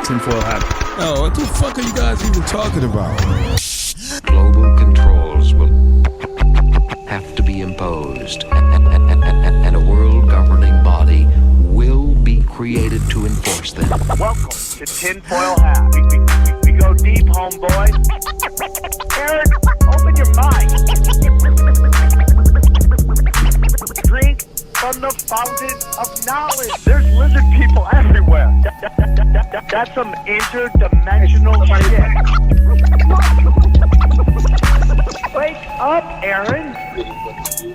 tinfoil hat. Oh, what the fuck are you guys even talking about? Global controls will have to be imposed, and a world governing body will be created to enforce them. Welcome to Tinfoil Hat. We go deep, homeboy. Aaron, open your mind. Drink from the fountain of knowledge. There's lizard people everywhere. That's some interdimensional shit. Wake up, Aaron.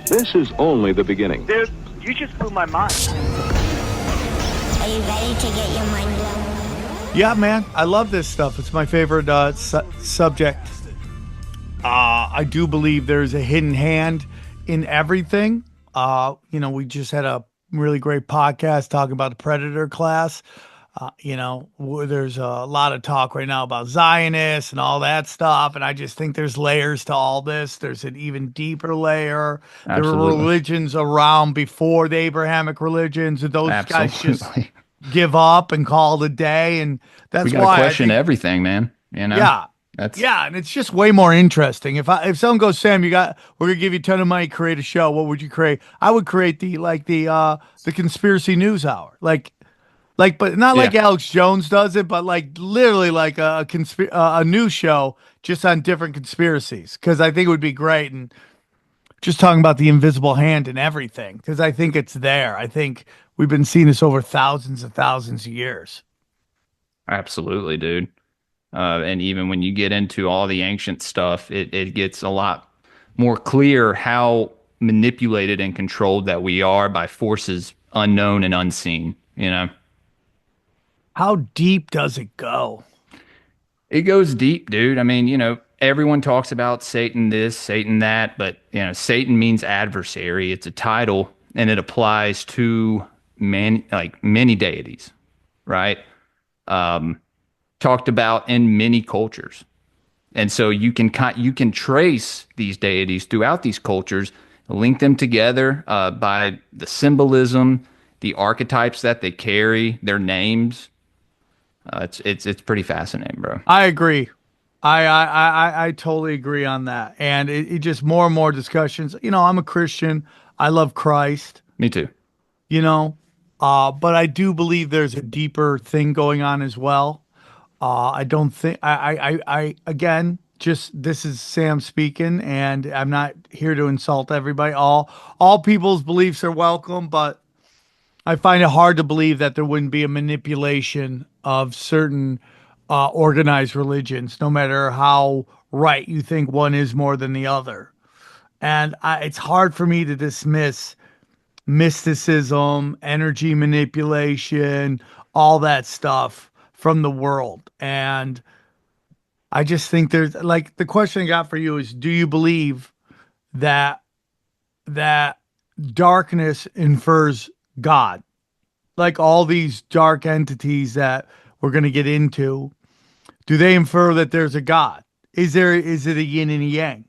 This is only the beginning. Dude, you just blew my mind. Are you ready to get your mind blown? Yeah, man, I love this stuff. It's my favorite subject. I do believe there's a hidden hand in everything. We just had a really great podcast talking about the predator class. There's a lot of talk right now about Zionists and all that stuff. And I just think there's layers to all this. There's an even deeper layer. Absolutely. There were religions around before the Abrahamic religions, and those guys just give up and call it a day. And that's we why gotta question everything, man. You know? Yeah. And it's just way more interesting. If someone goes, Sam, we're gonna give you a ton of money, create a show, what would you create? I would create the conspiracy news hour. But not like Alex Jones does it, but like literally like a news show just on different conspiracies. Because I think it would be great, and just talking about the invisible hand and everything. Because I think it's there. I think we've been seeing this over thousands and thousands of years. Absolutely, dude. And even when you get into all the ancient stuff, it gets a lot more clear how manipulated and controlled that we are by forces unknown and unseen, you know? How deep does it go? It goes deep, dude. I mean, everyone talks about Satan this, Satan that, but, Satan means adversary. It's a title, and it applies to many deities, right? Talked about in many cultures. And so you can trace these deities throughout these cultures, link them together by the symbolism, the archetypes that they carry, their names. It's pretty fascinating, bro. I agree. I totally agree on that. And it just more and more discussions. I'm a Christian. I love Christ. Me too. But I do believe there's a deeper thing going on as well. I don't think again, just this is Sam speaking, and I'm not here to insult everybody. All people's beliefs are welcome, but I find it hard to believe that there wouldn't be a manipulation of certain organized religions, no matter how right you think one is more than the other. And it's hard for me to dismiss mysticism, energy manipulation, all that stuff from the world. And I just think there's like the question I got for you is, do you believe that darkness infers God? Like all these dark entities that we're going to get into, do they infer that there's a God? Is it a yin and a yang?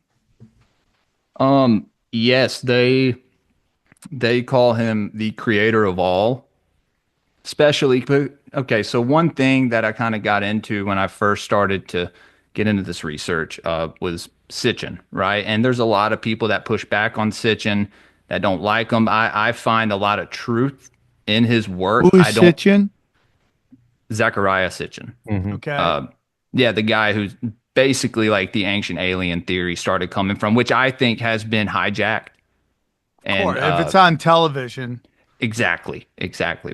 Yes, they call him the creator of all. Especially, okay, so one thing that I kind of got into when I first started to get into this research was Sitchin, right? And there's a lot of people that push back on Sitchin that don't like him. I find a lot of truth in his work. Who is Sitchin? Zechariah Sitchin. Mm-hmm. Okay. The guy who's basically like the ancient alien theory started coming from, which I think has been hijacked. And if it's on television. Exactly,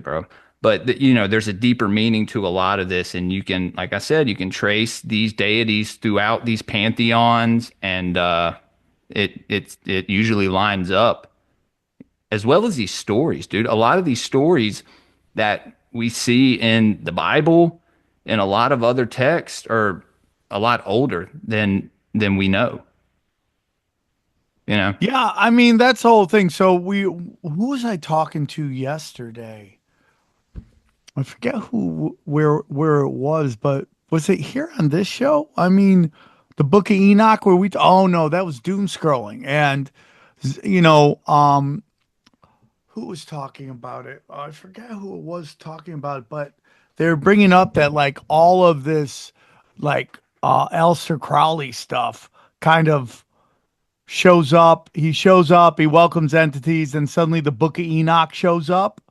bro. But there's a deeper meaning to a lot of this, and you can, like I said, you can trace these deities throughout these pantheons, and it usually lines up, as well as these stories, dude. A lot of these stories that we see in the Bible and a lot of other texts are a lot older than we know. Yeah, I mean that's the whole thing. So who was I talking to yesterday? I forget where it was, but was it here on this show? I mean, the Book of Enoch, where oh no, that was doom scrolling, and who was talking about it? I forget who it was talking about it, but they're bringing up that like all of this, like Aleister Crowley stuff, kind of shows up. He shows up. He welcomes entities, and suddenly the Book of Enoch shows up.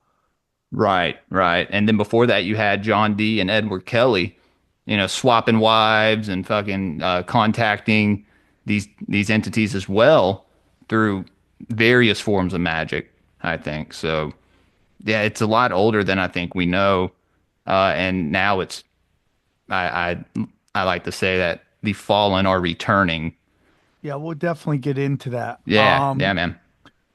Right, right. And then before that, you had John Dee and Edward Kelly, swapping wives and fucking contacting these entities as well through various forms of magic, I think. So, yeah, it's a lot older than I think we know. And now I like to say that the fallen are returning. Yeah, we'll definitely get into that. Yeah, yeah, man.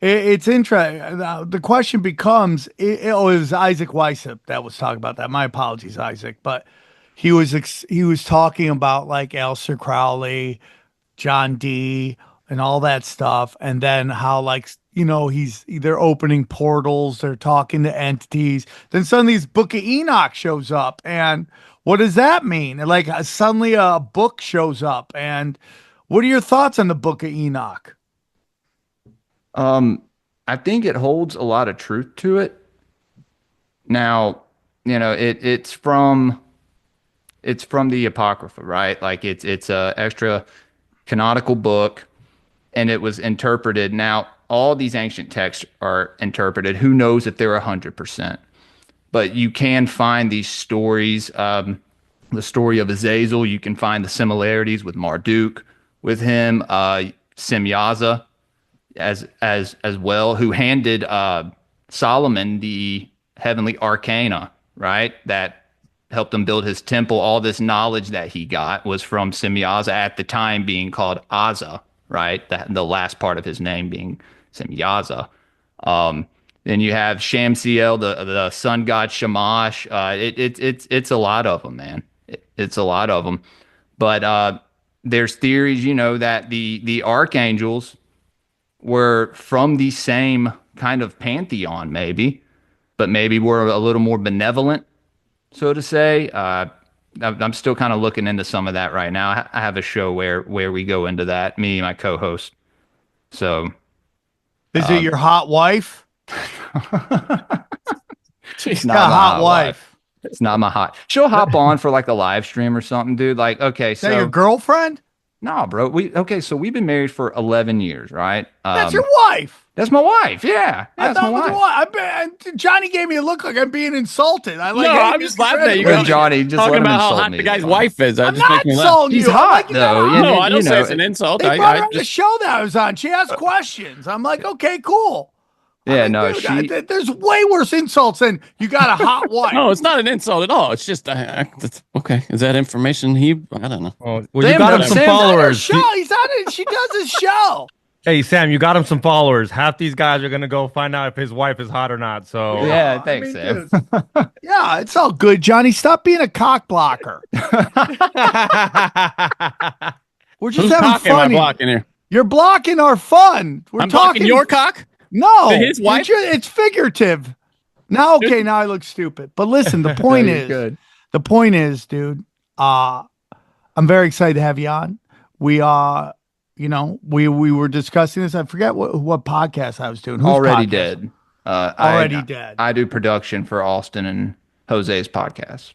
It's interesting. The question becomes, it was Isaac Weishaupt that was talking about that. My apologies, Isaac, but he was talking about like Aleister Crowley, John Dee, and all that stuff, and then how like they're opening portals, they're talking to entities. Then suddenly this Book of Enoch shows up, and what does that mean? Like suddenly a book shows up, and what are your thoughts on the Book of Enoch? I think it holds a lot of truth to it. Now, it's from the Apocrypha, right? Like it's a extra canonical book, and it was interpreted. Now, all these ancient texts are interpreted. Who knows if they're 100%? But you can find these stories. The story of Azazel, you can find the similarities with Marduk, with him, Semyaza, as well, who handed Solomon the heavenly arcana, right? That helped him build his temple. All this knowledge that he got was from Semyaza, at the time being called Aza, right? The last part of his name being Semyaza. Then you have Shamsiel, the sun god Shamash. It's a lot of them, man. It's a lot of them. But there's theories, that the archangels were from the same kind of pantheon, maybe, but maybe were a little more benevolent, so to say. I'm still kind of looking into some of that right now. I have a show where we go into that, me and my co-host. So, is it your hot wife? She's not my hot wife. It's not my hot. She'll hop on for like a live stream or something, dude. Like, okay, so is that your girlfriend? No, bro. So we've been married for 11 years, right? That's your wife. That's my wife. Yeah, I thought it was your wife. Johnny gave me a look like I'm being insulted. I'm just laughing at you. Johnny, just talking let him about how insult hot me. the guy's wife is. I'm not insulting you. He's hot though. No, I don't say it's an insult. They brought her on the show that I was on. She asked questions. I'm like, okay, cool. Yeah, dude, there's way worse insults than you got a hot wife. No, it's not an insult at all. It's just okay. Is that information? I don't know. Oh, well, you got him some followers. He's on it. She does his show. Hey, Sam, you got him some followers. Half these guys are gonna go find out if his wife is hot or not. So yeah, thanks, Sam. Yeah, it's all good, Johnny. Stop being a cock blocker. We're just having fun. Am I blocking here? You're blocking our fun. I'm blocking your cock. No, his wife. It's figurative. Now, okay, now I look stupid. But listen, the point is, dude. I'm very excited to have you on. We we were discussing this. I forget what podcast I was doing. Already podcast? Dead. Already Dead. I do production for Austin and Jose's podcast.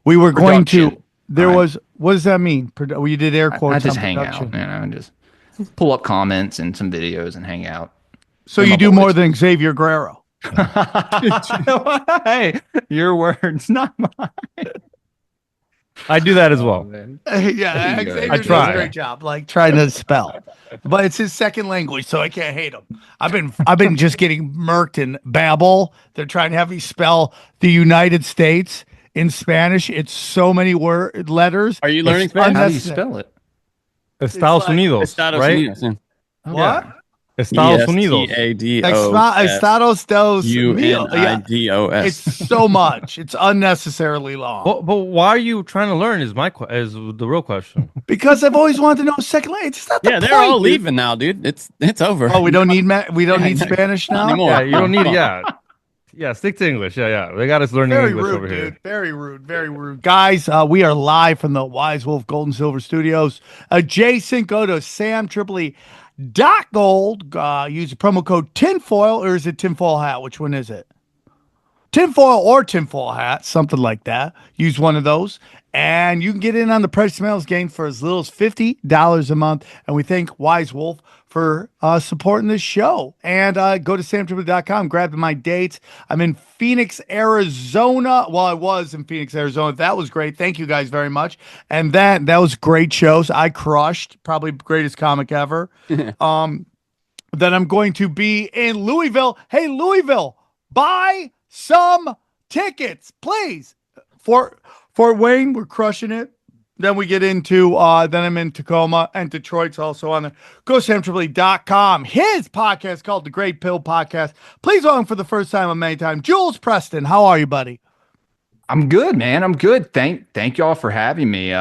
We were going to. There was. What does that mean? You did air quotes. I just hang out, and just pull up comments and some videos and hang out. So you do more than Xavier Guerrero. Hey, your words, not mine. I do that as well. Yeah, Xavier does a great job, like trying to spell. But it's his second language, so I can't hate him. I've been just getting murked in Babbel. They're trying to have me spell the United States in Spanish. It's so many letters. Are you learning Spanish? How do you spell it? Estados Unidos, right? Unidos, yeah. What? Estados Unidos. Estados Unidos. It's so much. It's unnecessarily long. But why are you trying to learn? Is the real question? Because I've always wanted to know second language. It's not the point, they're all leaving now, dude. It's over. Oh, we don't need need Spanish now anymore. Yeah, you don't need. Yeah, stick to English. Yeah. They got us learning English rude, over here. Dude. Very rude. Guys, we are live from the Wise Wolf Gold and Silver Studios. Adjacent, go to SamTripoli.gold. Use the promo code tinfoil, or is it tinfoil hat? Which one is it? tinfoil or tinfoil hat, something like that. Use one of those, and you can get in on the Precious Metals game for as little as $50 a month. And we thank Wise Wolf for supporting this show. And go to samtripoli.com, grab my dates. I'm in Phoenix, Arizona. Well, I was in Phoenix, Arizona. That was great. Thank you guys very much. And that was great shows. I crushed. Probably greatest comic ever. Then I'm going to be in Louisville. Hey, Louisville, buy some tickets, please. Fort Wayne, we're crushing it. Then we get into, then I'm in Tacoma, and Detroit's also on there. Go to samtripoli.com. His podcast called The Great Pill Podcast. Please welcome for the first time of many times, Jules Preston. How are you, buddy? I'm good, man. I'm good. Thank y'all for having me.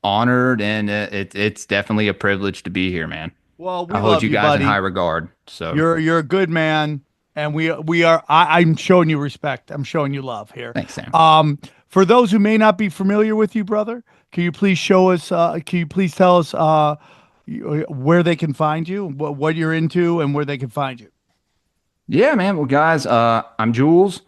Honored, and it's definitely a privilege to be here, man. Well, we I hold love you guys buddy. in high regard. So you're a good man, and we are. I'm showing you respect. I'm showing you love here. Thanks, Sam. For those who may not be familiar with you, brother, can you please show us? Can you please tell us where they can find you, what you're into, and where they can find you? Yeah, man. Well, guys, I'm Jules.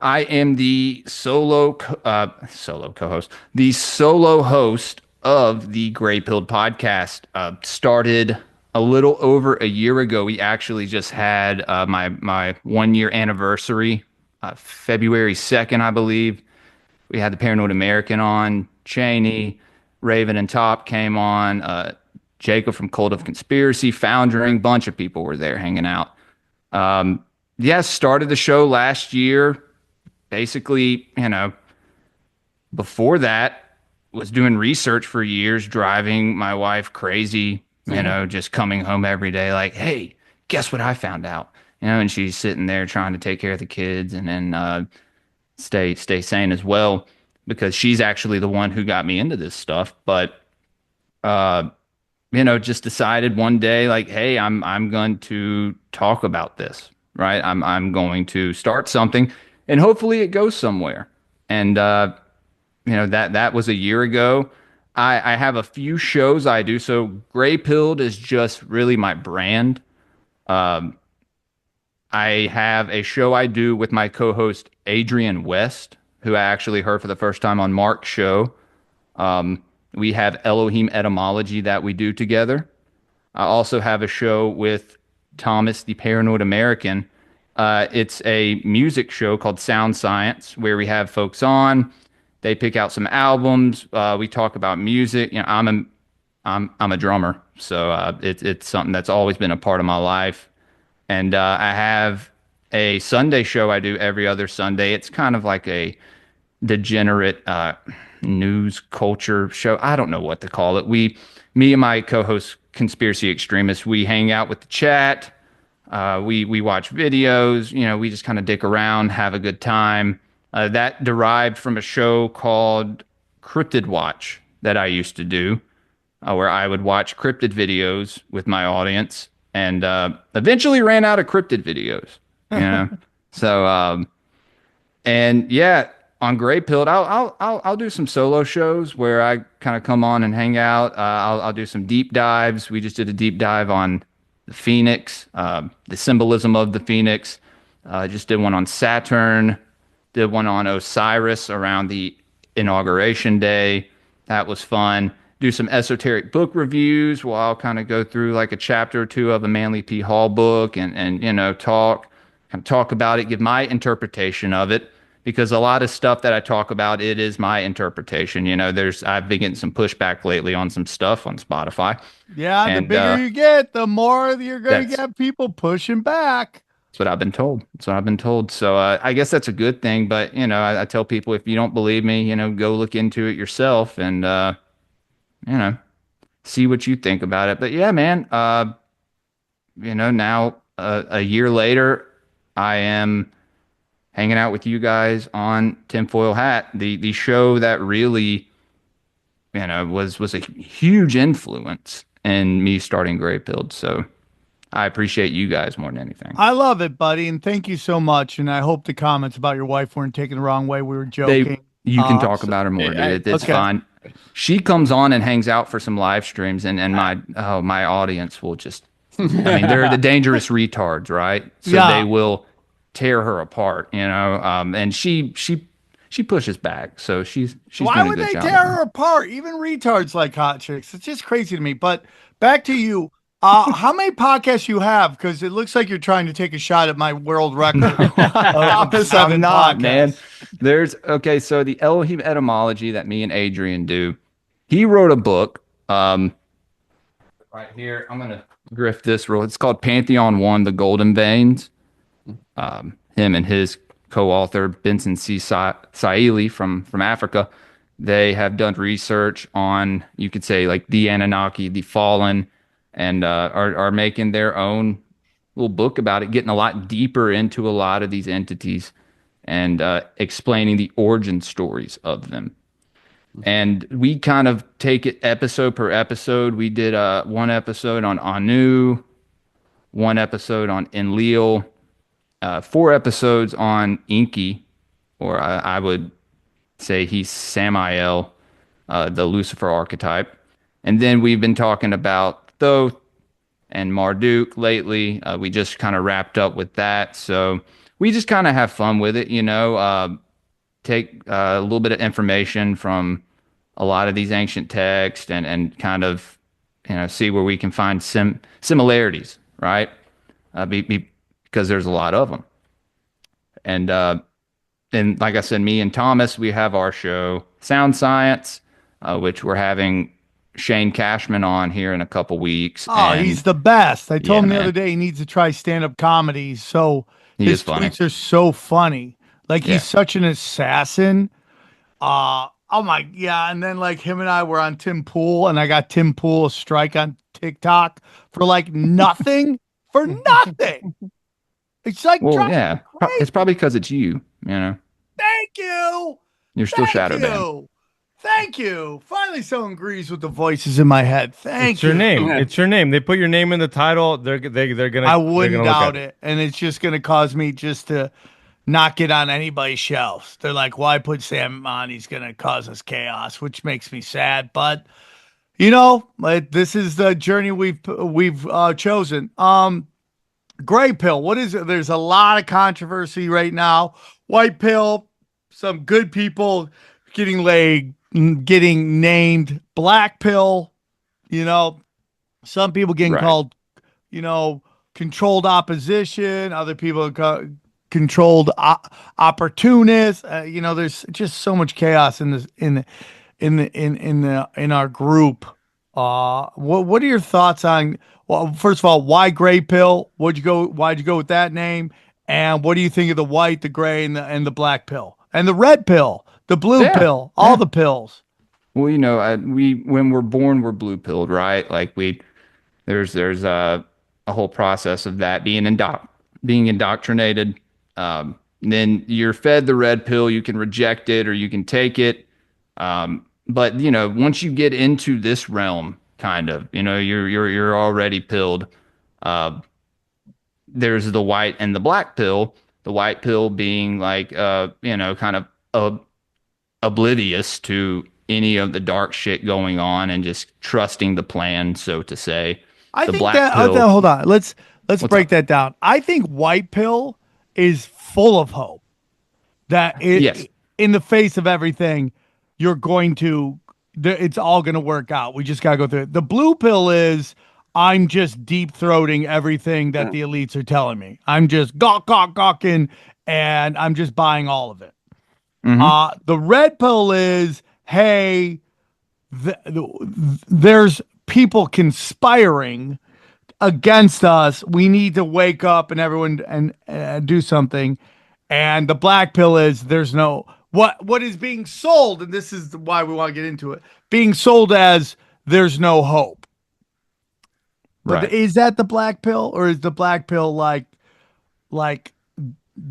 I am the solo co-host, the solo host of the Gray Pilled Podcast. Started a little over a year ago. We actually just had my 1 year anniversary, February 2nd, I believe. We had the Paranoid American on, Cheney, Raven and Top came on, Jacob from Cult of Conspiracy, Foundering, bunch of people were there hanging out. Started the show last year. Basically, before that, was doing research for years, driving my wife crazy, just coming home every day like, hey, guess what I found out? And she's sitting there trying to take care of the kids and then stay sane as well, because she's actually the one who got me into this stuff. But just decided one day like, hey, I'm going to talk about this, right? I'm going to start something and hopefully it goes somewhere. And that was a year ago. I have a few shows I do. So Gray Pilled is just really my brand. I have a show I do with my co-host Adrian West, who I actually heard for the first time on Mark's show. We have Elohim Etymology that we do together. I also have a show with Thomas, the Paranoid American. It's a music show called Sound Science, where we have folks on. They pick out some albums. We talk about music. I'm a drummer, so it's something that's always been a part of my life. And I have a Sunday show I do every other Sunday. It's kind of like a degenerate news culture show. I don't know what to call it. Me and my co-host Conspiracy Extremists, we hang out with the chat. We watch videos. We just kind of dick around, have a good time. That derived from a show called Cryptid Watch that I used to do, where I would watch cryptid videos with my audience, and eventually ran out of cryptid videos. So on Gray Pilled, I'll do some solo shows where I kind of come on and hang out. I'll do some deep dives. We just did a deep dive on the Phoenix, the symbolism of the Phoenix. Just did one on Saturn. Did one on Osiris around the inauguration day. That was fun. Do some esoteric book reviews where I'll kind of go through like a chapter or two of a Manly P. Hall book and talk about it, give my interpretation of it, because a lot of stuff that I talk about, it is my interpretation. I've been getting some pushback lately on some stuff on Spotify. Yeah, and the bigger you get, the more you're going to get people pushing back. That's what I've been told. So I guess that's a good thing. But, I tell people, if you don't believe me, go look into it yourself and, see what you think about it. But yeah, man, now a year later, I am hanging out with you guys on Tinfoil Hat, the show that really, was a huge influence in me starting Gray Pilled. So I appreciate you guys more than anything. I love it, buddy, and thank you so much. And I hope the comments about your wife weren't taken the wrong way. We were joking. You can talk about her more, dude. It's fine. She comes on and hangs out for some live streams, and my audience will just, they're the dangerous retards, right? So they will tear her apart, and she pushes back. So she's Why doing a would good they job. tear her apart? Even retards like hot chicks. It's just crazy to me. But back to you. How many podcasts you have? Because it looks like you're trying to take a shot at my world record. Promise I'm 7 not, podcasts. man. So the Elohim etymology that me and Adrian do, he wrote a book. Right here, I'm gonna grift this real. It's called Pantheon One: The Golden Veins. Him and his co-author Benson C. Saili from Africa, they have done research on, you could say, like the Anunnaki, the fallen, and are making their own little book about it, getting a lot deeper into a lot of these entities and explaining the origin stories of them. And we kind of take it episode per episode. We did one episode on Anu, one episode on Enlil, 4 episodes on Inky, or I would say he's Samael, the Lucifer archetype. And then we've been talking about Thoth and Marduk lately. We just kind of wrapped up with that. So we just kind of have fun with it, take a little bit of information from a lot of these ancient texts and kind of, see where we can find similarities, right? Because there's a lot of them. And like I said, me and Thomas, we have our show Sound Science, which we're having Shane Cashman on here in a couple weeks. Oh, he's the best. I told him the man. other day he needs to try stand-up comedy. So He his is funny. tweets are so funny. Like Yeah. he's such an assassin. And then like him and I were on Tim Pool, and I got Tim Pool a strike on TikTok for like nothing. For nothing. It's like Well, driving yeah, me crazy. it's probably because it's you, Thank you. You're still Thank shadow banned. you. Thank you. Finally, someone agrees with the voices in my head. Thank It's you. your name. It's your name. They put your name in the title. They're gonna. I they're wouldn't gonna look doubt at it. And it's just going to cause me just to not get on anybody's shelves. They're like, why put Sam on? He's going to cause us chaos, which makes me sad. But, this is the journey we've chosen. Gray pill. What is it? There's a lot of controversy right now. White pill, some good people getting named. Black pill, some people getting Right. called, controlled opposition. Other people are controlled opportunists. There's just so much chaos in our group. What are your thoughts on? Well, first of all, why gray pill? Why'd you go with that name? And what do you think of the white, the gray, and the black pill, and the red pill, the blue pill, all the pills? Well, when we're born, we're blue pilled, right? Like there's a whole process of that being indoctrinated. Then you're fed the red pill. You can reject it or you can take it. But once you get into this realm, kind of, you're already pilled. There's the white and the black pill. The white pill being like, kind of oblivious to any of the dark shit going on and just trusting the plan, so to say. I The think black that. pill- Hold on. Let's break up? that down. I think white pill is full of hope. Yes. In the face of everything, it's all going to work out. We just got to go through it. The blue pill is, I'm just deep throating everything that the elites are telling me. I'm just gawking, and I'm just buying all of it. The red pill is, hey, there's people conspiring against us. We need to wake up and everyone and do something. And the black pill is, there's no what is being sold, and this is why we want to get into it. Being sold as there's no hope. But Right. is that the black pill, or is the black pill like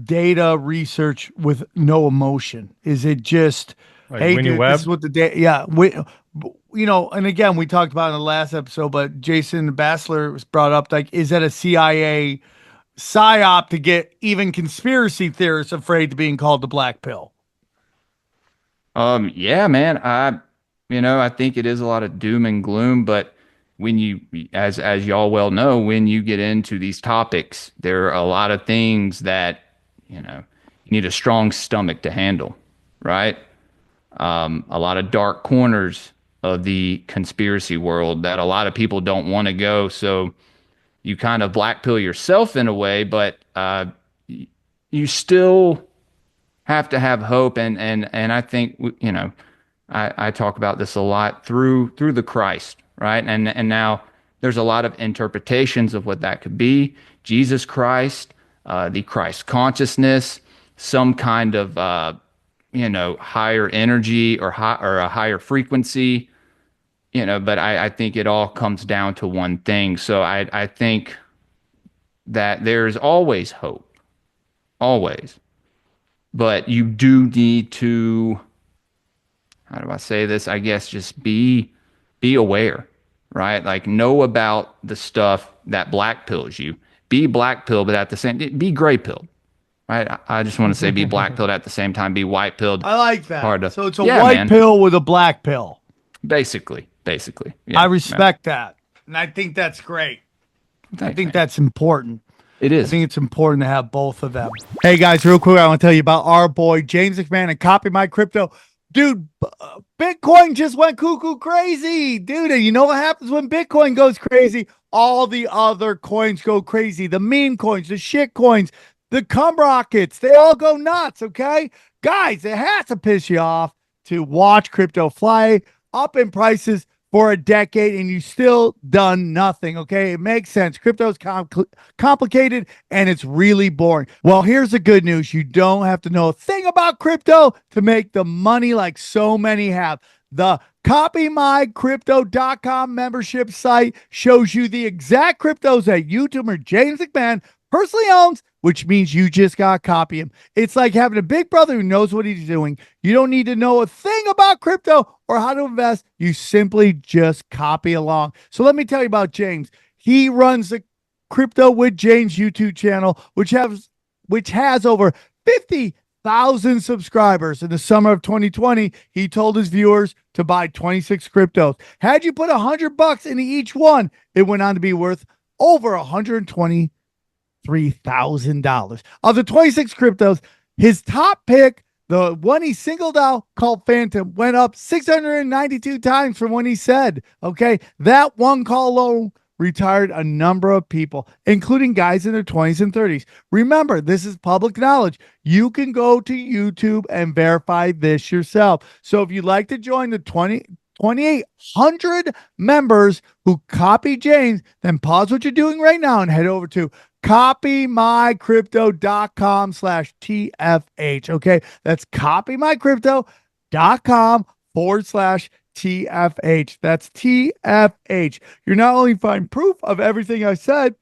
data research with no emotion? Is it just, Like hey, Winnie dude, Webb? this is what the data? Yeah, and again, we talked about it in the last episode, but Jason Bassler was brought up. Like, is that a CIA psyop to get even conspiracy theorists afraid to being called the black pill? Yeah, man. I think it is a lot of doom and gloom, but when as y'all well know, when you get into these topics, there are a lot of things that you need a strong stomach to handle, right? A lot of dark corners of the conspiracy world that a lot of people don't want to go. So you kind of black pill yourself in a way, but you still have to have hope. And I think, I talk about this a lot through the Christ, right? And now there's a lot of interpretations of what that could be. Jesus Christ, the Christ consciousness, some kind of higher energy or a higher frequency, but I think it all comes down to one thing. So I think that there's always hope, always, but you do need to, how do I say this? I guess just be aware, right? Like, know about the stuff that black pills you. Be black pill, but at the same, be gray pill. Right? I just want to say be black pilled at the same time, be white pilled. I like that. Hard to, so it's a white pill with a black pill. Basically. Yeah, I respect that. And I think that's great. I think that's important. It is. I think it's important to have both of them. Hey guys, real quick, I want to tell you about our boy James McMahon and Copy My Crypto. Dude, Bitcoin just went cuckoo crazy. Dude, and you know what happens when Bitcoin goes crazy? All the other coins go crazy. The meme coins, the shit coins, the cum rockets, they all go nuts, okay? Guys, it has to piss you off to watch crypto fly up in prices for a decade and you still done nothing, okay? It makes sense. Crypto's complicated and it's really boring. Well, here's the good news. You don't have to know a thing about crypto to make the money like so many have. The CopyMyCrypto.com membership site shows you the exact cryptos that YouTuber James McMahon personally owns, which means you just got to copy him. It's like having a big brother who knows what he's doing. You don't need to know a thing about crypto or how to invest. You simply just copy along. So let me tell you about James. He runs the Crypto with James YouTube channel, which has over 50,000 subscribers. In the summer of 2020, he told his viewers to buy 26 cryptos. Had you put $100 into each one, it went on to be worth over $123,000. Of the 26 cryptos, his top pick, the one he singled out called Phantom, went up 692 times from when he said, okay, that one call alone retired a number of people, including guys in their 20s and 30s. Remember, this is public knowledge. You can go to YouTube and verify this yourself. So if you'd like to join the 2,800 members who copy James, then pause what you're doing right now and head over to copymycrypto.com/TFH. Okay, that's copymycrypto.com/TFH. That's TFH. You're not only find proof of everything I said,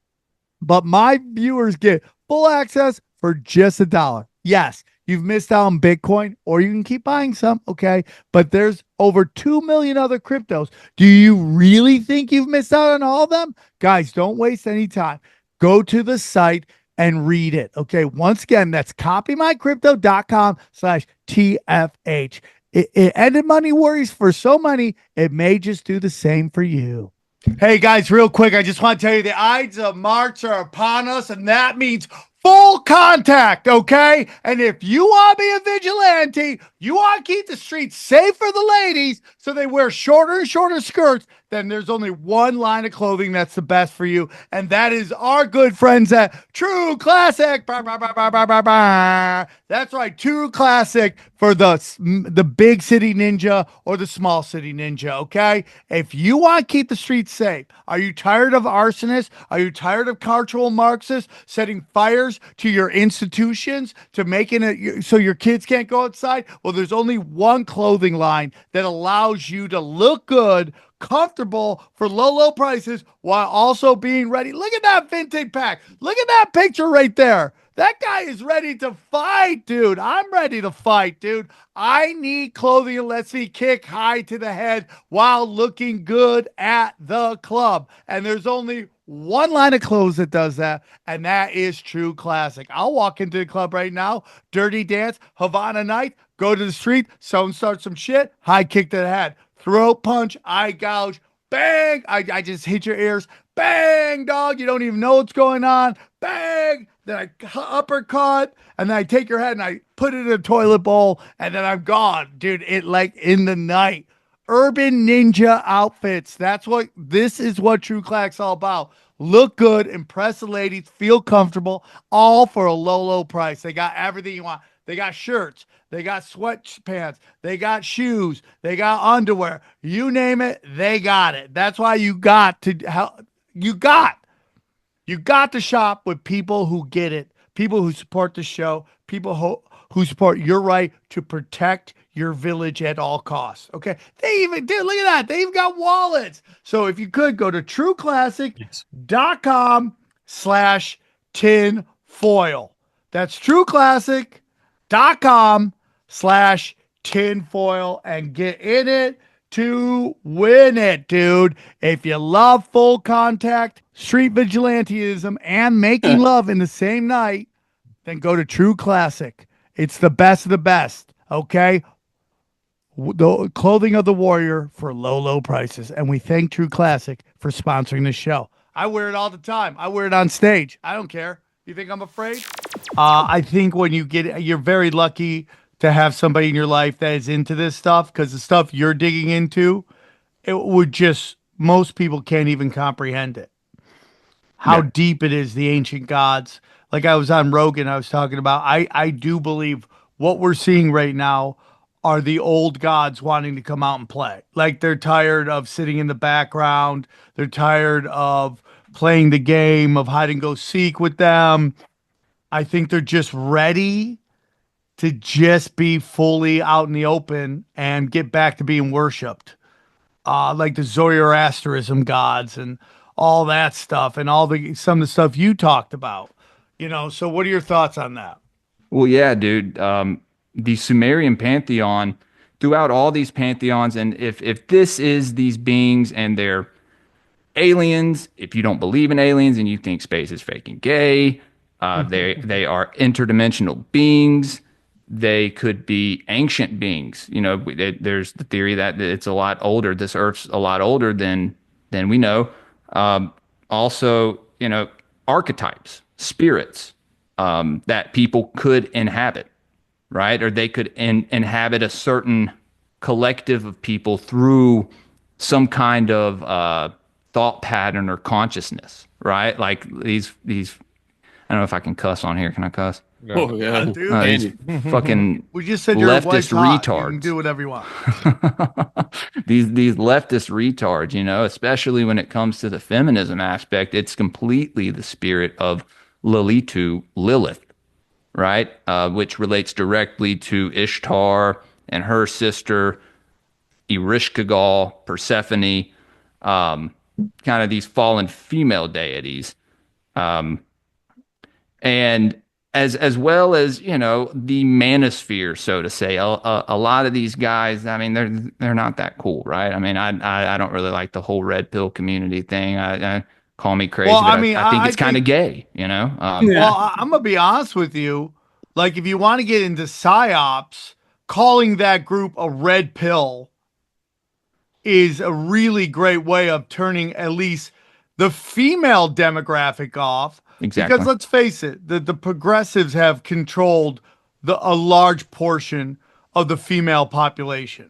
but my viewers get full access for just $1. Yes, you've missed out on Bitcoin, or you can keep buying some, okay? But there's over 2 million other cryptos. Do you really think you've missed out on all of them? Guys, don't waste any time. Go to the site and read it, okay? Once again, that's copymycrypto.com/TFH. It ended money worries for so many, it may just do the same for you. Hey guys, real quick, I just want to tell you the Ides of March are upon us, and that means full contact, okay? And if you want to be a vigilante, you want to keep the streets safe for the ladies so they wear shorter and shorter skirts, then there's only one line of clothing that's the best for you, and that is our good friends at True Classic. Bah, bah, bah, bah, bah, bah, bah. That's right, True Classic for the big city ninja or the small city ninja, okay? If you want to keep the streets safe, are you tired of arsonists? Are you tired of cultural Marxists setting fires to your institutions to making it so your kids can't go outside? Well, there's only one clothing line that allows you to look good, comfortable for low prices while also being ready. Look at that vintage pack. Look at that picture right there. That guy is ready to fight, dude. I'm ready to fight, dude. I need clothing that lets me kick high to the head while looking good at the club. And there's only one line of clothes that does that, and that is True Classic. I'll walk into the club right now, dirty dance, Havana night, go to the street, someone starts some shit, high kick to the head, throat punch, eye gouge, bang, I just hit your ears, bang, dog. You don't even know what's going on. Bang. Then I uppercut, and then I take your head and I put it in a toilet bowl, and then I'm gone, dude. It like in the night. Urban ninja outfits. This is what True Clack's all about. Look good, impress the ladies, feel comfortable, all for a low, low price. They got everything you want. They got shirts, they got sweatpants, they got shoes, they got underwear. You name it, they got it. That's why you got to shop with people who get it, people who support the show, people who support your right to protect your village at all costs. Okay. Look at that. They even got wallets. So if you could go to trueclassic.com/tinfoil. That's trueclassic.com/tinfoil and get in it to win it, dude. If you love full contact, street vigilantism, and making love in the same night, then go to True Classic. It's the best of the best. Okay. The clothing of the warrior for low, low prices. And we thank True Classic for sponsoring the show. I wear it all the time. I wear it on stage. I don't care. You think I'm afraid? I think when you're very lucky to have somebody in your life that is into this stuff, because the stuff you're digging into, most people can't even comprehend it. How deep it is, the ancient gods. Like I was on Rogan, I was talking about, I do believe what we're seeing right now are the old gods wanting to come out and play. Like they're tired of sitting in the background. They're tired of playing the game of hide and go seek with them. I think they're just ready to just be fully out in the open and get back to being worshipped. Like the Zoroastrianism gods and all that stuff and some of the stuff you talked about. So what are your thoughts on that? Well, yeah, dude. The Sumerian pantheon, throughout all these pantheons, and if this is these beings and they're aliens, if you don't believe in aliens and you think space is fake and gay, they are interdimensional beings. They could be ancient beings. There's the theory that it's a lot older. This Earth's a lot older than we know. Also, archetypes, spirits that people could inhabit. Right? Or they could inhabit a certain collective of people through some kind of thought pattern or consciousness, right? Like these I don't know if I can cuss on here. Can I cuss? No. Oh yeah, Dude. These fucking We just said you're leftist retards. You can do whatever you want. these leftist retards, especially when it comes to the feminism aspect, it's completely the spirit of Lilith. Right? Which relates directly to Ishtar and her sister, Ereshkigal, Persephone, kind of these fallen female deities. And as well as, the manosphere, so to say, a lot of these guys, I mean, they're not that cool, right? I mean, I don't really like the whole red pill community thing. I call me crazy, Well, but I mean, I think it's kind of think- gay, Well, I'm gonna be honest with you. Like, if you want to get into psyops, calling that group a red pill is a really great way of turning at least the female demographic off. Exactly. Because let's face it, the progressives have controlled a large portion of the female population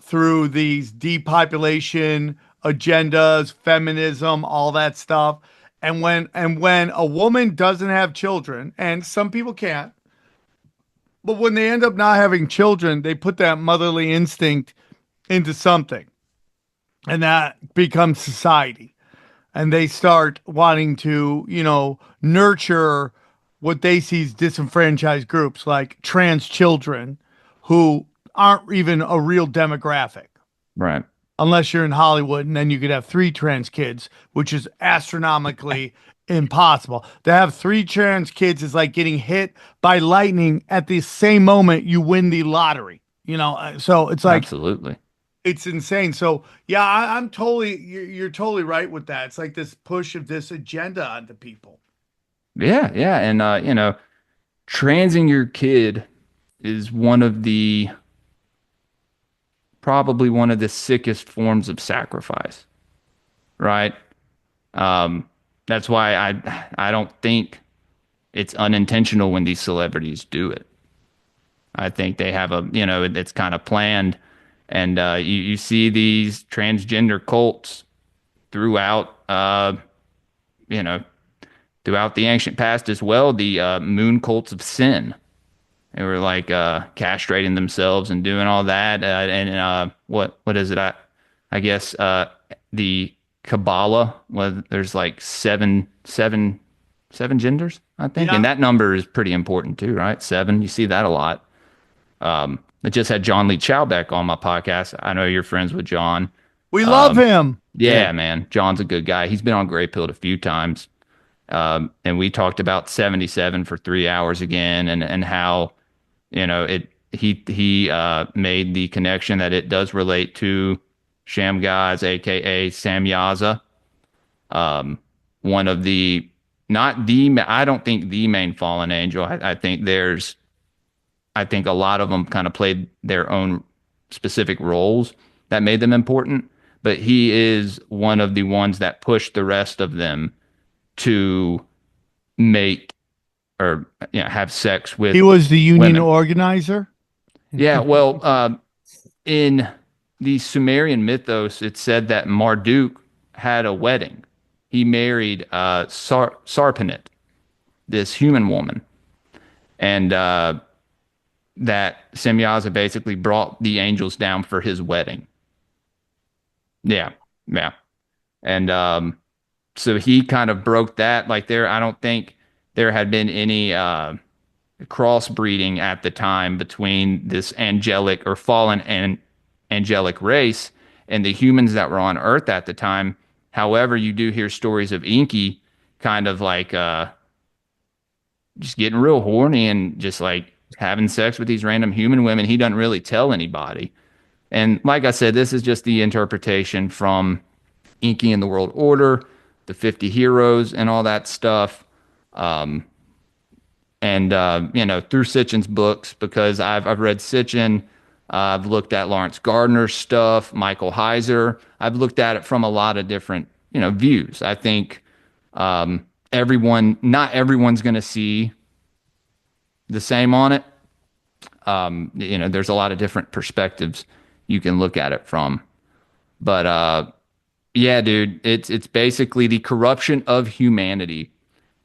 through these depopulation agendas, feminism, all that stuff. And when a woman doesn't have children, and some people can't, but when they end up not having children, they put that motherly instinct into something, and that becomes society. And they start wanting to, nurture what they see as disenfranchised groups like trans children who aren't even a real demographic. Right. Unless you're in Hollywood, and then you could have 3 trans kids, which is astronomically impossible. To have 3 trans kids is like getting hit by lightning at the same moment you win the lottery. So it's like absolutely, it's insane. So yeah, I'm totally. You're totally right with that. It's like this push of this agenda onto people. Yeah, and transing your kid is probably one of the sickest forms of sacrifice, right? That's why I don't think it's unintentional when these celebrities do it. I think they have it's kind of planned, and you see these transgender cults throughout, throughout the ancient past as well. The moon cults of sin. They were like castrating themselves and doing all that. What is it? I guess the Kabbalah was there's like seven genders, I think, Yeah. and that number is pretty important too, right? 7. You see that a lot. I just had John Lee Chowbeck on my podcast. I know you're friends with John. We love him. Yeah, man. John's a good guy. He's been on Grey Pilled a few times. And we talked about 77 for 3 hours again, and how, he made the connection that it does relate to Shamgaz, aka Samyaza. One of the, not the, I don't think the main fallen angel. I think a lot of them kind of played their own specific roles that made them important, but he is one of the ones that pushed the rest of them to make or have sex with. He was the union women. organizer. Yeah, well, in the Sumerian mythos, it said that Marduk had a wedding. He married Sarpanit, this human woman, and that Semyaza basically brought the angels down for his wedding. Yeah. And so he kind of broke that. Like I don't think there had been any crossbreeding at the time between this angelic or fallen and angelic race and the humans that were on Earth at the time. However, you do hear stories of Inky kind of like just getting real horny and just like having sex with these random human women. He doesn't really tell anybody. And like I said, this is just the interpretation from Inky and the World Order, the 50 heroes and all that stuff. Through Sitchin's books, because I've read Sitchin, I've looked at Lawrence Gardner's stuff, Michael Heiser. I've looked at it from a lot of different, views. I think not everyone's going to see the same on it. There's a lot of different perspectives you can look at it from. But yeah, dude, it's basically the corruption of humanity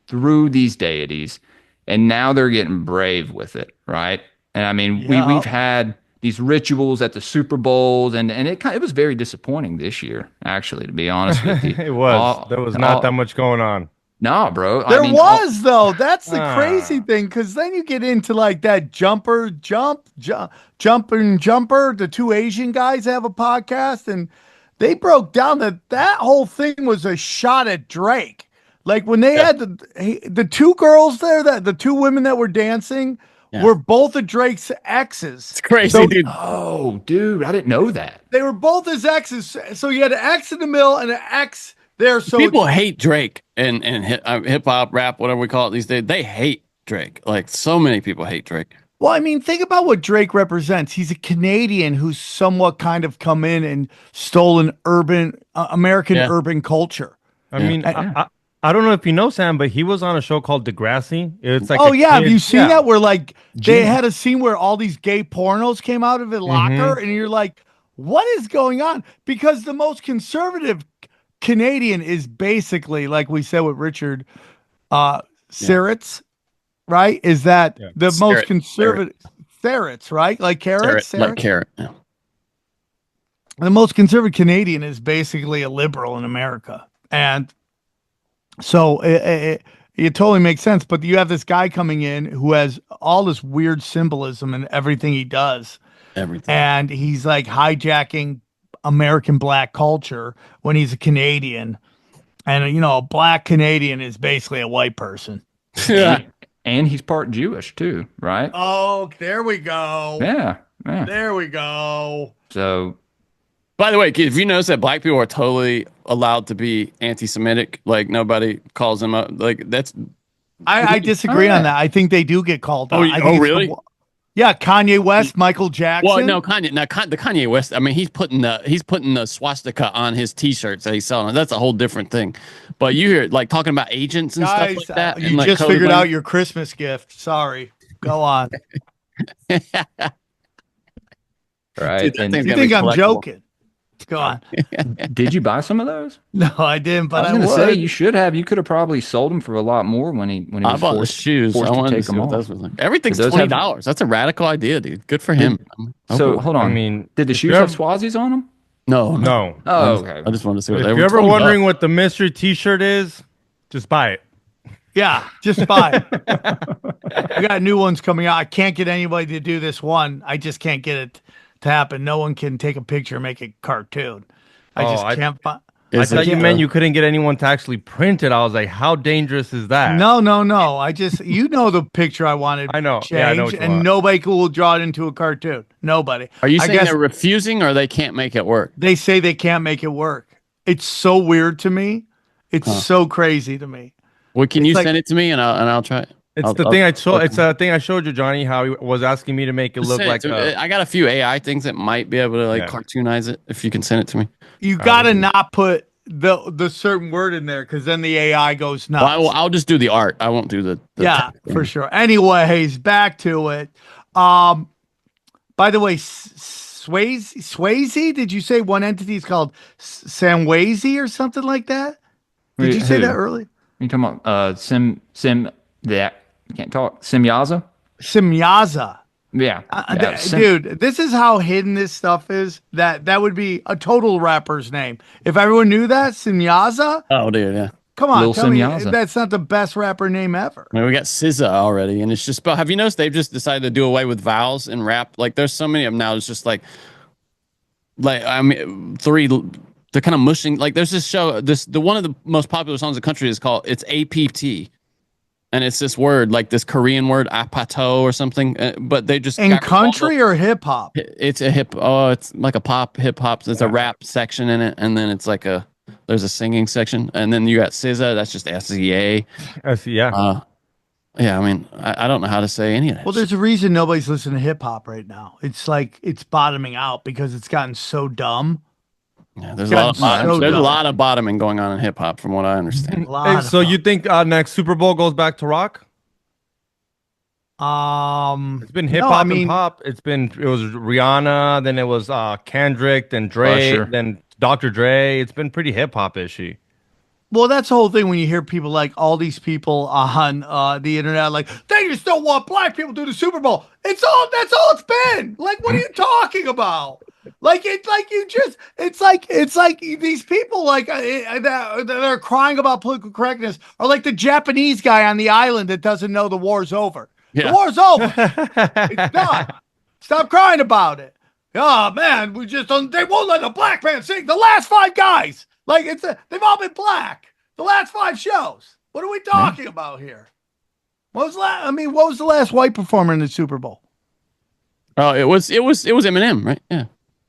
through these deities, and now they're getting brave with it, right? And I mean, we've had these rituals at the Super Bowls, and it was very disappointing this year, actually, to be honest with you. It was. There was not that much going on. No, bro. There was though. That's the crazy thing, because then you get into like that jumper. The two Asian guys have a podcast, and they broke down that whole thing was a shot at Drake. Like when they had the two girls there, the two women that were dancing were both of Drake's exes. It's crazy, dude. Oh, dude, I didn't know that. They were both his exes. So you had an X in the middle and an X there. So people hate Drake and hip hop, rap, whatever we call it these days. They hate Drake. Like so many people hate Drake. Well, I mean, think about what Drake represents. He's a Canadian who's somewhat kind of come in and stolen American urban culture. I mean, I don't know if you know, Sam, but he was on a show called Degrassi. It's like have you seen that? Where like they had a scene where all these gay pornos came out of his locker, and you're like, what is going on? Because the most conservative Canadian is basically, like we said with Richard Siritz, right? Is that the most conservative ferrets, right? Like carrots, like carrot. Yeah. The most conservative Canadian is basically a liberal in America, and so it totally makes sense. But you have this guy coming in who has all this weird symbolism in everything he does. Everything. And he's like hijacking American black culture when he's a Canadian. And, a black Canadian is basically a white person. Yeah. And he's part Jewish too, right? Oh, there we go. Yeah. There we go. So, by the way, if you notice that black people are totally allowed to be anti-Semitic, like nobody calls them up, like that's. I disagree on that. I think they do get called out. Oh, really? Yeah, Kanye West, Michael Jackson. Well, no, Kanye. Now, the Kanye West. I mean, he's putting the swastika on his T-shirts that he's selling. That's a whole different thing. But you hear like talking about agents and Guys, stuff like that. you and, like, just coded figured out language. your Christmas gift. Sorry. Go on. Right. Dude, that And thing's You gonna be think I'm collectible. joking? Go on. did you buy some of those? No, I didn't, but I I, was going to would. say you should have. You could have probably sold them for a lot more when he I was bought the forced, shoes. I forced to wanted to take see them what off. those were like. Everything's Did those have- $20. That's a radical idea, dude. Good for him. So hold on. I mean, did the if shoes you have ever- Swazis on them? No. Oh, okay. I just wanted to see what If they were. you're ever 20 wondering bucks. what the mystery T-shirt is, just buy it. Yeah, just buy it. We got new ones coming out. I can't get anybody to do this one. I just can't get it to happen. No one can take a picture and make a cartoon. I Oh, just I- can't find. I Is thought it, you meant you couldn't get anyone to actually print it. I was like, how dangerous is that? No. I just, the picture I wanted. I know. Changed, Yeah, I know what you and want. nobody will draw it into a cartoon. Nobody. Are you I saying guess they're refusing or they can't make it work? they say they can't make it work? It's so weird to me. It's so crazy to me. Well, can It's you like- send it to me and I'll try it? It's the thing I showed. It's a thing I showed you, Johnny. How he was asking me to make it look Send it like. to me. I got a few AI things that might be able to Yeah. cartoonize it. If you can send it to me. You gotta not put the certain word in there because then the AI goes nuts. Well, I'll just do the art. I won't do the Yeah, text. for sure. Anyways, back to it. By the way, Swayze, did you say one entity is called Samwazy or something like that? Did you say Who? that earlier? You talking about that can't talk Simyaza? Simyaza. Yeah, Dude, this is how hidden this stuff is. That would be a total rapper's name. If everyone knew that, Simyaza, Oh, dude, yeah. come on, Lil tell me Simyaza. that's not the best rapper name ever. I mean, we got SZA already, and it's just. But have you noticed they've just decided to do away with vowels in rap? Like, there's so many of them now. It's just like I mean, three. They're kind of mushing. Like, there's this show. The one of the most popular songs in the country is called it's APT, and it's this word like this Korean word apato or something. But they just In got rid of all country or hip hop? it's a it's like a pop hip hop. There's a rap section in it, and then it's like there's a singing section, and then you got SZA. That's just SZA. Yeah. Yeah, I mean, I don't know how to say any of that. Well, there's a reason nobody's listening to hip hop right now. It's like it's bottoming out because it's gotten so dumb. yeah, there's God, a lot of bottom, so there's a dumb. lot of bottoming going on in hip hop, from what I understand. A lot Hey, of so you think next Super Bowl goes back to rock? It's been hip no, hop I mean, and pop. It was Rihanna, then it was Kendrick, then Dre, Usher. then Dr. Dre. It's been pretty hip hop ishy. Well, that's the whole thing when you hear people like all these people on the internet, like they just don't want black people to do the Super Bowl. That's all it's been. Like, what are you talking about? It's like these people that are crying about political correctness are like the Japanese guy on the island that doesn't know the war's over. Yeah. The war's over. It's done. Stop crying about it. Oh man, they won't let a black man sing. The last 5 guys. Like they've all been black. The last 5 shows. What are we talking about here? What was the last white performer in the Super Bowl? Oh, it was Eminem, right? Yeah.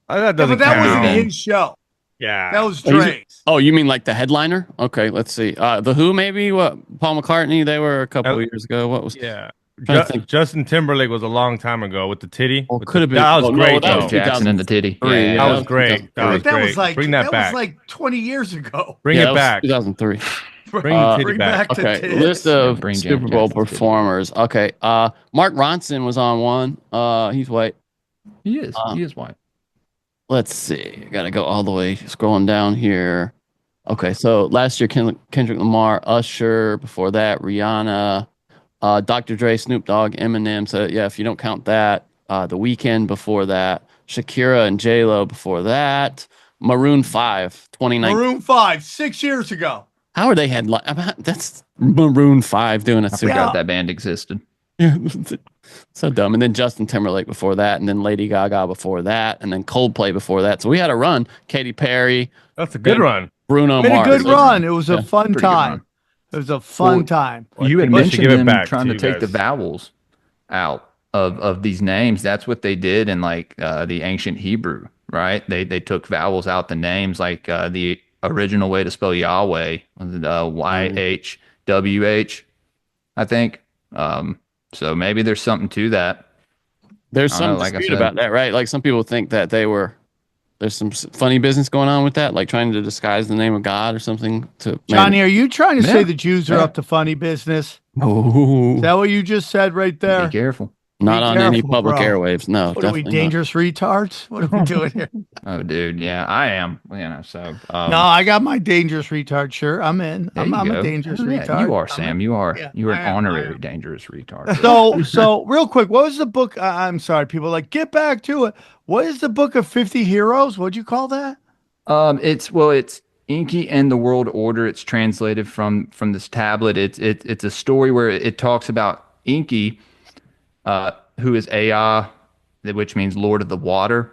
That Yeah, doesn't but that count. wasn't his show. Yeah. That was Oh, you- Dre's. Oh, you mean like the headliner? Okay, let's see. The Who, maybe? What? Paul McCartney? They were a couple of years ago. What was? Yeah. Trying to think. Justin Timberlake was a long time ago with the titty. Well, With could have the- been. That was oh, no, great. that though. was Jackson and the titty. 2003. That was great. That was That great. was like Bring that back. was like 20 years ago. Bring Yeah, it that was back. 2003. Bring the titty Bring back. back the Okay, tits. list of Bring Super Janet Bowl Jackson's titty. performers. Okay, Mark Ronson was on one. He's white. He is white. Let's see. I gotta go all the way scrolling down here. Okay, so last year Kendrick Lamar, Usher. Before that, Rihanna, Dr. Dre, Snoop Dogg, Eminem. So yeah, if you don't count that, The Weeknd before that, Shakira and J Lo before that, Maroon 5, 2019. Maroon 5, 6 years ago. How are they that's Maroon 5 doing a I Super forgot that band existed. So dumb. And then Justin Timberlake before that, and then Lady Gaga before that, and then Coldplay before that. So we had a run. Katy Perry, That's a good run. Bruno Been a Mars. good run. It was a fun pretty good time. run. It was a fun Well, time. You had think we should mentioned give it them back trying to to you take the guys. vowels out of these names. That's what they did in like the ancient Hebrew, right? They took vowels out the names, like the original way to spell Yahweh was YHWH, I think. So maybe there's something to that. There's I don't some know, like I dispute said. about that, right? Like some people think that there's some funny business going on with that, like trying to disguise the name of God or something to. Johnny, are you trying to say Yeah, the Jews are yeah. up to funny business? Is Oh, that what you just said right Be there? careful. not Be on any careful, public bro. airwaves. No, What are we, definitely not. dangerous retards? What are we doing here? Oh, dude, yeah, I am. So No, I got my dangerous retard shirt. I'm in. there I'm you a go. dangerous Hell yeah, retard. you are, I'm in. Sam. You are. Yeah, You are I an am. I honorary am. dangerous retard. Bro. So real quick, what was the book? I'm sorry, people like get back to it. What is the book of 50 heroes? What'd you call that? It's Inky and the World Order. It's translated from this tablet. It's a story where it talks about Inky, who is Ea, which means Lord of the Water.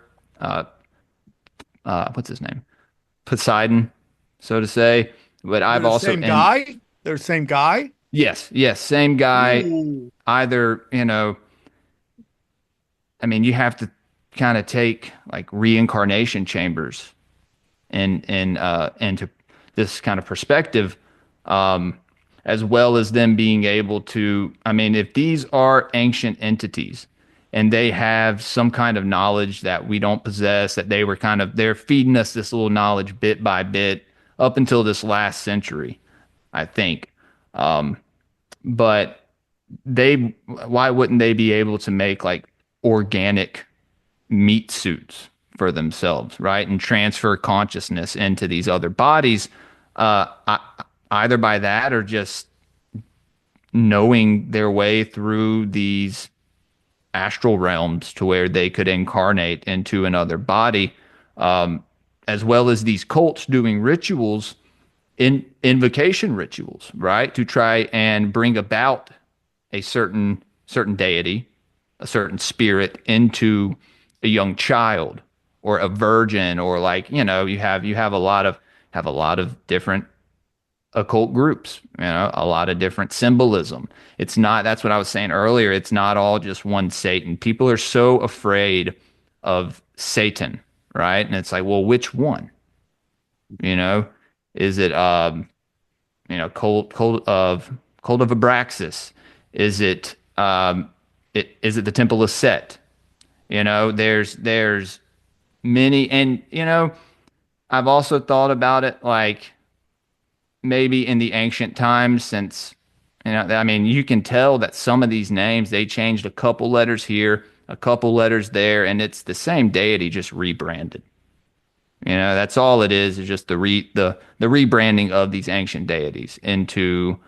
What's his name? Poseidon, so to say. But They're I've the also same guy. They're the same guy. yes, same guy. Ooh. Either I mean, you have to kind of take like reincarnation chambers and into this kind of perspective, as well as them being able to. I mean, if these are ancient entities and they have some kind of knowledge that we don't possess, that they're feeding us this little knowledge bit by bit up until this last century, I think. But why wouldn't they be able to make like organic meat suits for themselves, right? And transfer consciousness into these other bodies, either by that or just knowing their way through these astral realms to where they could incarnate into another body, as well as these cults doing rituals, invocation rituals, right? To try and bring about a certain deity, a certain spirit into a young child or a virgin, or like, you have a lot of different occult groups, a lot of different symbolism. It's not, that's what I was saying earlier. It's not all just one Satan. People are so afraid of Satan, right? And it's like, well, which one? Is it, cult of Abraxas? Is it, is it the Temple of Set? There's many, and I've also thought about it like maybe in the ancient times, since I mean, you can tell that some of these names, they changed a couple letters here, a couple letters there, and it's the same deity just rebranded. That's all it is just the rebranding of these ancient deities into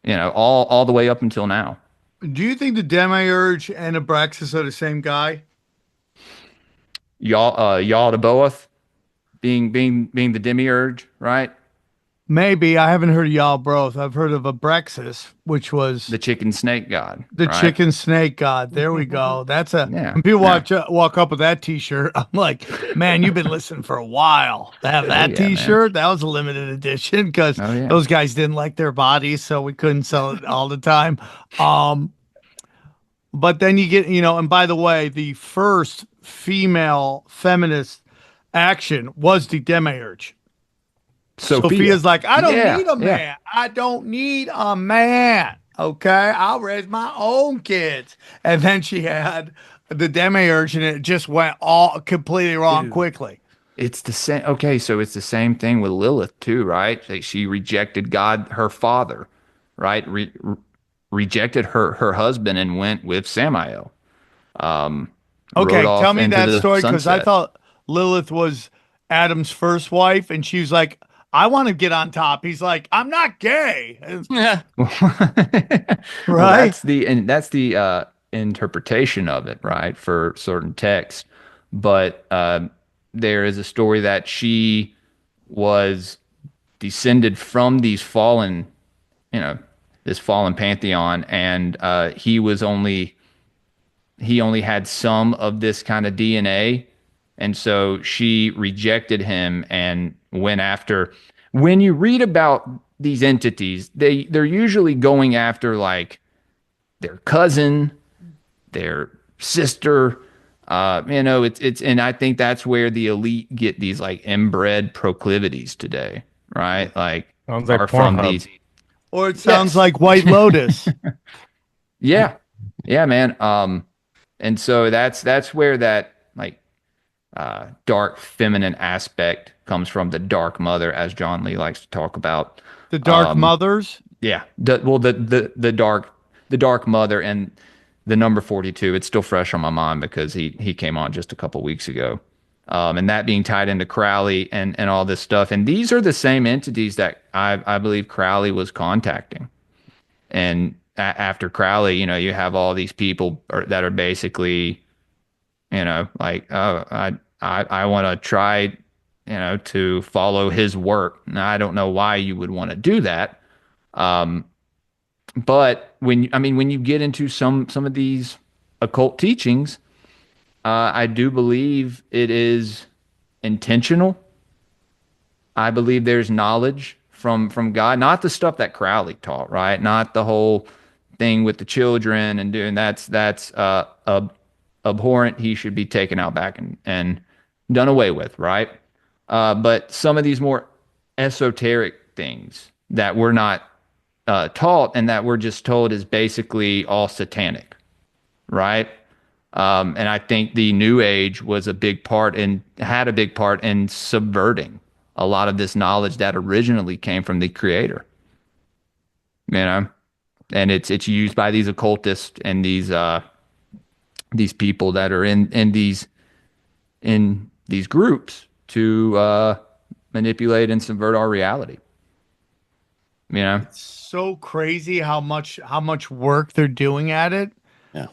all the way up until now. Do you think the Demiurge and Abraxas are the same guy? Y'all to Boeth being the demiurge, right? Maybe. I haven't heard of y'all both. I've heard of Abraxas, which was The chicken snake god. the right? chicken snake god. There we go. That's Yeah, when people yeah. walk up with that T-shirt, I'm like, man, you've been listening for a while. To have that yeah, T-shirt, that was a limited edition because Oh, yeah. those guys didn't like their bodies, so we couldn't sell it all the time. But then you get, and by the way, the first female feminist action was the Demiurge. Sophia's like, I don't need a man. Yeah. I don't need a man. Okay. I'll raise my own kids. And then she had the Demiurge and it just went all completely wrong quickly. It's the same. Okay, so it's the same thing with Lilith too, right? Like she rejected God, her father, right? Rejected her husband and went with Samael. Okay. Rode off Tell me into that the story because I sunset. thought Lilith was Adam's first wife and she was like, I want to get on top. He's like, I'm not gay. Yeah. Right. That's the interpretation of it, right? For certain texts. But there is a story that she was descended from these fallen, this fallen pantheon, and he only had some of this kind of DNA, and so she rejected him and went after. When you read about these entities, they're usually going after like their cousin, their sister. It's and I think that's where the elite get these like inbred proclivities today, right? Like Sounds like are from Pornhub. these. Or it sounds like White Lotus. Yeah, man. And so that's where that like dark feminine aspect comes from, the dark mother, as John Lee likes to talk about. The Dark Mothers. Yeah, the dark mother and the number 42. It's still fresh on my mind because he came on just a couple weeks ago, and that being tied into Crowley and all this stuff. And these are the same entities that I believe Crowley was contacting. And after Crowley, you have all these people that are basically, like, oh, I want to try, to follow his work. Now, I don't know why you would want to do that. But when you get into some of these occult teachings, I do believe it is intentional. I believe there's knowledge from God, not the stuff that Crowley taught, right? Not the whole thing with the children and doing that's abhorrent. He should be taken out back and done away with, right? But some of these more esoteric things that we're not taught and that we're just told is basically all satanic, right? And I think the New Age was a big part and had a big part in subverting a lot of this knowledge that originally came from the Creator. And it's used by these occultists and these people that are in these groups to manipulate and subvert our reality. It's so crazy how much work they're doing at it. Yeah.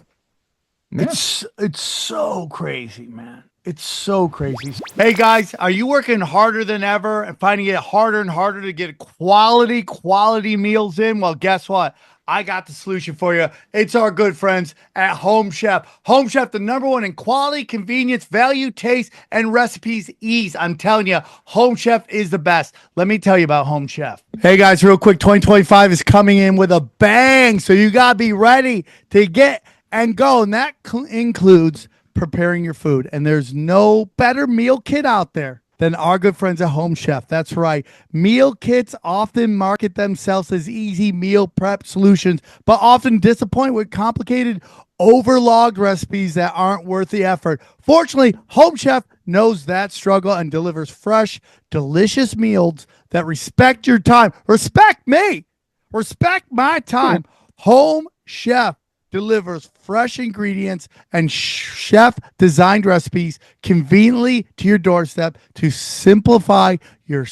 It's so crazy, man. It's so crazy. Hey guys, are you working harder than ever and finding it harder and harder to get quality meals in? Well, guess what? I got the solution for you. It's our good friends at Home Chef. Home Chef, the #1 in quality, convenience, value, taste, and recipes ease. I'm telling you, Home Chef is the best. Let me tell you about Home Chef. Hey guys, real quick, 2025 is coming in with a bang, so you got to be ready to get and go, and that includes preparing your food. And there's no better meal kit out there than our good friends at Home Chef. That's right. Meal kits often market themselves as easy meal prep solutions, but often disappoint with complicated, overlogged recipes that aren't worth the effort. Fortunately, Home Chef knows that struggle and delivers fresh, delicious meals that respect your time. Respect me. Respect my time. Home Chef delivers fresh ingredients and chef-designed recipes conveniently to your doorstep to simplify your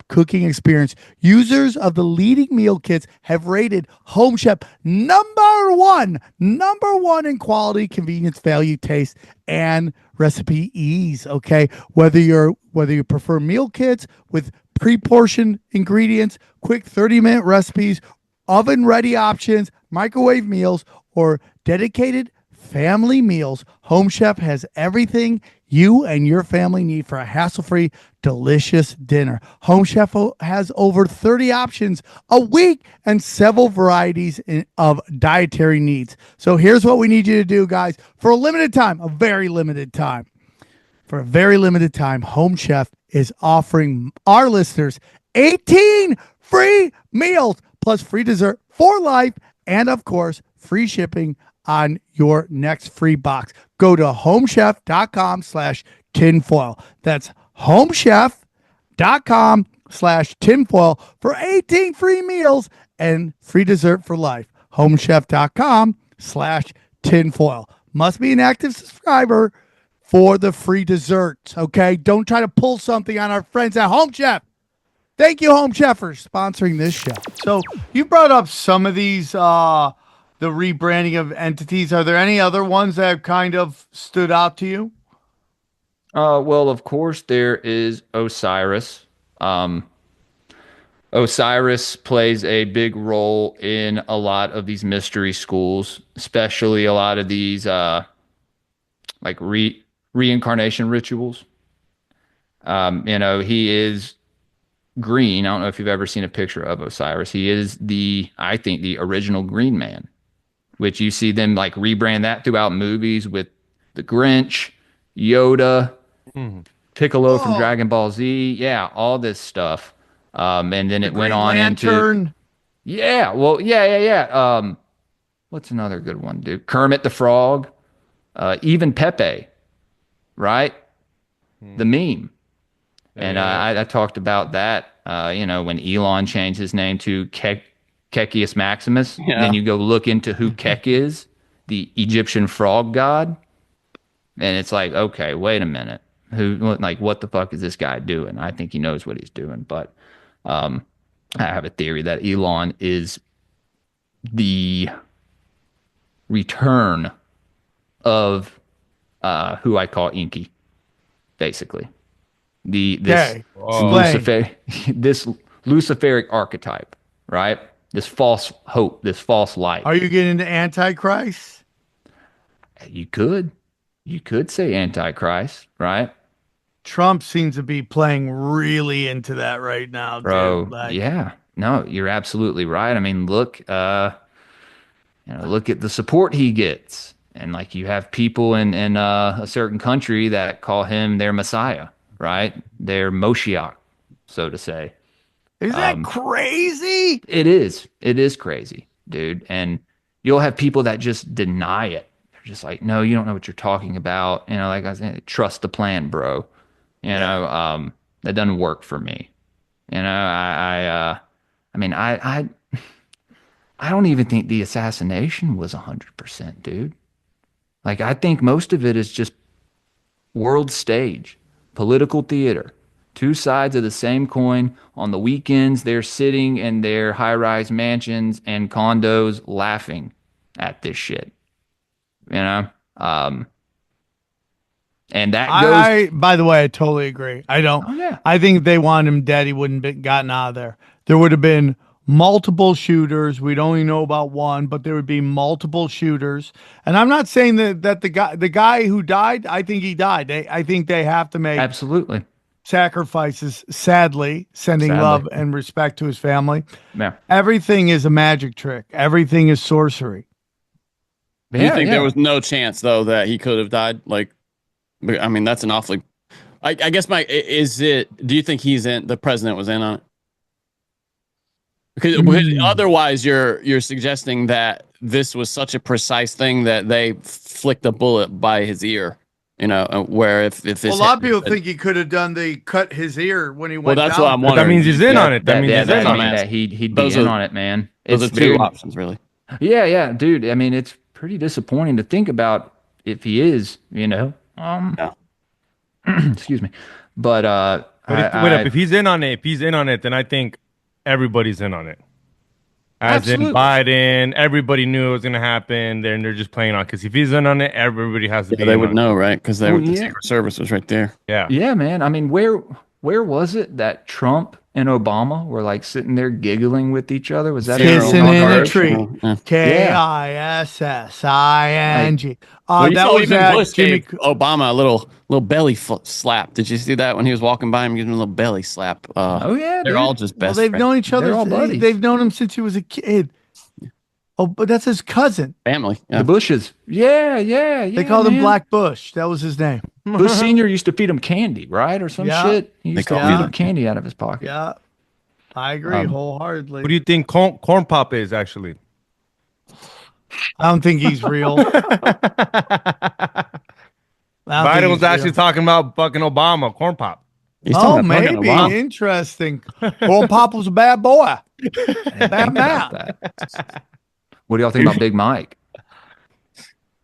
cooking experience. Users of the leading meal kits have rated Home Chef number one in quality, convenience, value, taste, and recipe ease. Okay, whether you prefer meal kits with pre-portioned ingredients, quick 30-minute recipes, oven-ready options, microwave meals, or dedicated family meals, Home Chef has everything you and your family need for a hassle-free, delicious dinner. Home Chef has over 30 options a week and several varieties of dietary needs. So here's what we need you to do, guys. For a limited time, a very limited time, Home Chef is offering our listeners 18 free meals plus free dessert for life and, of course, free shipping on your next free box. Go to homechef.com/tinfoil. That's homechef.com/tinfoil for 18 free meals and free dessert for life. Homechef.com/tinfoil. Must be an active subscriber for the free desserts, okay? Don't try to pull something on our friends at Home Chef. Thank you, Home Chef, for sponsoring this show. So you brought up some of these, the rebranding of entities. Are there any other ones that have kind of stood out to you? Well, of course, there is Osiris. Osiris plays a big role in a lot of these mystery schools, especially a lot of these like reincarnation rituals. He is green. I don't know if you've ever seen a picture of Osiris. He is I think the original Green Man, which you see them like rebrand that throughout movies with the Grinch, Yoda, Piccolo from Dragon Ball Z. Yeah, all this stuff. And then it went on into. Yeah, well, yeah. What's another good one, dude? Kermit the Frog. Even Pepe, right? The meme. And I talked about that, when Elon changed his name to Kekius Maximus. Yeah. Then you go look into who Kek is, the Egyptian frog god. And it's like, okay, wait a minute. What the fuck is this guy doing? I think he knows what he's doing. But I have a theory that Elon is the return of who I call Inky, basically. This Luciferic archetype, right? This false hope, this false light. Are you getting into Antichrist? You could say Antichrist, right? Trump seems to be playing really into that right now, Bro. dude. Yeah. No, you're absolutely right. I mean, look at the support he gets. And like you have people in a certain country that call him their Messiah, right? Their Moshiach, so to say. Is that crazy? It is. It is crazy, dude. And you'll have people that just deny it. They're just like, no, you don't know what you're talking about. Like I said, trust the plan, bro. That doesn't work for me. I don't even think the assassination was 100%, dude. Like, I think most of it is just world stage, political theater. Two sides of the same coin. On the weekends, they're sitting in their high-rise mansions and condos laughing at this shit. And that goes... By the way, I totally agree. I don't. Oh, yeah. I think if they wanted him dead, he wouldn't have gotten out of there. There would have been multiple shooters. We'd only know about one, but there would be multiple shooters. And I'm not saying that the guy who died, I think he died. I think they have to make Absolutely. sacrifices, sadly, sending love and respect to his family. Yeah. Everything is a magic trick. Everything is sorcery. Do you think there was no chance, though, that he could have died? Like, I mean, that's an awfully... I guess do you think the president was in on it? Because otherwise, you're suggesting that this was such a precise thing that they flicked a bullet by his ear. Where if this a lot of people think he could have cut his ear when he went down. Well, that's what I'm wondering. That means he's in on it. That means he's in on it. That he'd be in on it, man. Those are two options, really. Yeah, dude. I mean, it's pretty disappointing to think about if he is, excuse me. But if he's in on it, then I think everybody's in on it. As Absolutely. in Biden, everybody knew it was going to happen. Then they're just playing on. Because if he's in on it, everybody has to be. They would know, right? Because the Secret Service was right there. Yeah. Yeah, man. I mean, where was it that Trump and Obama were like sitting there giggling with each other? Was that kissing in a tree? KISSING. That was even at Bush Jimmy. gave Obama a little belly slap. Did you see that when he was walking by him, giving him a little belly slap? Oh yeah, they're all just best. Well, they've friends. known each other. They're all buddies. They've known him since he was a kid. Oh, but that's his cousin. Family. Yeah. The Bushes. Yeah. They called him Black Bush. That was his name. Bush Senior used to feed him candy, right, or some shit. He used to feed him candy out of his pocket. Yeah, I agree wholeheartedly. What do you think Corn Pop is actually? I don't think he's real. Biden was actually talking about fucking Obama, Corn Pop. Maybe. Interesting. Corn Pop was a bad boy. Bad man. What do y'all think about Big Mike?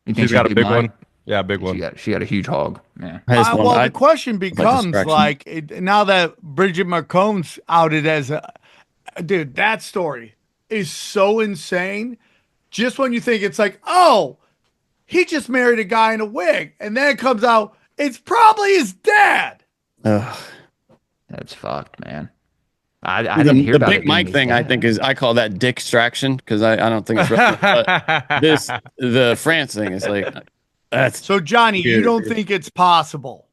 You think She's got a big Mike? one. Yeah, big one. She got a huge hog. Yeah. The question becomes now that Bridget McComb's outed as dude, that story is so insane. Just when you think it's like, oh, he just married a guy in a wig, and then it comes out it's probably his dad. Ugh. That's fucked, man. I didn't hear about the Big Mike thing. I think I call that dick extraction because I don't think it's right. But the France thing is like that's so Johnny. You don't think it's possible?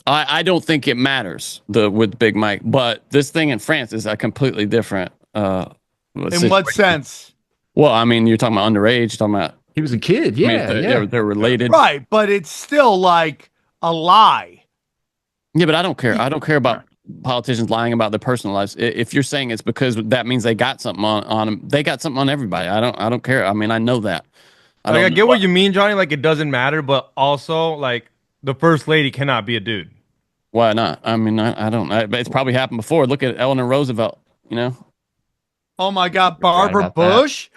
I don't think it matters with Big Mike, but this thing in France is a completely different. In what sense? Well, I mean, you're talking about underage. You're talking about he was a kid. Yeah, they're related, right? But it's still like a lie. Yeah, but I don't care. I don't care about politicians lying about their personal lives. If you're saying it's because that means they got something on them, they got something on everybody. I don't care. I mean, I know that. I Like, don't I know get what you mean, Johnny. Like, it doesn't matter, but also, like, the first lady cannot be a dude. why not. I mean, I don't. But it's probably happened before. Look at Eleanor Roosevelt. You know. Oh my God, You're right Barbara about that. Bush.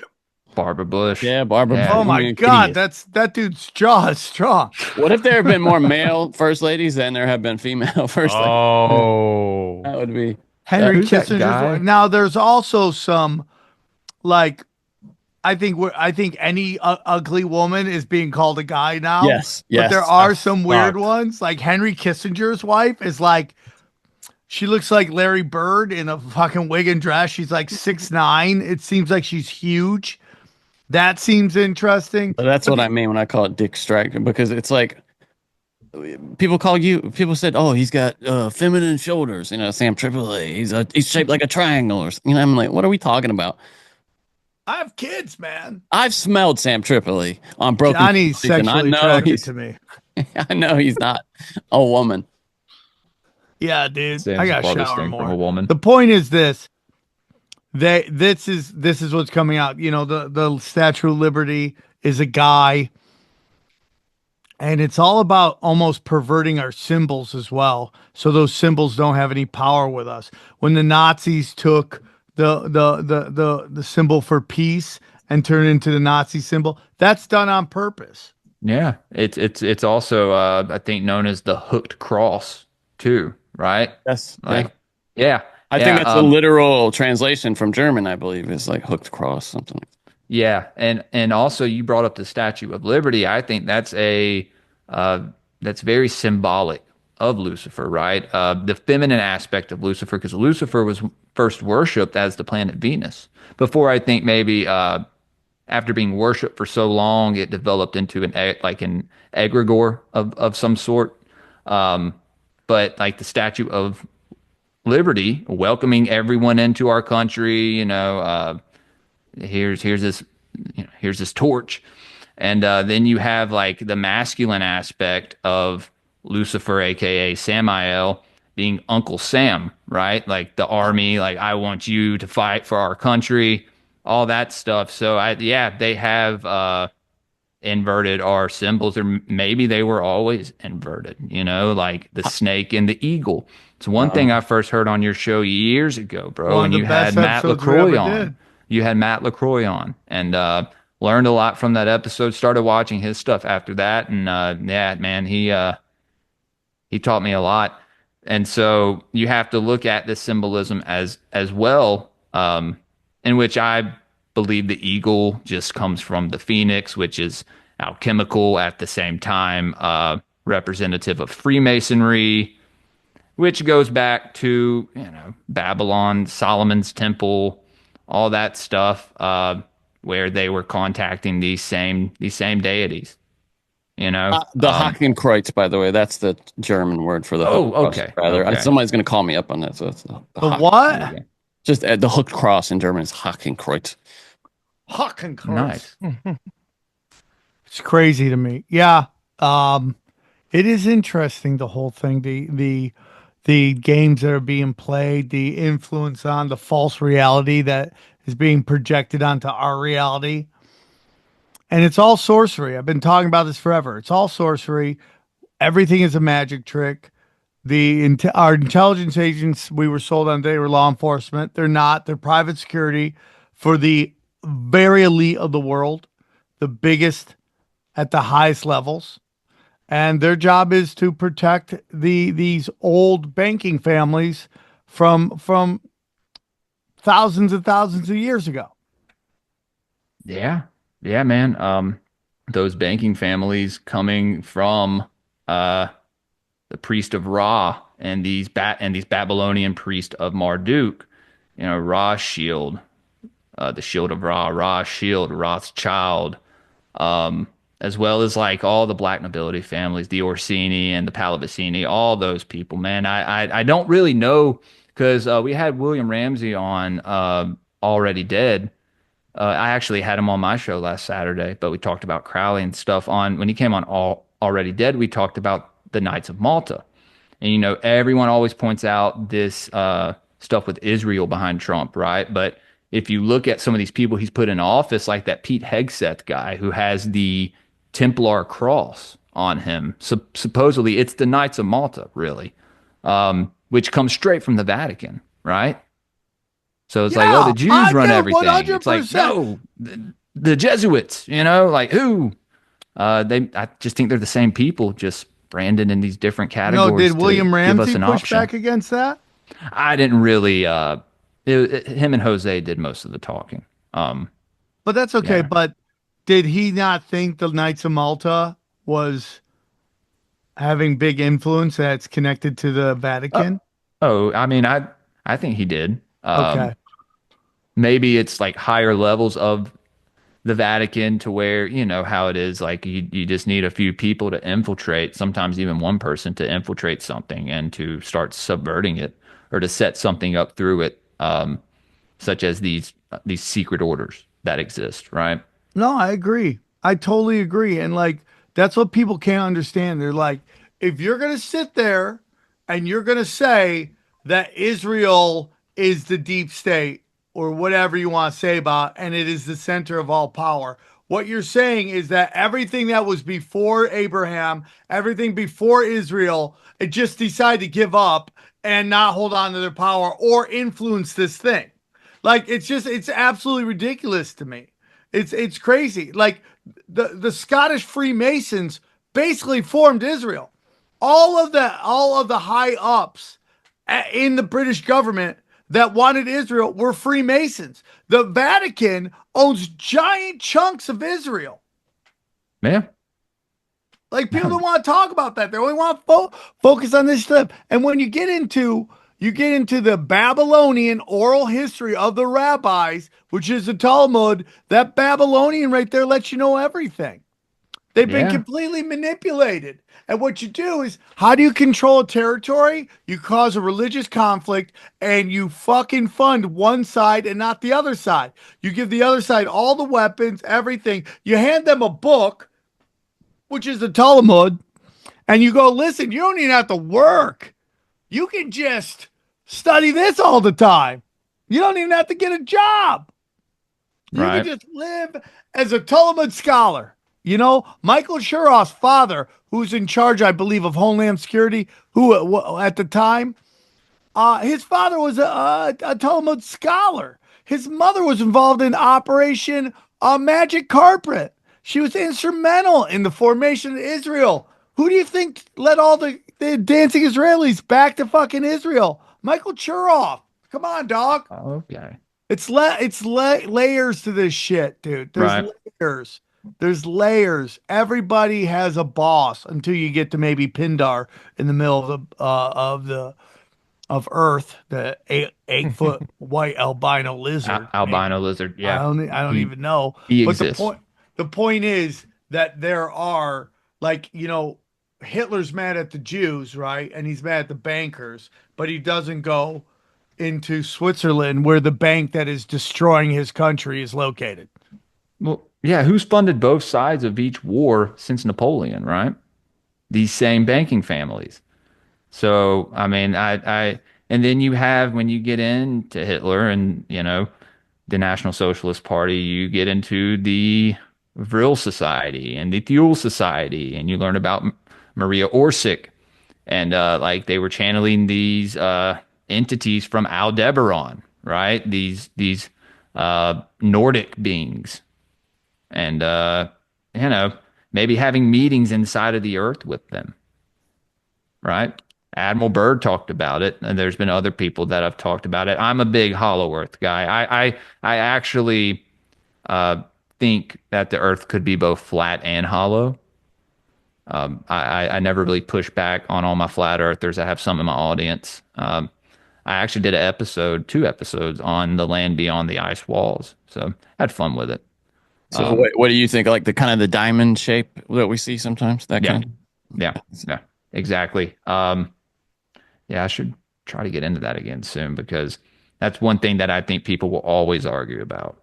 Barbara Bush. Yeah, Barbara. Yeah. Oh I my mean, God, idiot. that dude's jaw is strong. what if there have been more male first ladies than there have been female first ladies? Oh. That would be. Henry Who's that Kissinger's guy? wife. Now there's also some like I think any ugly woman is being called a guy now. Yes, But there yes. are That's some weird fucked. ones. Like Henry Kissinger's wife is like she looks like Larry Bird in a fucking wig and dress. She's like 6'9". It seems like she's huge. That seems interesting. But that's But what I mean when I call it dick striker, because it's like people said, oh, he's got feminine shoulders. You know, Sam Tripoli. He's shaped like a triangle, or you know. I'm like, what are we talking about? I have kids, man. I've smelled Sam Tripoli on Broken Johnny's Completion. sexually attracted to me. I know he's not a woman. Yeah, dude. Sam's I the got to farthest shower thing more. from a woman. The point is this. This is what's coming out. You know, the Statue of Liberty is a guy, and it's all about almost perverting our symbols as well. So those symbols don't have any power with us. When the Nazis took the symbol for peace and turned it into the Nazi symbol, that's done on purpose. Yeah, it's also I think known as the hooked cross too, right? Yes. Like, yeah, I think that's a literal translation from German, I believe, is like hooked cross, something like that. yeah, and also you brought up the Statue of Liberty. I think that's that's very symbolic of Lucifer, right? The feminine aspect of Lucifer, because Lucifer was first worshipped as the planet Venus before I think maybe after being worshipped for so long, it developed into an egregore of some sort. But like the Statue of Liberty, welcoming everyone into our country, here's this, here's this torch, and then you have like the masculine aspect of Lucifer, aka Samael, being Uncle Sam, right? Like the army, like I want you to fight for our country, all that stuff. So they have inverted our symbols, or maybe they were always inverted, like the snake and the eagle. It's one thing I first heard on your show years ago, bro. One of And the you had best Matt episodes we LaCroix ever on. did. You had Matt LaCroix on, and learned a lot from that episode. Started watching his stuff after that, and yeah, man, he taught me a lot. And so you have to look at this symbolism as well, in which I believe the eagle just comes from the phoenix, which is alchemical, at the same time representative of Freemasonry, which goes back to Babylon, Solomon's temple, all that stuff, where they were contacting these same deities. The Hakenkreuz, by the way, that's the German word for the Oh, hooked cross, okay, rather. okay. Somebody's going to call me up on that. So it's the what? Just the hooked cross in German is Hakenkreuz. Hakenkreuz. Nice. It's crazy to me. Yeah. It is interesting, the whole thing, the games that are being played, the influence on the false reality that is being projected onto our reality. And it's all sorcery. I've been talking about this forever. It's all sorcery. Everything is a magic trick. Our intelligence agents we were sold on, they were law enforcement. They're not. They're private security for the very elite of the world, the biggest at the highest levels. And their job is to protect these old banking families from thousands and thousands of years ago. Yeah. Yeah, man. Those banking families coming from the priest of Ra and these Babylonian priest of Marduk, Ra's shield, the shield of Ra, Ra's shield, Ra's child, as well as like all the black nobility families, the Orsini and the Pallavicini, all those people, man. I don't really know, because we had William Ramsey on Already Dead. I actually had him on my show last Saturday, but we talked about Crowley and stuff. When he came on Already Dead, we talked about the Knights of Malta. And, everyone always points out this stuff with Israel behind Trump, right? But if you look at some of these people he's put in office, like that Pete Hegseth guy who has the Templar cross on him, supposedly it's the Knights of Malta, really, which comes straight from the Vatican, right? So it's like, oh, the Jews run everything. It's like, 100%. no, the Jesuits, like who? I just think they're the same people, just branded in these different categories. No, did William to give us Ramsey an push option. back against that? I didn't really. Him and Jose did most of the talking. But that's okay. Yeah. But did he not think the Knights of Malta was having big influence that's connected to the Vatican? Oh, I mean, I think he did. Okay. Maybe it's like higher levels of the Vatican to where, how it is, like you just need a few people to infiltrate, sometimes even one person to infiltrate something and to start subverting it or to set something up through it, such as these secret orders that exist, right? No, I agree. I totally agree. And like, that's what people can't understand. They're like, if you're going to sit there and you're going to say that Israel is the deep state or whatever you want to say about, and it is the center of all power, what you're saying is that everything that was before Abraham, everything before Israel, it just decided to give up and not hold on to their power or influence this thing. Like, it's absolutely ridiculous to me. It's crazy. Like the Scottish Freemasons basically formed Israel. All of the high ups in the British government that wanted Israel were Freemasons. The Vatican owns giant chunks of Israel. Yeah. Like, people don't want to talk about that. They only want to focus on this stuff. And when you get into the Babylonian oral history of the rabbis, which is the Talmud, that Babylonian right there lets you know everything. They've been completely manipulated. And what you do is, how do you control a territory? You cause a religious conflict and you fucking fund one side and not the other side. You give the other side all the weapons, everything. You hand them a book, which is the Talmud, and you go, listen, you don't even have to work. You can just study this all the time. You don't even have to get a job. You can just live as a Talmud scholar. Michael Shuroff's father, who's in charge, I believe, of Homeland Security, who at the time, his father was a Talmud scholar. His mother was involved in Operation Magic Carpet. She was instrumental in the formation of Israel. Who do you think led all the dancing Israelis back to fucking Israel? Michael Shuroff. Come on, dog. Okay. It's layers to this shit, dude. There's layers. There's layers. Everybody has a boss until you get to maybe Pindar in the middle of Earth, the 8-foot white albino lizard. Albino lizard. Yeah. I don't even know. He but exists. the point is that there are, like, Hitler's mad at the Jews, right? And he's mad at the bankers, but he doesn't go into Switzerland, where the bank that is destroying his country is located. Well, yeah, who's funded both sides of each war since Napoleon, right? These same banking families. So, I mean, and then you have, when you get into Hitler and, the National Socialist Party, you get into the Vril Society and the Thule Society, and you learn about Maria Orsic, and like they were channeling these entities from Aldebaran, right? These Nordic beings. And, maybe having meetings inside of the earth with them, right? Admiral Byrd talked about it, and there's been other people that have talked about it. I'm a big hollow earth guy. I actually think that the earth could be both flat and hollow. I never really push back on all my flat earthers. I have some in my audience. I actually did 2 episodes on the land beyond the ice walls. So I had fun with it. So what do you think? Like the kind of the diamond shape that we see sometimes? That kind? Yeah, exactly. I should try to get into that again soon, because that's one thing that I think people will always argue about,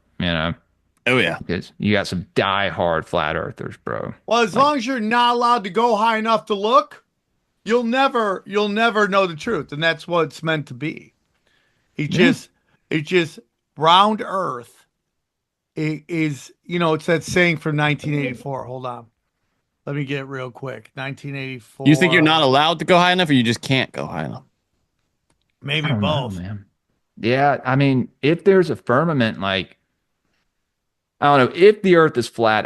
Oh, yeah. Because you got some diehard flat earthers, bro. Well, as long as you're not allowed to go high enough to look, you'll never know the truth. And that's what it's meant to be. It just round Earth is, it's that saying from 1984. Hold on. Let me get it real quick. 1984. You think you're not allowed to go high enough, or you just can't go high enough? Maybe I don't know, both. man. Yeah, I mean, if there's a firmament, like I don't know, if the Earth is flat,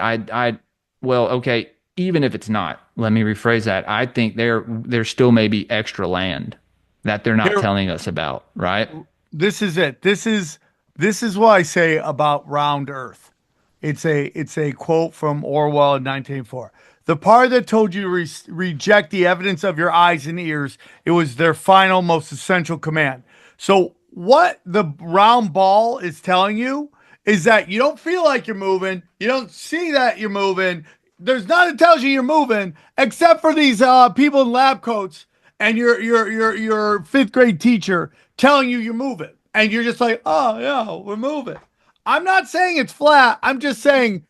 well, okay, even if it's not, let me rephrase that. I think there still may be extra land that they're not There- telling us about, right? This is it. This is what I say about round Earth. It's a quote from Orwell in 1984. The part that told you to reject the evidence of your eyes and ears, it was their final, most essential command. So what the round ball is telling you is that you don't feel like you're moving. You don't see that you're moving. There's nothing that tells you you're moving except for these people in lab coats and your fifth grade teacher telling you you're moving. And you're just like, oh, yeah, we're moving. I'm not saying it's flat. I'm just saying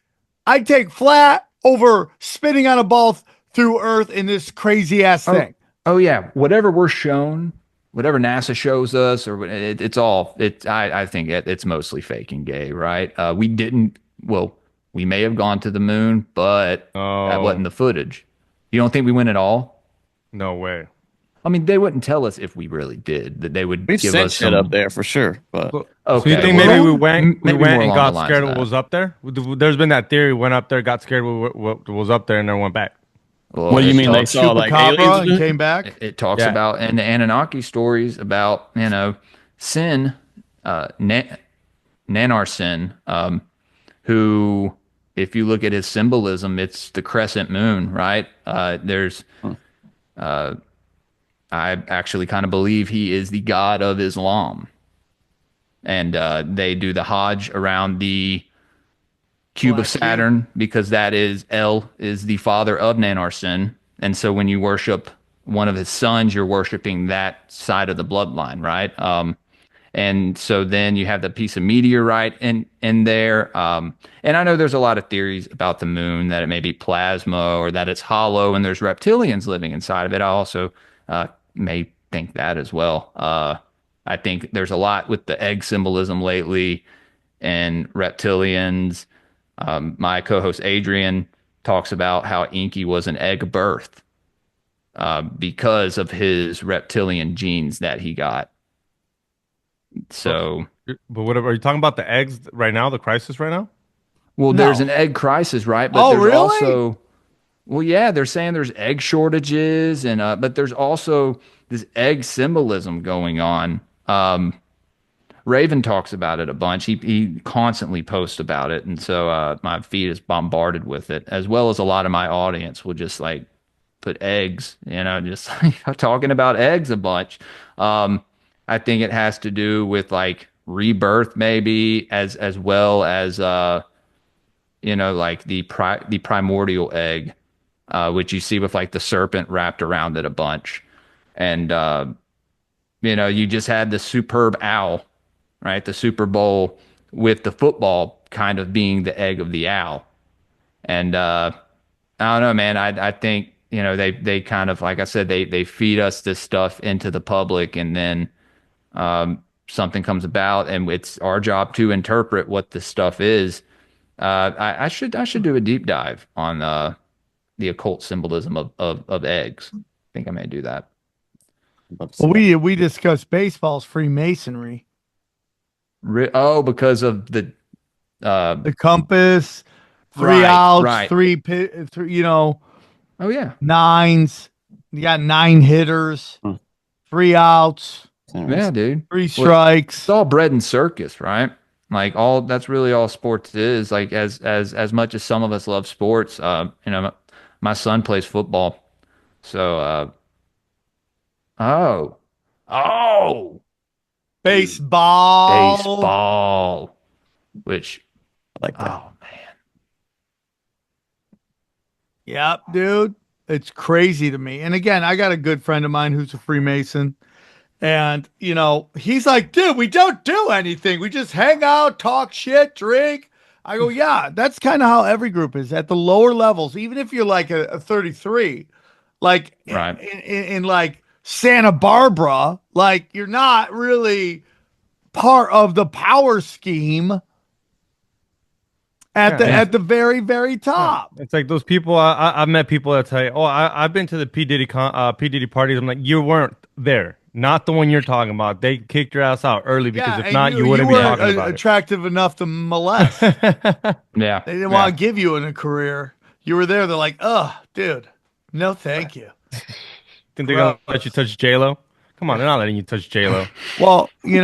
I take flat over spinning on a ball through Earth in this crazy ass thing. Oh yeah, whatever we're shown, whatever NASA shows us, or it's all. I think it's mostly fake and gay, right? We didn't. Well, we may have gone to the moon, but that wasn't the footage. You don't think we went at all? No way. I mean, they wouldn't tell us if we really did. That they would We've give sent us shit some up there for sure, but So Okay. you think well, maybe we went maybe more and along got the lines scared of of what that. was up there? There's been that theory. Went up there, got scared what was up there, and then went back. Well, what do you it mean they talks- saw like Chupacabra aliens? and came back. It talks Yeah. about in the Anunnaki stories about Sin, Nanar Sin, who, if you look at his symbolism, it's the crescent moon, right? I actually kind of believe he is the god of Islam, and they do the Hajj around the cube Black of Saturn because that is El is the father of Nanar Sin, and so when you worship one of his sons, you're worshiping that side of the bloodline, right? And so then you have the piece of meteorite in there. And I know there's a lot of theories about the moon, that it may be plasma or that it's hollow and there's reptilians living inside of it. I also may think that as well. I think there's a lot with the egg symbolism lately and reptilians. My co-host Adrian talks about how Inky was an egg birth because of his reptilian genes that he got. So, But what are you talking about? The eggs right now? The crisis right now? well, No. there's an egg crisis, right? But Oh, there's really? also, well, yeah, they're saying there's egg shortages, and but there's also this egg symbolism going on. Raven talks about it a bunch. He constantly posts about it, and so my feed is bombarded with it, as well as a lot of my audience will just like put eggs, just talking about eggs a bunch. I think it has to do with like rebirth, maybe as well as like the primordial egg, which you see with like the serpent wrapped around it a bunch, and you just had the superb owl, right? The Super Bowl with the football kind of being the egg of the owl, and I don't know, man. I think they kind of, like I said, they feed us this stuff into the public, and then something comes about, and it's our job to interpret what this stuff is. I should do a deep dive on the occult symbolism of eggs. I think I may do that. Well, we discussed baseball's Freemasonry, Because of the the compass, three Right, outs, right. three, oh yeah, nines. You got 9 hitters, 3 outs, yeah, dude. 3 Well, strikes. it's all bread and circus, right? Like that's really all sports is. Like as much as some of us love sports, my son plays football, so oh baseball, which like that. oh man, Yep, dude. It's crazy to me. And again, I got a good friend of mine who's a Freemason. And, he's like, dude, we don't do anything. We just hang out, talk shit, drink. I go, yeah, that's kind of how every group is at the lower levels. Even if you're like a 33, like Right. in like Santa Barbara, like you're not really part of the power scheme at the very, very top. It's like those people. I've met people that say, "Oh, I've been to the P Diddy parties." I'm like, you weren't there. Not the one you're talking about. They kicked your ass out early because if and not, you wouldn't be were talking about attractive enough to molest. Yeah. They didn't want to give you a career. You were there. They're like, oh, dude, no, thank you. Think they're gonna let you touch J-Lo? Come on, they're not letting you touch J-Lo. Well, you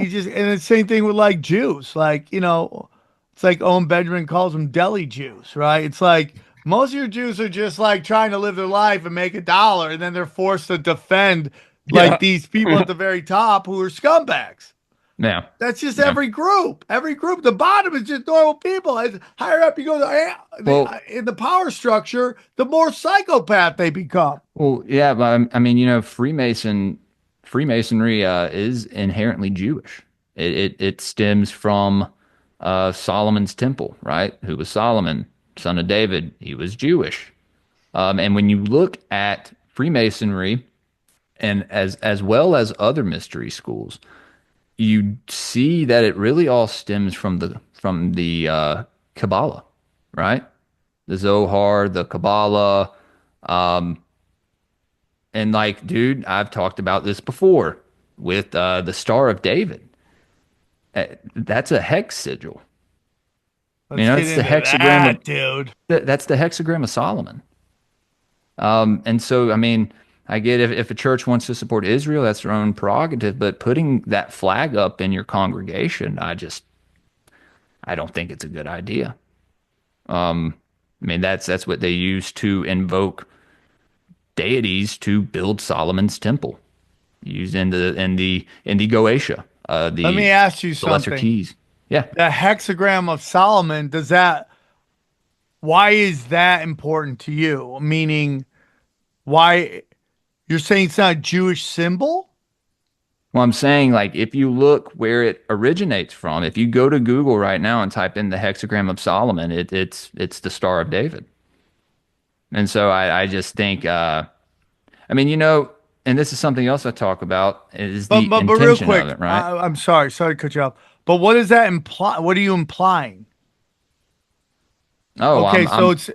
just, and the same thing with like Jews. Like, it's like Owen Benjamin calls them deli Jews, right? It's like most of your Jews are just like trying to live their life and make $1, and then they're forced to defend like these people at the very top who are scumbags. Yeah. That's just every group. Every group. The bottom is just normal people. As higher up you go, in the power structure, the more psychopath they become. Well, yeah, but I mean, Freemasonry is inherently Jewish. It stems from Solomon's temple, right? Who was Solomon, son of David? He was Jewish. And when you look at Freemasonry, and as well as other mystery schools, you see that it really all stems from the Kabbalah, right? The Zohar, the Kabbalah, and like, dude, I've talked about this before with the Star of David. That's a hex sigil. It's the hexagram, dude. That's the hexagram of Solomon. And so, I mean, I get if a church wants to support Israel, that's their own prerogative, but putting that flag up in your congregation, I don't think it's a good idea. I mean, that's what they use to invoke deities to build Solomon's temple, used in the Goetia. Let me ask you the Lesser something. Keys. Yeah. The hexagram of Solomon, why is that important to you? Meaning, why you're saying it's not a Jewish symbol? Well, I'm saying, like, if you look where it originates from, if you go to Google right now and type in the hexagram of Solomon, it's the Star of David. And so I just think, I mean, and this is something else I talk about, is the intention real quick, of it, right? I'm sorry to cut you off. But what does that imply? What are you implying? Oh, okay,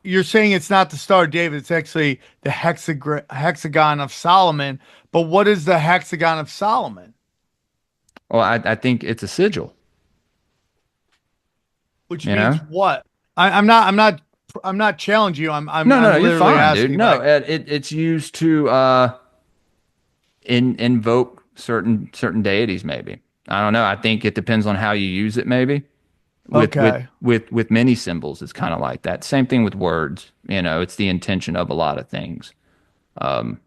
you're saying it's not the Star of David, it's actually the hexagon of Solomon. But what is the hexagon of Solomon? Well, I think it's a sigil. Which means what? I'm not challenging you. No, you're fine, asking, dude. No, it's used to invoke certain deities. Maybe, I don't know. I think it depends on how you use it. Maybe. With many symbols, it's kind of like that. Same thing with words. It's the intention of a lot of things. But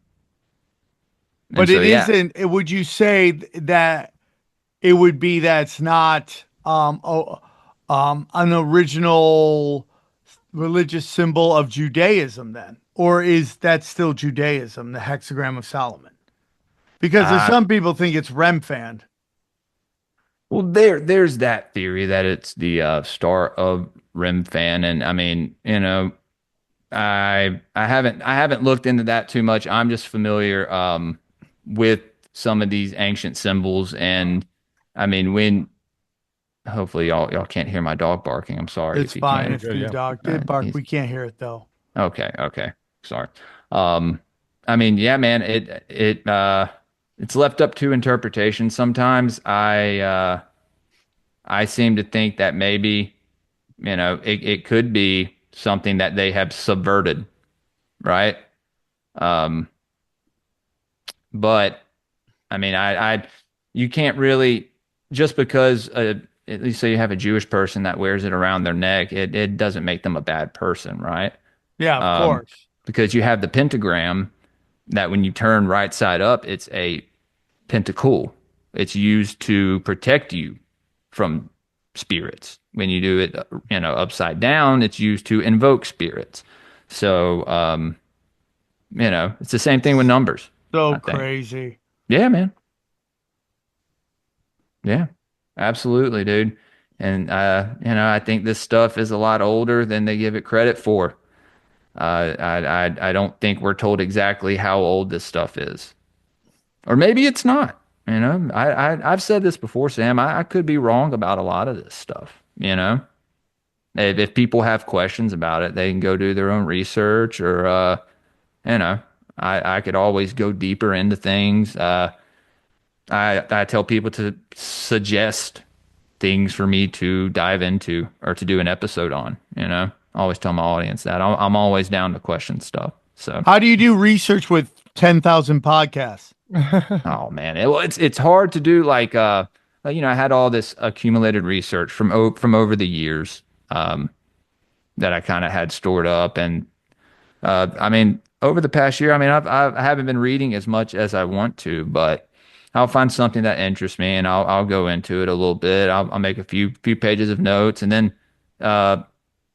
it isn't. Would you say that it would be that it's not an original religious symbol of Judaism then? Or is that still Judaism, the hexagram of Solomon? Because there's some people think it's Remphan. Well, there's that theory that it's the Star of Remphan, and I mean, I haven't looked into that too much. I'm just familiar with some of these ancient symbols, and I mean, hopefully y'all can't hear my dog barking. I'm sorry. It's fine if your dog did bark. We can't hear it though. Okay, sorry. I mean, yeah, man, it's left up to interpretation. Sometimes I seem to think that maybe, it could be something that they have subverted, right? But I mean, you can't really, just because at least say you have a Jewish person that wears it around their neck, it doesn't make them a bad person, right? Yeah, of course. Because you have the pentagram that when you turn right side up, it's a pentacle. It's used to protect you from spirits. When you do it, upside down, it's used to invoke spirits. So, it's the same thing with numbers. So crazy. Yeah, man. Yeah, absolutely, dude. And, I think this stuff is a lot older than they give it credit for. I don't think we're told exactly how old this stuff is. Or maybe it's not. You know, I've said this before, Sam. I could be wrong about a lot of this stuff. You know, if people have questions about it, they can go do their own research, or you know, I could always go deeper into things. I tell people to suggest things for me to dive into or to do an episode on. You know, I always tell my audience that I'm always down to question stuff. So, How do you do research with 10,000 podcasts? oh man, it's hard to do. Like, you know, I had all this accumulated research from over the years that I kind of had stored up, and I mean, over the past year, I mean, I haven't been reading as much as I want to, but I'll find something that interests me, and I'll go into it a little bit. I'll make a few pages of notes, and then a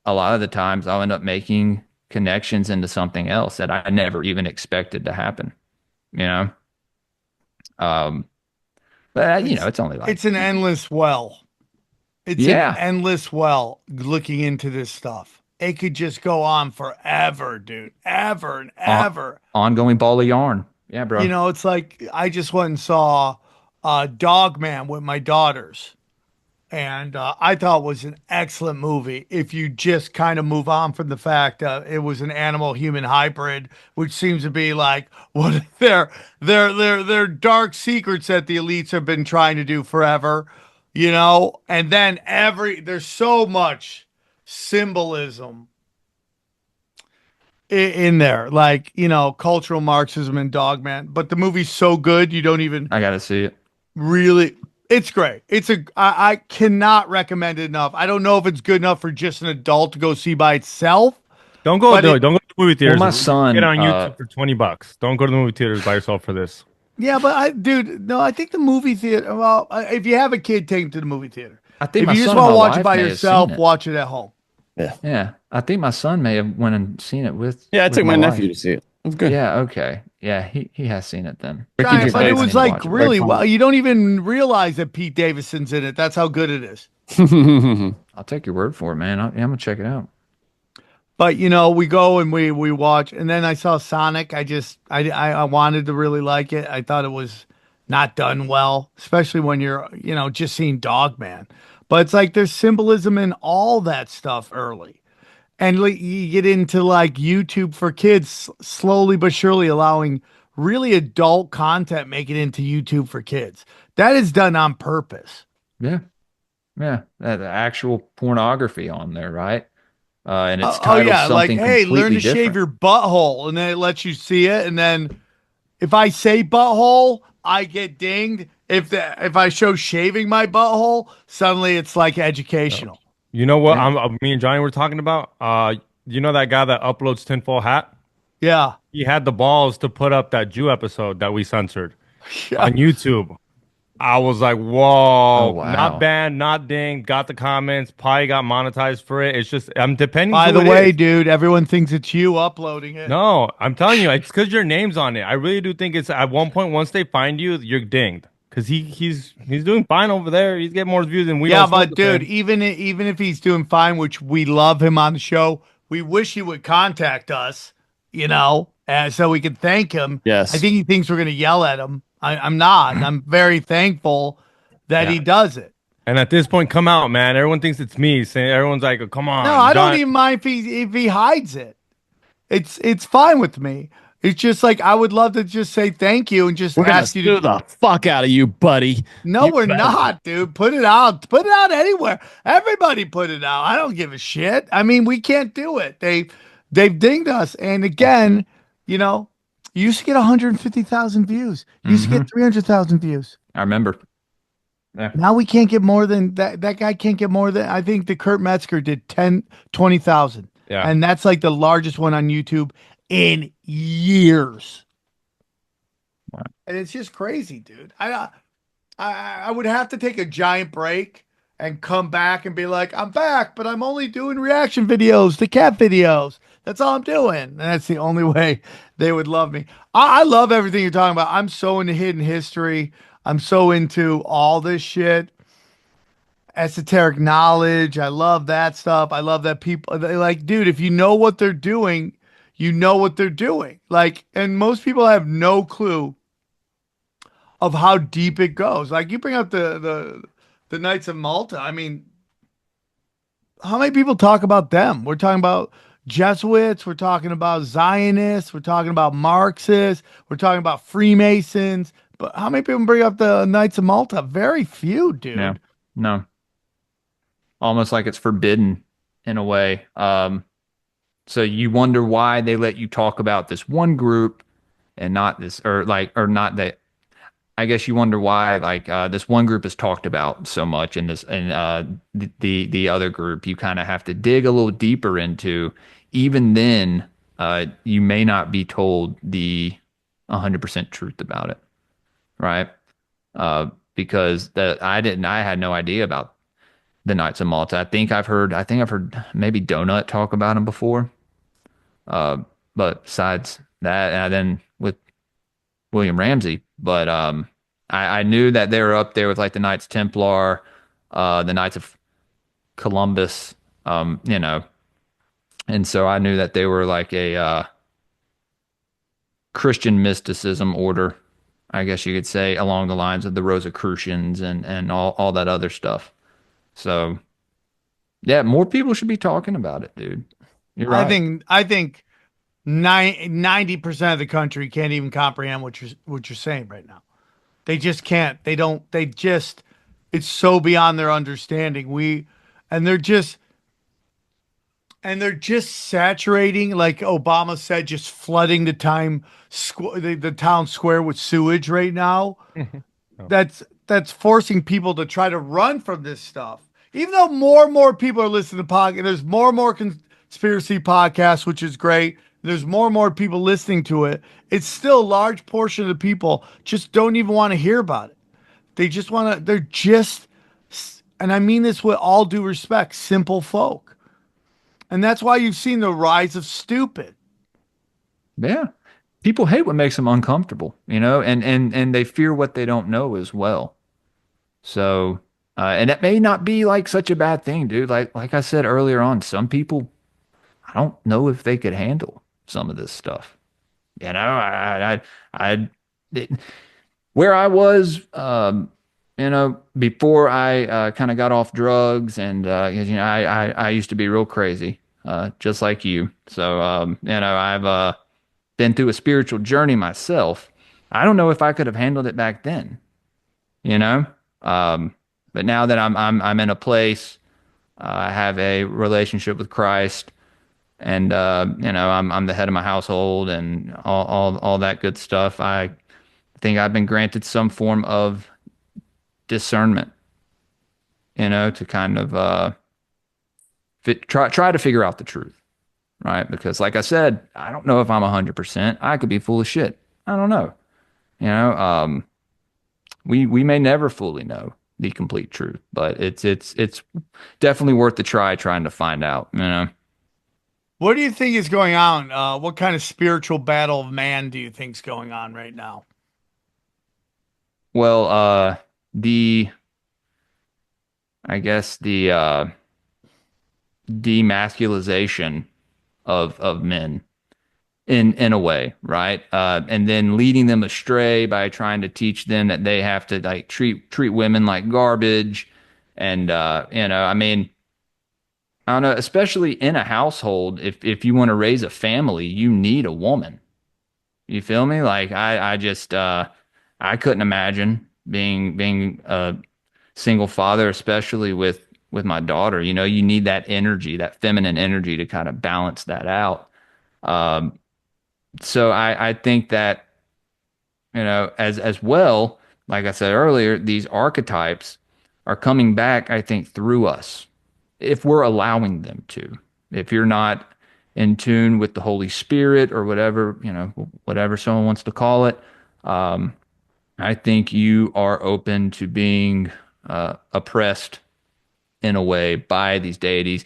lot of the times I'll end up making connections into something else that I never even expected to happen. You know, but you know, it's only like It's an endless well. It's Yeah. an endless well looking into this stuff. It could just go on forever, dude. Ever and ever. ongoing ball of yarn. Yeah, bro. You know, it's like I just went and saw Dog Man with my daughters. And I thought it was an excellent movie. If you just kind of move on from the fact it was an animal human hybrid, which seems to be like what their dark secrets that the elites have been trying to do forever, you know. And then there's so much symbolism in there, like, you know, cultural Marxism and Dogman. But the movie's so good, you don't even I gotta see it. really. It's great. I cannot recommend it enough. I don't know if it's good enough for just an adult to go see by itself. Don't go But to the movie theaters. my son, Get on YouTube for $20. Don't go to the movie theaters by yourself for this. Yeah, but I think the movie theater. Well, if you have a kid, take him to the movie theater. I think If my you just son want and to my watch it wife by may have yourself, seen it. watch it at home. Yeah, I think my son may have went and seen it with. Yeah, I with took my wife. nephew to see it. It was good. Yeah, okay. Yeah, he has seen it then. Giant, but it Gervais. was I need to like watch it. really Right. well. You don't even realize that Pete Davidson's in it. That's how good it is. I'll take your word for it, man. I'm gonna check it out. But you know, we go and we watch, and then I saw Sonic. I wanted to really like it. I thought it was not done well, especially when you're, you know, just seeing Dogman. But it's like there's symbolism in all that stuff early, and like, you get into like YouTube for kids, slowly but surely allowing really adult content make it into YouTube for kids. That is done on purpose. Yeah, yeah. The actual pornography on there, right? And it's titled like, something hey, completely learn to different. shave your butthole, and then it lets you see it. And then if I say butthole, I get dinged. If I show shaving my butthole, suddenly it's like educational. You know what? Me and Johnny were talking about. You know that guy that uploads Tinfoil Hat? Yeah. He had the balls to put up that Jew episode that we censored Yeah. on YouTube. I was like, whoa, Oh, wow. not banned, not dinged, got the comments, probably got monetized for it. It's just, I'm depending By who the it way, is. dude, everyone thinks it's you uploading it. No, I'm telling you, it's because your name's on it. I really do think it's at one point, once they find you, you're dinged. Because he's doing fine over there. He's getting more views than we Yeah, don't but smoke dude, with him. even if he's doing fine, which we love him on the show, we wish he would contact us, you know, so we can thank him. Yes. I think he thinks we're going to yell at him. I'm not. I'm very thankful that he does it. And at this point, come out, man. Everyone thinks it's me. Saying everyone's like, oh, come on. No, I don't John- even mind if he hides it. It's fine with me. It's just like I would love to just say thank you and just We're gonna ask you sue to. the fuck out of you, buddy. No, You we're better. not, dude. Put it out. Put it out anywhere. Everybody put it out. I don't give a shit. I mean, we can't do it. They've dinged us. And again, you know, you used to get 150,000 views. You used to get 300,000 views. I remember. Now we can't get more than that. That guy can't get more than, I think the Kurt Metzger did 20,000. Yeah. And that's like the largest one on YouTube in years. Wow. And it's just crazy, dude. I would have to take a giant break and come back and be like, I'm back, but I'm only doing reaction videos to cat videos. That's all I'm doing. And that's the only way they would love me. I love everything you're talking about. I'm so into hidden history. I'm so into all this shit. Esoteric knowledge. I love that stuff. I love that people they like, dude, if you know what they're doing, you know what they're doing. Like, and most people have no clue of how deep it goes. Like you bring up the Knights of Malta. I mean, how many people talk about them? We're talking about Jesuits, we're talking about Zionists, we're talking about Marxists, we're talking about Freemasons. But how many people bring up the Knights of Malta? Very few, dude. Yeah. No. Almost like it's forbidden in a way. So you wonder why they let you talk about this one group and not this, or not that. I guess you wonder why, like, this one group is talked about so much, and the other group you kind of have to dig a little deeper into. Even then, you may not be told the 100% truth about it, right? Because I had no idea about the Knights of Malta. I think I've heard maybe Donut talk about them before. But besides that, and then with William Ramsey, but I knew that they were up there with like the Knights Templar, the Knights of Columbus, you know, and so I knew that they were like a Christian mysticism order, I guess you could say, along the lines of the Rosicrucians and all that other stuff. So yeah, more people should be talking about it, dude. You're right. I think 90% of the country can't even comprehend what you're saying right now. They just can't. They don't. They just. It's so beyond their understanding. And they're just saturating, like Obama said, just flooding the town square with sewage right now. That's forcing people to try to run from this stuff. Even though more and more people are listening to podcasts, there's more and more conspiracy podcasts, which is great. There's more and more people listening to it. It's still a large portion of the people just don't even want to hear about it. They just want to, they're just, and I mean this with all due respect, simple folk. And that's why you've seen the rise of stupid. Yeah. People hate what makes them uncomfortable, you know, and they fear what they don't know as well. So, and that may not be like such a bad thing, dude. Like I said earlier on, some people, I don't know if they could handle some of this stuff. You know, where I was, you know, before I kind of got off drugs, and you know, I used to be real crazy, just like you. So, you know, I've been through a spiritual journey myself. I don't know if I could have handled it back then, you know. But now that I'm in a place, I have a relationship with Christ, and you know, I'm the head of my household and all that good stuff. I think I've been granted some form of discernment, you know, to kind of try to figure out the truth, right? Because like I said, I don't know if I'm 100%. I could be full of shit. I don't know. You know, we may never fully know the complete truth, but it's definitely worth the trying to find out, you know. What do you think is going on? What kind of spiritual battle of man do you think is going on right now? Well, I guess the demasculization of men in a way, right? And then leading them astray by trying to teach them that they have to like treat women like garbage, and you know, I mean, I don't know, especially in a household, if you want to raise a family, you need a woman. You feel me? Like I just I couldn't imagine being a single father, especially with my daughter. You know, you need that energy, that feminine energy to kind of balance that out. So I think that, you know, as well, like I said earlier, these archetypes are coming back, I think, through us, if we're allowing them to. If you're not in tune with the Holy Spirit or whatever, you know, whatever someone wants to call it, I think you are open to being oppressed in a way by these deities,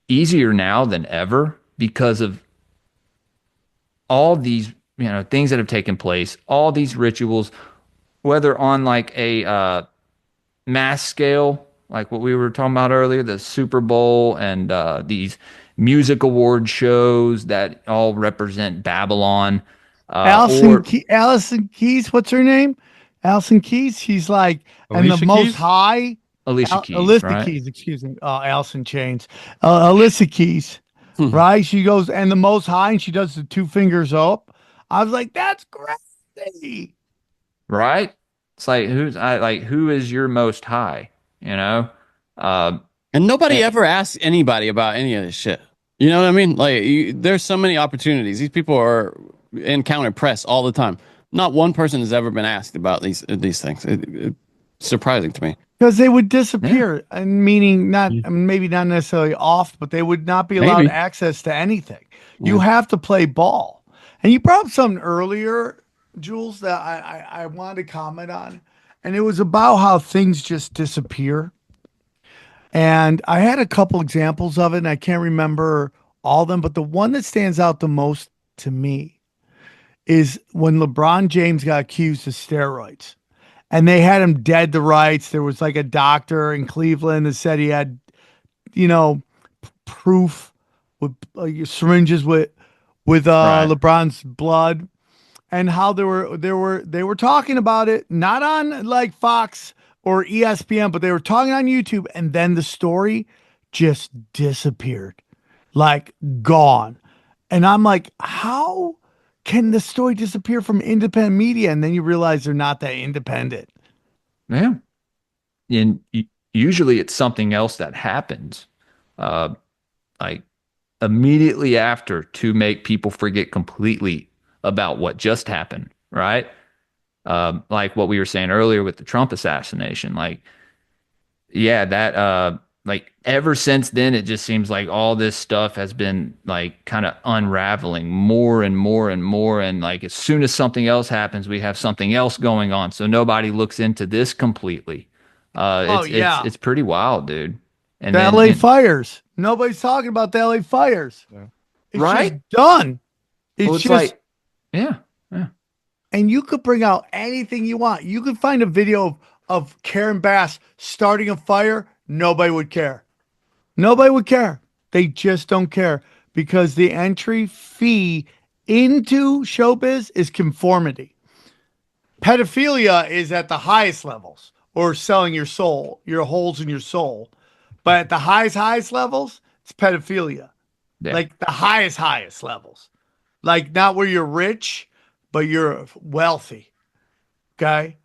easier now than ever because of all these, you know, things that have taken place, all these rituals, whether on like a mass scale, like what we were talking about earlier, the Super Bowl and these music award shows that all represent Babylon. Allison Keys, what's her name? Allison Keys. She's like, and the Alicia most Keys? high. Alicia Keys, Alyssa right? Keys, excuse me. Allison Chains. Alyssa Keys, Hmm. right? She goes, and the most high, and she does the two fingers up. I was like, that's crazy. Right? It's like who is your most high? You know? Uh, And nobody and- ever asks anybody about any of this shit. You know what I mean? Like, there's so many opportunities. These people are encounter press all the time. Not one person has ever been asked about these things. It's surprising to me. Because they would disappear, and meaning not, I mean, maybe not necessarily off, but they would not be allowed Maybe. access to anything. You have to play ball. And you brought up something earlier, Jules, that I wanted to comment on, and it was about how things just disappear. And I had a couple examples of it, and I can't remember all of them, but the one that stands out the most to me is when LeBron James got accused of steroids. And they had him dead to rights. There was like a doctor in Cleveland that said he had, proof with syringes with Right. LeBron's blood, and how they were talking about it not on like Fox or ESPN, but they were talking on YouTube, and then the story just disappeared, like gone. And I'm like, how can the story disappear from independent media? And then you realize they're not that independent. Yeah. And usually it's something else that happens, like immediately after, to make people forget completely about what just happened, right? Like what we were saying earlier with the Trump assassination. Like, yeah, that like ever since then, it just seems like all this stuff has been like kind of unraveling more and more and more. And like as soon as something else happens, we have something else going on. So nobody looks into this completely. It's pretty wild, dude. And The then LA fires. Nobody's talking about the LA fires. It's Right? just done. It's well, it's just, like, yeah. and you could bring out anything you want. You could find a video of Karen Bass starting a fire. Nobody would care. Nobody would care. They just don't care, because the entry fee into showbiz is conformity. Pedophilia is at the highest levels, or selling your soul, your holes in your soul. But at the highest levels, it's pedophilia. Yeah. Like the highest levels. Like not where you're rich, but you're wealthy. Okay?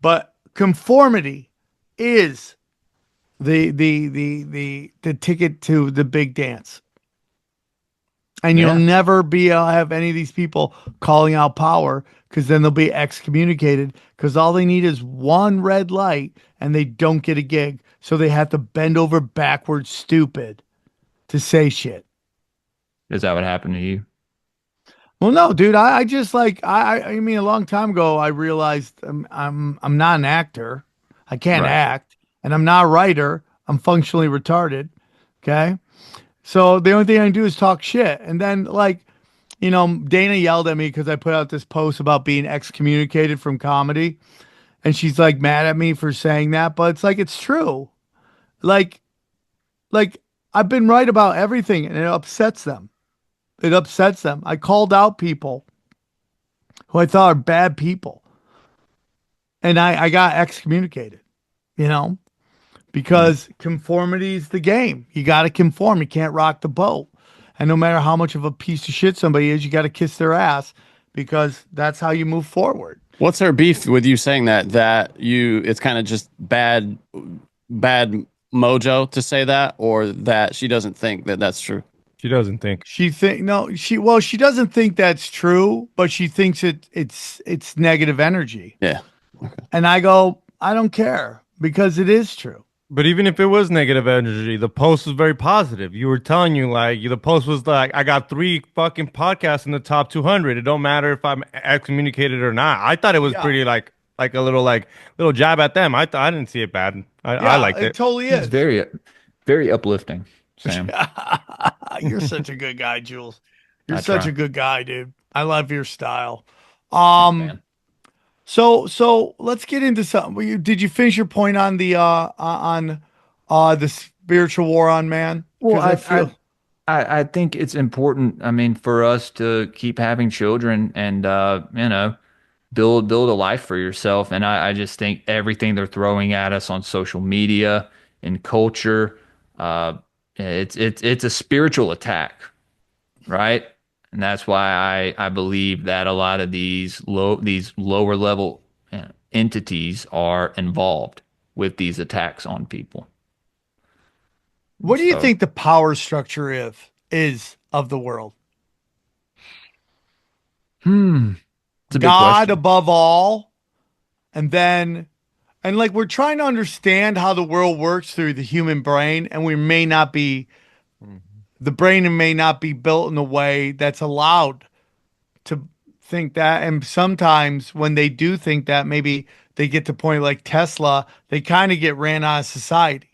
But conformity is the ticket to the big dance. And you'll never be have any of these people calling out power, because then they'll be excommunicated, because all they need is one red light and they don't get a gig. So they have to bend over backwards stupid to say shit. Is that what happened to you? Well, no, dude, I just like, I mean, a long time ago, I realized I'm not an actor. I can't Right. act, and I'm not a writer. I'm functionally retarded. Okay. So the only thing I can do is talk shit. And then like, Dana yelled at me because I put out this post about being excommunicated from comedy. And she's like mad at me for saying that, but it's like, it's true. Like I've been right about everything, and it upsets them. It upsets them. I called out people who I thought are bad people, and I got excommunicated, because conformity is the game. You got to conform. You can't rock the boat. And no matter how much of a piece of shit somebody is, you got to kiss their ass, because that's how you move forward. What's her beef with you saying that it's kind of just bad mojo to say that, or that she doesn't think that that's true? She doesn't think. She doesn't think that's true, but she thinks it's negative energy. Yeah. And I go, I don't care, because it is true. But even if it was negative energy, the post was very positive. You were telling the post was like, I got 3 fucking podcasts in the top 200. It don't matter if I'm excommunicated or not. I thought it was pretty like a little jab at them. I didn't see it bad. I liked it. It totally It's is. very, very uplifting, Sam. You're such a good guy, Jules. You're I such try. a good guy, dude. I love your style. Man. So let's get into something. Did you finish your point on the spiritual war on man? Well, 'Cause I think it's important. I mean, for us to keep having children, and build a life for yourself. And I just think everything they're throwing at us on social media and culture, uh, it's a spiritual attack, right? And that's why I believe that a lot of these lower level entities are involved with these attacks on people. What do you So, think the power structure is of the world? it's a big God question. above all, and then and like we're trying to understand how the world works through the human brain, and we may not be the brain may not be built in a way that's allowed to think that. And sometimes when they do think that, maybe they get to point like Tesla, they kind of get ran out of society.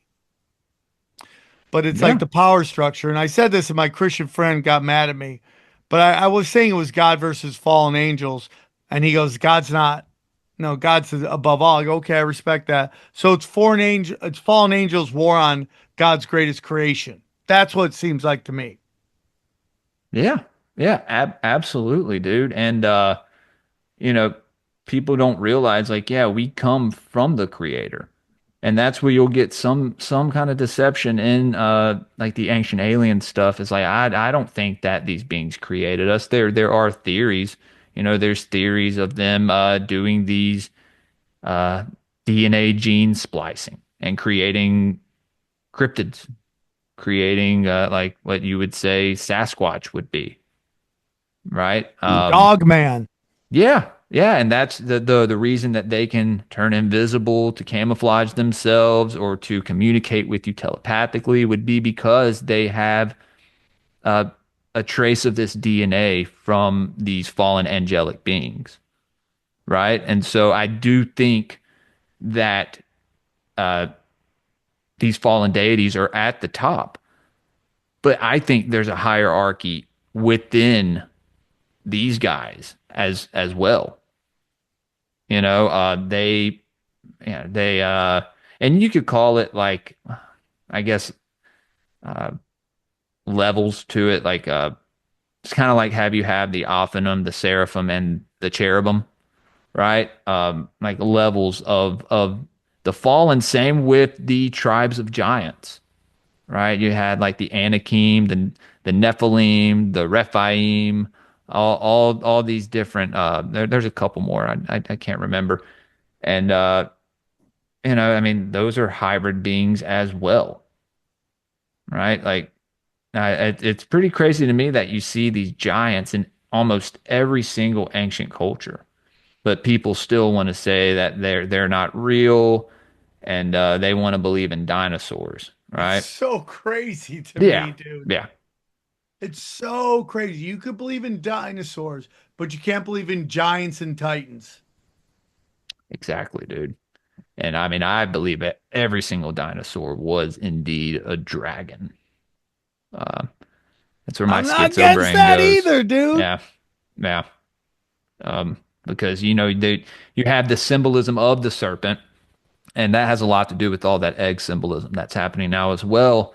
But it's like Yeah. the power structure. And I said this, and my Christian friend got mad at me. But I was saying it was God versus fallen angels. And he goes, God's not, no, God's above all. I go, okay, I respect that. So it's fallen angels war on God's greatest creation. That's what it seems like to me. Yeah. Yeah, absolutely, dude. And you know, people don't realize like, yeah, we come from the creator. And that's where you'll get some kind of deception in like the ancient alien stuff. Is like I don't think that these beings created us. There are theories. There's theories of them doing these uh DNA gene splicing and creating cryptids, creating like what you would say Sasquatch would be, right? Dog man. Yeah, yeah, and that's the reason that they can turn invisible to camouflage themselves or to communicate with you telepathically would be because they have uh, a trace of this DNA from these fallen angelic beings, right? And so I do think that uh, these fallen deities are at the top, but I think there's a hierarchy within these guys as well. They, yeah, they, and you could call it like, I guess, uh, levels to it. Like, it's kind of like have you have the Ophinum, the Seraphim, and the Cherubim, right? Like levels of the fallen. Same with the tribes of giants, right? You had like the Anakim, the Nephilim, the Rephaim, all these different. There's a couple more. I can't remember. And I mean, those are hybrid beings as well, right? Like, it's pretty crazy to me that you see these giants in almost every single ancient culture, but people still want to say that they're not real, and they want to believe in dinosaurs, It's right? so crazy to Yeah, me, dude. yeah, It's so crazy. You could believe in dinosaurs, but you can't believe in giants and titans. exactly, dude. And I mean, I believe that every single dinosaur was indeed a dragon. Uh, that's where my I'm not schizo against brain that goes. either, dude. Yeah, yeah. Because you have the symbolism of the serpent, and that has a lot to do with all that egg symbolism that's happening now as well.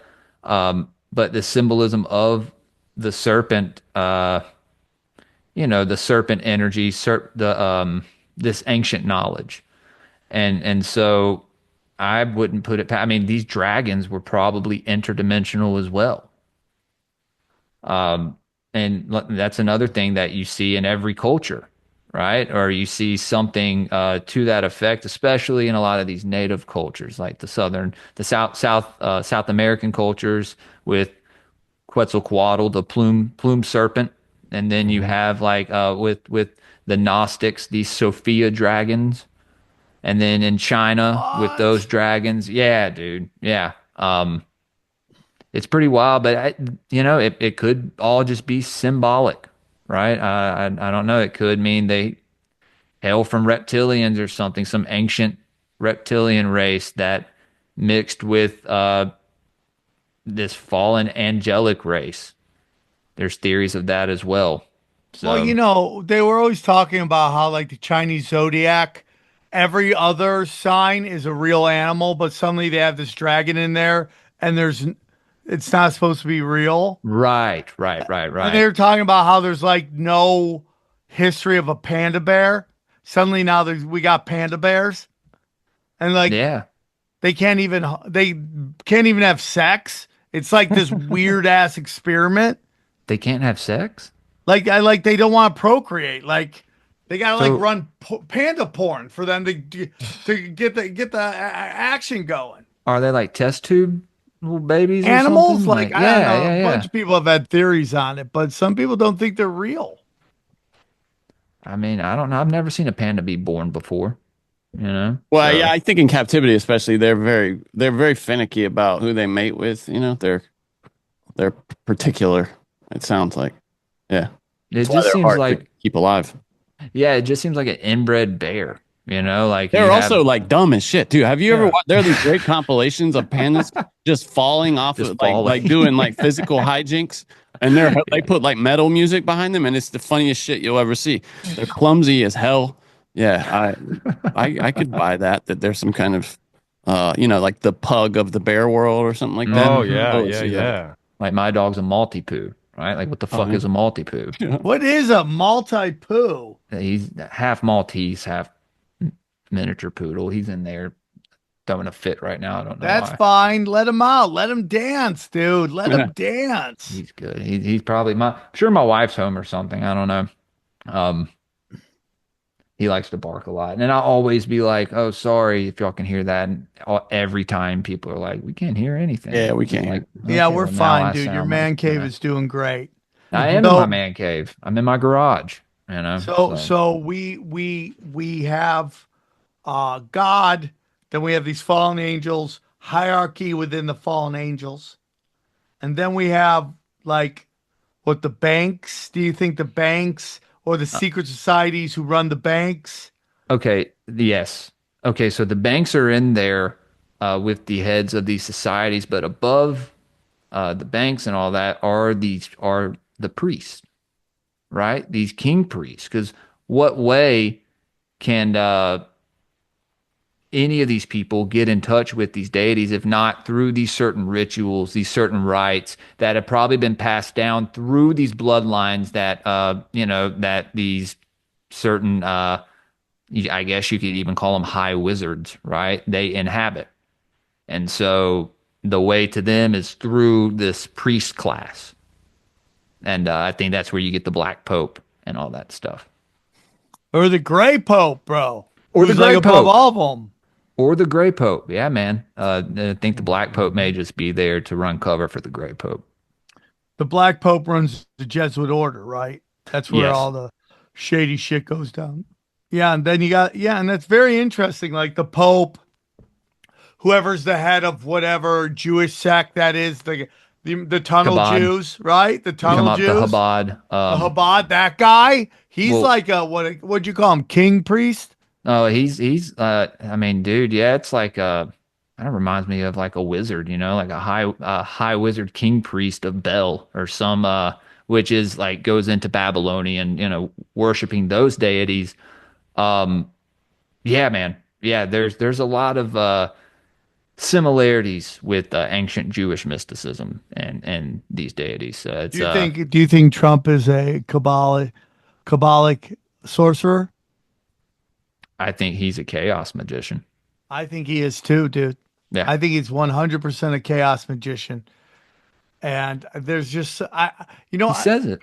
But the symbolism of the serpent, the serpent energy, this ancient knowledge, and so I wouldn't put it. I mean, these dragons were probably interdimensional as well. And that's another thing that you see in every culture, right? Or you see something to that effect, especially in a lot of these native cultures, like the South American cultures with Quetzalcoatl, the plume serpent, and then you have like with the Gnostics, these Sophia dragons, and then in China with those What? dragons, yeah, dude, yeah. It's pretty wild, but it could all just be symbolic, right? I don't know. It could mean they hail from reptilians or something, some ancient reptilian race that mixed with this fallen angelic race. There's theories of that as well. Well, So, they were always talking about how, like, the Chinese zodiac, every other sign is a real animal, but suddenly they have this dragon in there, and it's not supposed to be real. right, right, right, And they right. were talking about how there's like no history of a panda bear. Suddenly now we got panda bears, and like Yeah. they can't even have sex. It's like this weird ass experiment. They can't have sex? Like they don't want to procreate. Like they gotta So- like run panda porn for them to get the action going. Are they like test tube little babies or Animals, something? like I don't know. A bunch of people have had theories on it, but some people don't think they're real. I mean, I don't know. I've never seen a panda be born before. You know? Well, So- yeah, I think in captivity, especially, they're very finicky about who they mate with. You know, they're particular. It sounds like, yeah. It That's why just they're seems hard to like, keep alive. yeah, it just seems like an inbred bear. You know, like They're you also have- like dumb as shit, too. Have you ever watched? There are these great compilations of pandas just falling off, Just of, falling. like doing like physical hijinks, and they put like metal music behind them, and it's the funniest shit you'll ever see. They're clumsy as hell. Yeah, I could buy that there's some kind of, like the pug of the bear world or something like that. Oh yeah, Totally yeah, see that. yeah. like my dog's a Maltipoo, right? Like what the fuck yeah. is a Maltipoo? What is a multi-poo? He's half Maltese, half miniature poodle. He's in there throwing a fit right now. I don't know That's why. fine. Let him out. Let him dance, dude. Let him dance. He's good. He's probably I'm sure my wife's home or something. I don't know. He likes to bark a lot, and I'll always be like, "Oh, sorry if y'all can hear that." And every time people are like, "We can't hear anything." Yeah, we can't Like, Yeah, okay, we're well, now fine, I dude. Your sound man like, cave you know. is doing great. I am in my man cave. I'm in my garage. You know. So we have God, then we have these fallen angels, hierarchy within the fallen angels. And then we have like what the banks, do you think the banks or the secret societies who run the banks? Okay. Yes. Okay. So the banks are in there with the heads of these societies, but above the banks and all that are the priests, right? These king priests. Because what way can any of these people get in touch with these deities if not through these certain rituals, these certain rites that have probably been passed down through these bloodlines that that these certain I guess you could even call them high wizards, right? They inhabit. And so the way to them is through this priest class. And I think that's where you get the Black Pope and all that stuff. Or the Gray Pope, bro. Or the Who's Gray like above Pope. all of them. Or the Gray Pope. Yeah, man. I think the Black Pope may just be there to run cover for the Gray Pope. The Black Pope runs the Jesuit order, right? That's where Yes. all the shady shit goes down. Yeah, and then you got and that's very interesting. Like the Pope, whoever's the head of whatever Jewish sect that is, the tunnel Chabad. Jews, right? The tunnel Come up Jews. to Chabad. The Chabad, that guy. He's well- like a what'd you call him? King priest? Oh, he's I mean, dude, yeah, it's like that reminds me of like a wizard, like a high wizard king priest of Bel or some which is like goes into Babylonian, worshiping those deities. Yeah, man. Yeah, there's a lot of similarities with ancient Jewish mysticism and these deities. So it's Do you think Trump is a Kabbalic sorcerer? I think he's a chaos magician. I think he is too, dude. Yeah. I think he's 100% a chaos magician. And there's just He says it.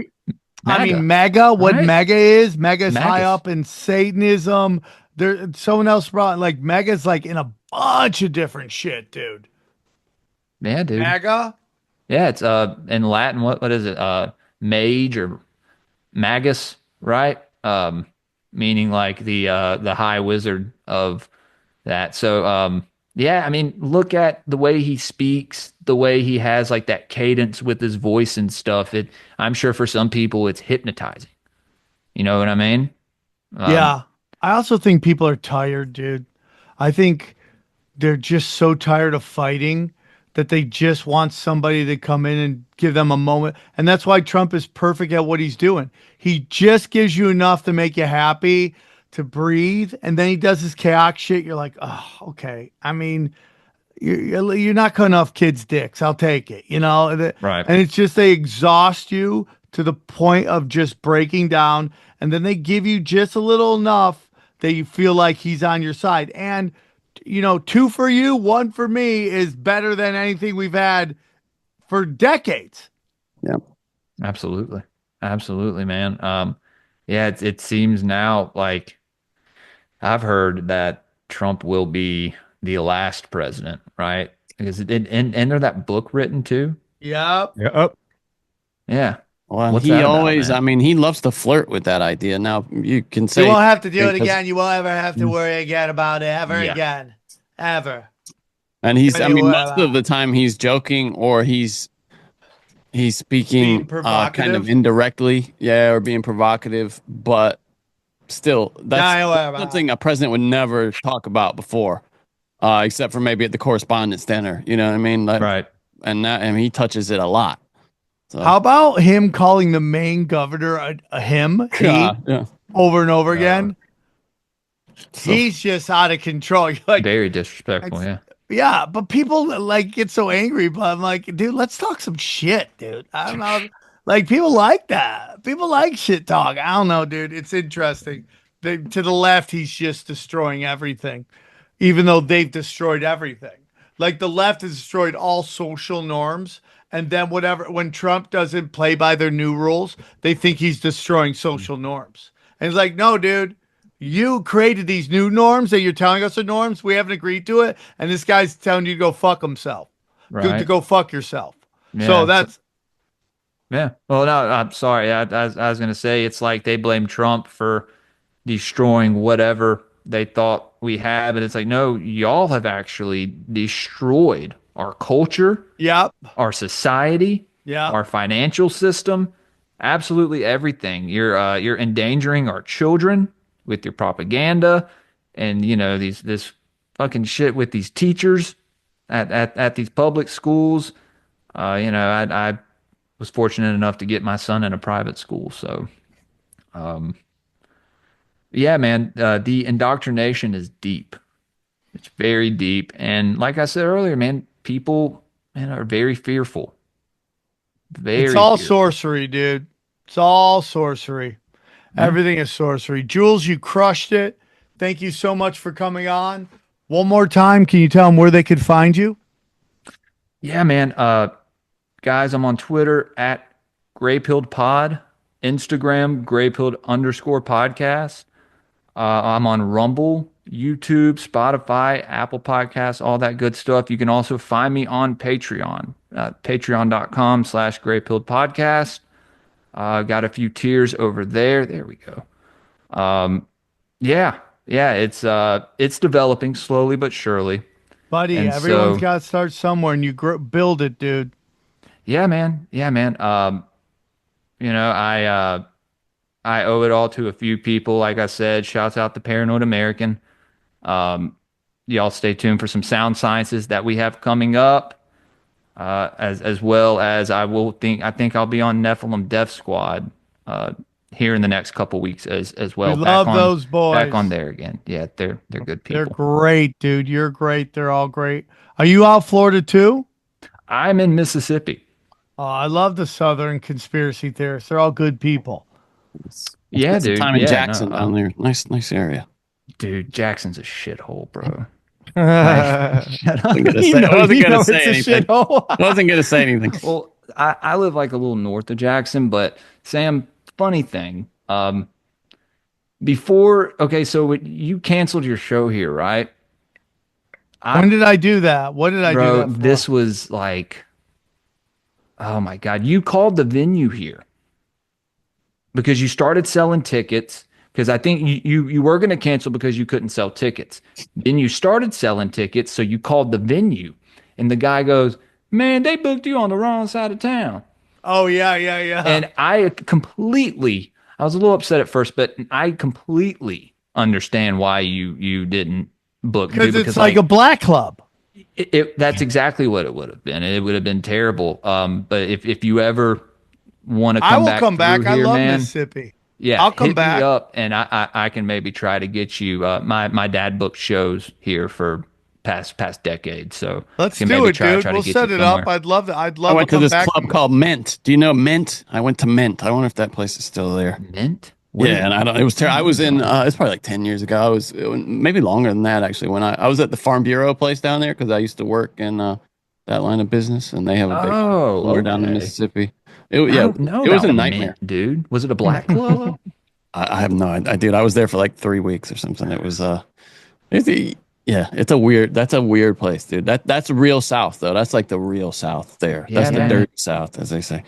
I mean, MAGA, MAGA, what right? MAGA is high MAGA's- up in Satanism. There, someone else brought like MAGA's like in a bunch of different shit, dude. Yeah, dude. MAGA? Yeah, it's in Latin, what is it? Mage or magus, right? Meaning like the high wizard of that. So yeah, I mean, look at the way he speaks, the way he has like that cadence with his voice and stuff. I'm sure for some people it's hypnotizing. You know what I mean? Yeah. I also think people are tired, dude. I think they're just so tired of fighting that they just want somebody to come in and give them a moment. And that's why Trump is perfect at what he's doing. He just gives you enough to make you happy, to breathe. And then he does his chaos shit. You're like, oh, okay. I mean, you're not cutting off kids' dicks. I'll take it, Right. And it's just they exhaust you to the point of just breaking down. And then they give you just a little enough that you feel like he's on your side. And, 2 for you, 1 for me is better than anything we've had for decades. Yeah. Absolutely. Absolutely, man. Yeah, it seems now like I've heard that Trump will be the last president, right? Because and there that book written too. Yep. Yep. Yeah. Well, What's he that about, always, man? I mean, he loves to flirt with that idea. Now, you can say You won't have to do it because- again. You won't ever have to worry again about it ever again. Ever. And he's, I mean, Anyway, most of the time he's joking or he's speaking Being provocative? kind of indirectly, or being provocative, but still, that's something a president would never talk about before, except for maybe at the correspondence dinner. You know what I mean? Like, Right. And he touches it a lot. So, How about him calling the Maine governor a him? yeah. Over and over again. He's just out of control. You're like, Very disrespectful, yeah. yeah, but people like get so angry. But I'm like, dude, let's talk some shit, dude. I don't know. Like people like that. People like shit talk. I don't know, dude. It's interesting. To the left, he's just destroying everything, even though they've destroyed everything. Like the left has destroyed all social norms. And then when Trump doesn't play by their new rules, they think he's destroying social norms. And it's like, no, dude, you created these new norms that you're telling us are norms. We haven't agreed to it. And this guy's telling you to go fuck himself. Right. To go fuck yourself. Yeah, So that's. Yeah. Well, no, I'm sorry. I was going to say it's like they blame Trump for destroying whatever they thought we had. But it's like, no, y'all have actually destroyed our culture, Yep. our society, Yeah. our financial system, absolutely everything. You're endangering our children with your propaganda and this fucking shit with these teachers at these public schools. I was fortunate enough to get my son in a private school, so yeah, man, the indoctrination is deep. It's very deep, and like I said earlier, man, people are very fearful. It's all fearful. sorcery, dude. It's all sorcery. Everything is sorcery. Jules, you crushed it. Thank you so much for coming on. One more time, can you tell them where they could find you? Yeah, man. Guys, I'm on Twitter at greypilledpod, Instagram greypilled_podcast. I'm on Rumble, YouTube, Spotify, Apple Podcasts, all that good stuff. You can also find me on Patreon, patreon.com/greypilledpodcast. Got a few tiers over there. There we go. Yeah, it's developing slowly but surely. Buddy, And everyone's so- got to start somewhere, and you build it, dude. Yeah, man. I owe it all to a few people. Like I said, shouts out to Paranoid American. Y'all stay tuned for some sound sciences that we have coming up. As well as I think I'll be on Nephilim Death Squad here in the next couple weeks as well. We love those boys. Back on there again. Yeah, they're good people. They're great, dude. You're great. They're all great. Are you out Florida too? I'm in Mississippi. Oh, I love the Southern conspiracy theorists. They're all good people. Yeah, Spent some dude. time in Yeah, Jackson no, down there. Nice area. Dude, Jackson's a shithole, bro. I wasn't gonna say anything. I wasn't gonna say anything. Well, I live like a little north of Jackson, but Sam, funny thing, so you canceled your show here, right? When did I do that? What did I do that for? This was like, oh my God, you called the venue here because you started selling tickets. Because I think you were going to cancel because you couldn't sell tickets. Then you started selling tickets, so you called the venue. And the guy goes, man, they booked you on the wrong side of town. Oh, yeah. And I was a little upset at first, but I completely understand why you didn't book. Because it's like a black club. That's exactly what it would have been. It would have been terrible. But if you ever want to come back, I will come back. I love Mississippi. Yeah, I'll come hit back. me up, and I can maybe try to get you. My dad booked shows here for past decades, so Let's can do maybe it, dude. to We'll get set you it up. somewhere. I'd love that. I went to this back. club called Mint. Do you know Mint? I went to Mint. I wonder if that place is still there. Mint. Yeah, and I don't. It was terrible. I was in. It's probably like 10 years ago. I was maybe longer than that actually. When I was at the Farm Bureau place down there because I used to work in that line of business, and they have a big floor down in Mississippi. I don't know it was a about nightmare, mint, dude. Was it a black claw? I have no idea, dude. I was there for like 3 weeks or something. It was it's a weird. That's a weird place, dude. That's real South though. That's like the real South there. Yeah, That's the man. dirty South, as they say.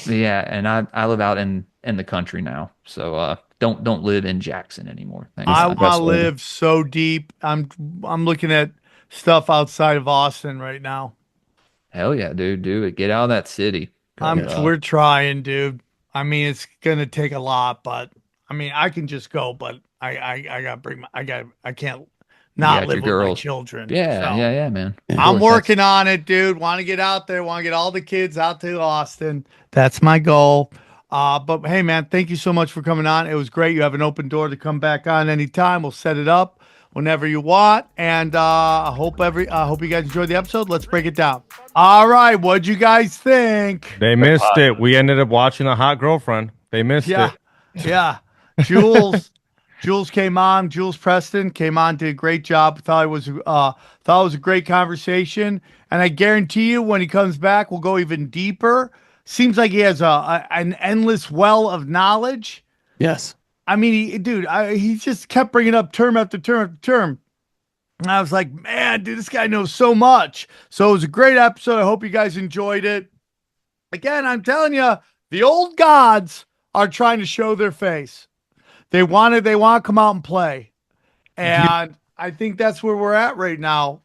Yeah, and I live out in the country now, so don't live in Jackson anymore. Thanks. I want to live so deep. I'm looking at stuff outside of Austin right now. Hell yeah, dude, do it. Get out of that city. We're trying, dude. I mean, it's gonna take a lot, but I mean, I can just go, but I gotta bring I can't not live with my children. Yeah, so. yeah, man. I'm working on it, dude. Want to get out there. Want to get all the kids out to Austin. That's my goal. But hey, man, thank you so much for coming on. It was great. You have an open door to come back on anytime. We'll set it up whenever you want. And I hope you guys enjoyed the episode. Let's break it down. All right, what'd you guys think? They missed it. We ended up watching A Hot Girlfriend. They missed it. Yeah. Jules came on. Jules Preston came on, did a great job. Thought it was a great conversation, and I guarantee you, when he comes back, we'll go even deeper. Seems like he has an endless well of knowledge. Yes, I mean, he just kept bringing up term after term after term, and I was like, man, dude, this guy knows so much. So it was a great episode. I hope you guys enjoyed it. Again, I'm telling you, the old gods are trying to show their face. They want to come out and play. And I think that's where we're at right now.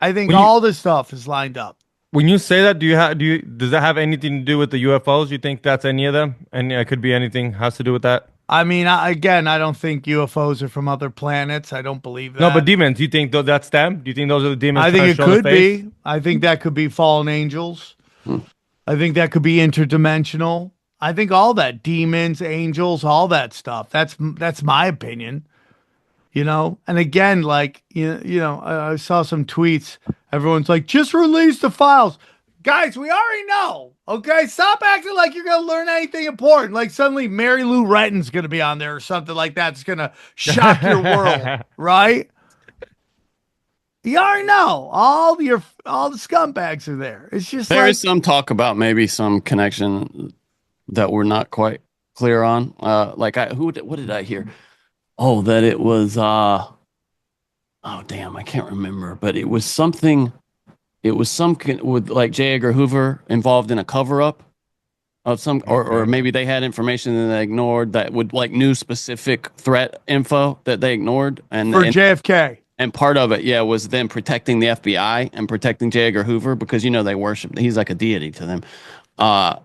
I think all this stuff is lined up. When you say that, does that have anything to do with the UFOs? You think that's any of them? And it could be anything has to do with that? I mean, I don't think UFOs are from other planets. I don't believe that. No, but demons, you think that's them? Do you think those are the demons? I think it could be. I think that could be fallen angels. I think that could be interdimensional. I think all that, demons, angels, all that stuff. That's my opinion. And again, like I saw some tweets. Everyone's like, just release the files, guys. We already know. Okay, stop acting like you're gonna learn anything important. Like suddenly Mary Lou Retton's gonna be on there or something like that. It's gonna shock your world, right? You already know. All the scumbags are there. It's just there is some talk about maybe some connection that we're not quite clear on. What did I hear? Oh, that it was I can't remember, but it was something. It was some with like J. Edgar Hoover involved in a cover up of some, or maybe they had information that they ignored that would like new specific threat info that they ignored, and for JFK. And part of it, was them protecting the FBI and protecting J. Edgar Hoover because they worship. He's like a deity to them. That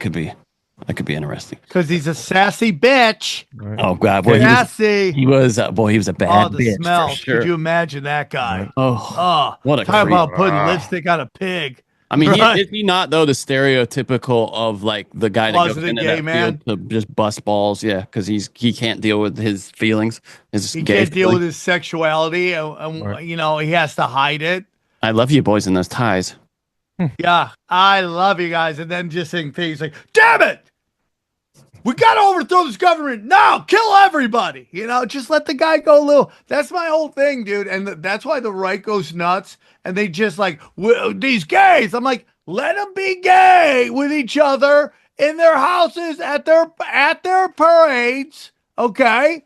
could be interesting. Because he's a sassy bitch. Right. Oh God, boy, sassy. He was a bad bitch. Smell. For sure. Could you imagine that guy? Right. Oh, what a talk creep. about putting lipstick on a pig. I mean, is he not though the stereotypical of like the guy that goes into that field to just bust balls? Yeah, because he can't deal with his feelings. He can't deal with his sexuality, and right. He has to hide it. I love you boys in those ties. Yeah, I love you guys, and then just saying things like, "Damn it, we got to overthrow this government now, kill everybody." Just let the guy go a little. That's my whole thing, dude, and that's why the right goes nuts. And they just like, these gays. I'm like, let them be gay with each other in their houses, at their parades. Okay,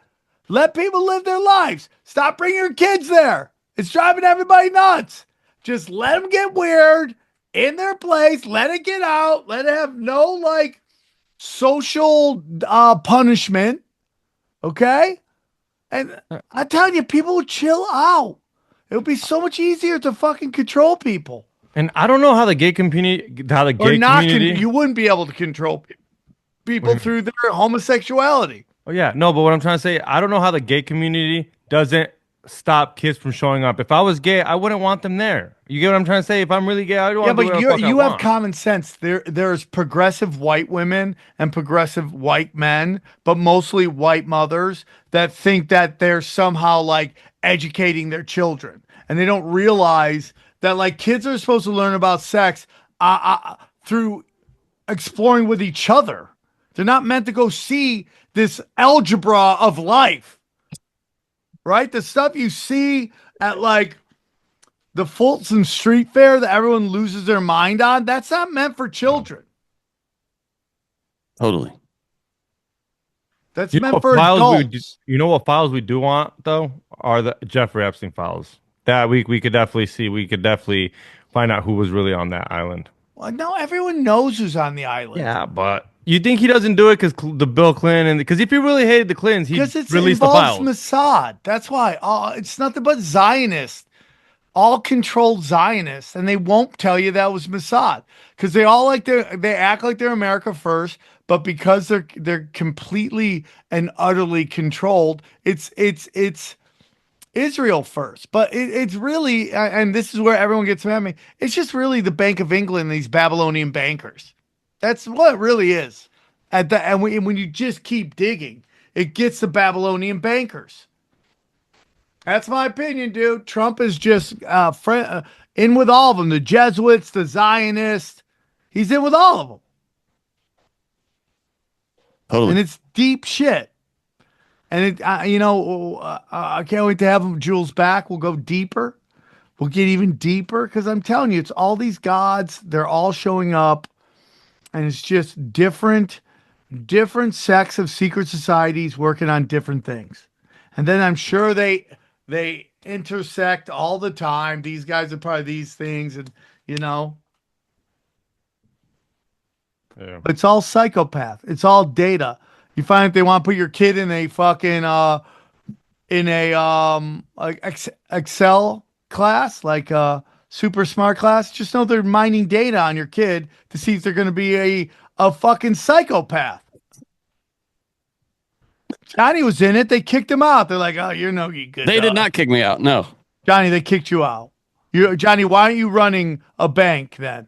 let people live their lives. Stop bringing your kids there. It's driving everybody nuts. Just let them get weird in their place. Let it get out. Let it have no like social punishment. Okay, and I'm telling you, people will chill out. It would be so much easier to fucking control people. And I don't know how the gay community, you wouldn't be able to control people through their homosexuality. Oh yeah, no, but what I'm trying to say, I don't know how the gay community doesn't stop kids from showing up. If I was gay, I wouldn't want them there. You get what I'm trying to say? If I'm really gay, I don't want to do whatever the fuck I you want. have common sense. There's progressive white women and progressive white men, but mostly white mothers that think that they're somehow like educating their children. And they don't realize that like kids are supposed to learn about sex through exploring with each other. They're not meant to go see this algebra of life, right? The stuff you see at like the Fulton Street Fair that everyone loses their mind on, that's not meant for children. Totally. That's meant for adults. You know what files we do want though are the Jeffrey Epstein files. That we could definitely see. We could definitely find out who was really on that island. Well, no, everyone knows who's on the island. Yeah, but you think he doesn't do it because the Bill Clinton? Because if he really hated the Clintons, he'd release the files. Because it involves Mossad. That's why. It's nothing but Zionists, all controlled Zionists, and they won't tell you that was Mossad because they act like they're America first, but because they're completely and utterly controlled, it's Israel first. But it's really, and this is where everyone gets mad at me. It's just really the Bank of England, these Babylonian bankers. That's what it really is. And when you just keep digging, it gets the Babylonian bankers. That's my opinion, dude. Trump is just in with all of them. The Jesuits, the Zionists. He's in with all of them. Totally. And it's deep shit. And I can't wait to have Jules back. We'll go deeper. We'll get even deeper because I'm telling you, it's all these gods. They're all showing up. And it's just different sects of secret societies working on different things. And then I'm sure they intersect all the time. These guys are probably these things, and Yeah. It's all psychopath. It's all data. You find if they want to put your kid in a fucking Excel class, like super smart class, just know they're mining data on your kid to see if they're going to be a fucking psychopath. Johnny was in it. They kicked him out. They're like, oh, you're no good. They did not kick me out. No. Johnny, they kicked you out. Johnny, why aren't you running a bank then?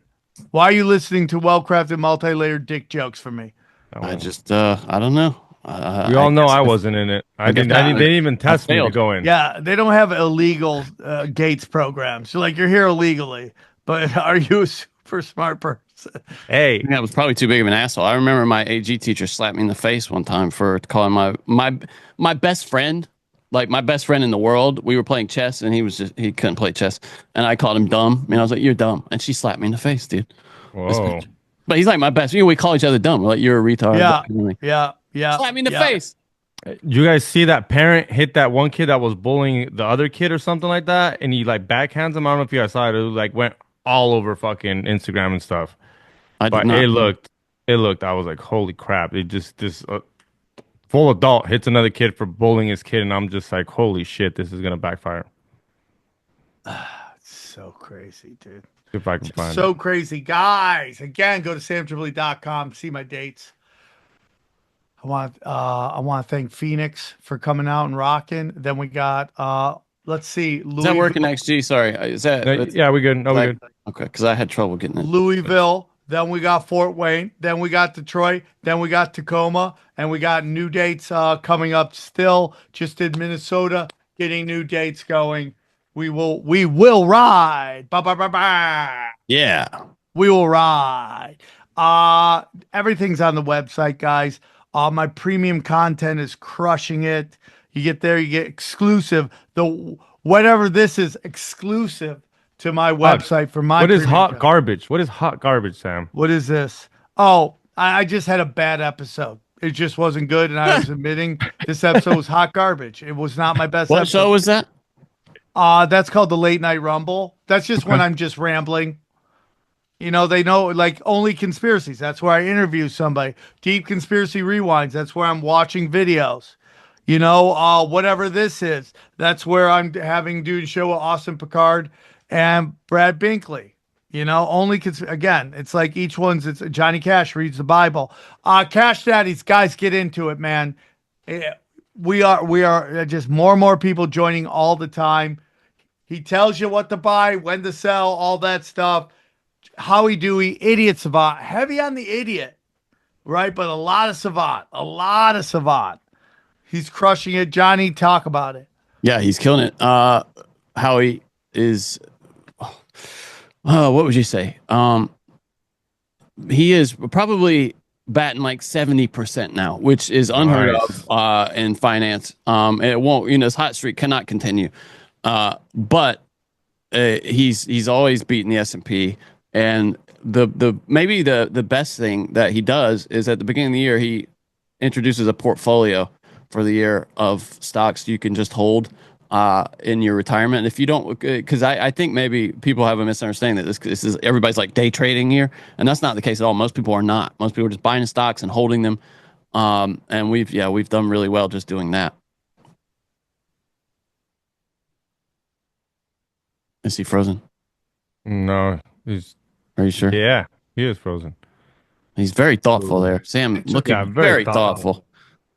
Why are you listening to well-crafted, multi-layered dick jokes from me? I just, I don't know. We all know I wasn't in it. They didn't even test me to go in. Yeah, they don't have illegal Gates programs. So you're here illegally, but are you a super smart person? Hey, I was probably too big of an asshole. I remember my AG teacher slapped me in the face one time for calling my best friend, like my best friend in the world. We were playing chess, and he couldn't play chess, and I called him dumb. And I was like, "You're dumb," and she slapped me in the face, dude. Whoa. But he's like my best. We call each other dumb. We're like, "You're a retard." Yeah. Slap me in the face. You guys see that parent hit that one kid that was bullying the other kid or something like that, and he backhands him. I don't know if you guys saw it. It went all over fucking Instagram and stuff. It looked. I was like, holy crap! It just this full adult hits another kid for bullying his kid, and I'm just like, holy shit, this is gonna backfire. It's so crazy, dude. If I can find so it. crazy, guys. Again, go to samtripoli.com. See my dates. I want to thank Phoenix for coming out and rocking. Then we got let's see, Is that working XG? Sorry, is that? Yeah, we good. No, we good. Okay, because I had trouble getting it. Louisville. Then we got Fort Wayne. Then we got Detroit. Then we got Tacoma, and we got new dates coming up. Still, just in Minnesota, getting new dates going. We will ride. Ba, ba, ba, ba. Yeah, we will ride. Everything's on the website, guys. My premium content is crushing it. You get there, you get exclusive. Whatever this is, exclusive to my website for my. What is hot garbage? What is hot garbage, Sam? What is this? Oh, I just had a bad episode. It just wasn't good, and I was admitting this episode was hot garbage. It was not my best. What episode. show was that? That's called the Late Night Rumble. That's just when I'm just rambling. They know only conspiracies. That's where I interview somebody. Deep Conspiracy Rewinds. That's where I'm watching videos. Whatever this is, that's where I'm having dude show with Austin Picard and Brad Binkley. Again, it's like each one's. It's Johnny Cash reads the Bible. Cash Daddies, guys, get into it, man. We are just more and more people joining all the time. He tells you what to buy, when to sell, all that stuff. Howie Dewey, idiot savant, heavy on the idiot, right? But a lot of savant. He's crushing it. Johnny, talk about it. Yeah, he's killing it. Howie is, what would you say? He is probably batting like 70% now, which is unheard of in finance. It won't, this hot streak cannot continue. But he's always beaten the S&P, and maybe the best thing that he does is at the beginning of the year he introduces a portfolio for the year of stocks you can just hold in your retirement. And if you don't, because I think maybe people have a misunderstanding that this is everybody's like day trading here, and that's not the case at all. Most people are not. Most people are just buying stocks and holding them. And we've done really well just doing that. Is he frozen? No, Are you sure? Yeah, he is frozen. He's very thoughtful there, Sam. Looking very thoughtful.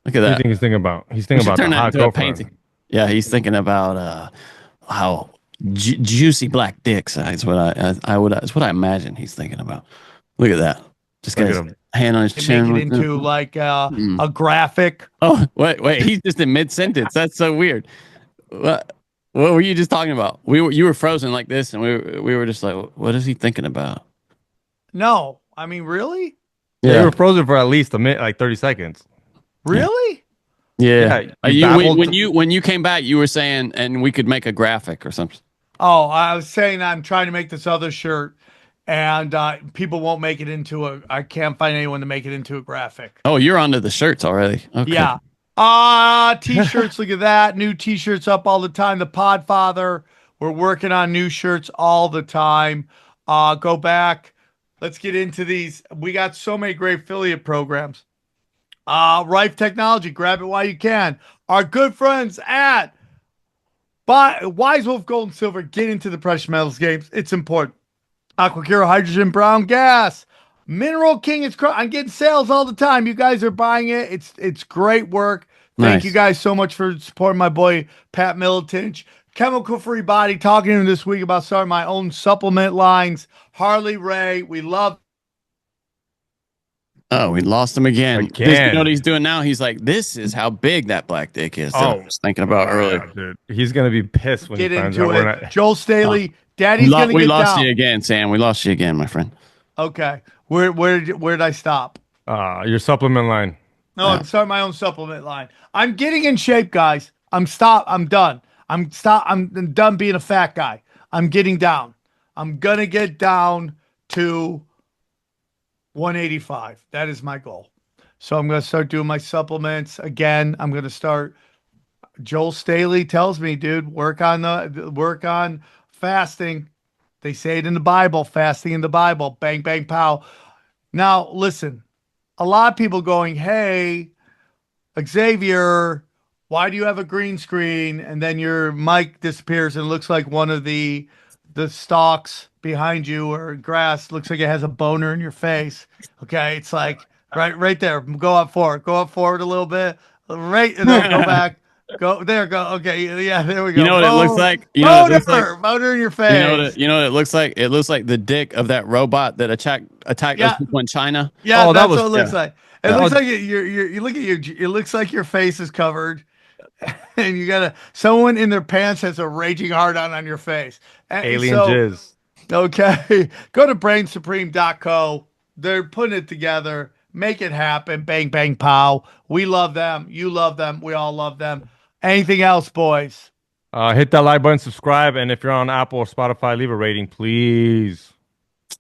Look at that. What do you think he's thinking about? He's thinking about turn the that hot into a girlfriend. painting. Yeah, he's thinking about how juicy black dicks. That's what that's what I imagine he's thinking about. Look at that. Just got his hand on his chin. Make it into like a graphic. Oh, wait. He's just in mid sentence. That's so weird. What were you just talking about? You were frozen like this, and we were just like, what is he thinking about? No, I mean, really? Yeah, you were frozen for at least a minute, like 30 seconds. Really? Yeah. When you came back, you were saying, and we could make a graphic or something. Oh, I was saying I'm trying to make this other shirt, and people won't make it into I can't find anyone to make it into a graphic. Oh, you're onto the shirts already. Okay. Yeah. T-shirts. Look at that. New T-shirts up all the time. The Podfather. We're working on new shirts all the time. Go back. Let's get into these. We got so many great affiliate programs. Rife Technology. Grab it while you can. Our good friends at Wise Wolf Gold and Silver. Get into the precious metals games. It's important. Aquacura Hydrogen Brown Gas. Mineral King. I'm getting sales all the time. You guys are buying it. It's great work. Thank you guys so much for supporting my boy Pat Militich. Chemical Free Body, talking to him this week about starting my own supplement lines. Harley Ray, we love. Oh, we lost him again. You know what he's doing now? He's like, this is how big that black dick is. That I was thinking about earlier. Dude. He's gonna be pissed when he finds out we're not. Joel Staley, Daddy's gonna get down. We lost you again, Sam. We lost you again, my friend. Okay, where did I stop? Your supplement line. No, I'm starting my own supplement line. I'm getting in shape, guys. I'm done. I'm done being a fat guy. I'm getting down. I'm gonna get down to 185. That is my goal. So I'm gonna start doing my supplements again. I'm gonna start. Joel Staley tells me, dude, work on fasting. They say it in the Bible, fasting in the Bible. Bang, bang, pow. Now, listen, a lot of people going, hey, Xavier, why do you have a green screen? And then your mic disappears and it looks like one of the stalks behind you or grass looks like it has a boner in your face. Okay, it's like right there. Go up forward a little bit. Right, and then go back. Go. Okay, yeah, there we go. You know what it looks like? Boner in your face. You know what it looks like? It looks like the dick of that robot that attacked those people in China. Yeah, that's what it looks like. It looks like you look at it looks like your face is covered. And you got someone in their pants has a raging hard on your face. Alien jizz. Okay. Go to brainsupreme.co. They're putting it together. Make it happen. Bang, bang, pow. We love them. You love them. We all love them. Anything else, boys? Hit that like button, subscribe, and if you're on Apple or Spotify, leave a rating, please.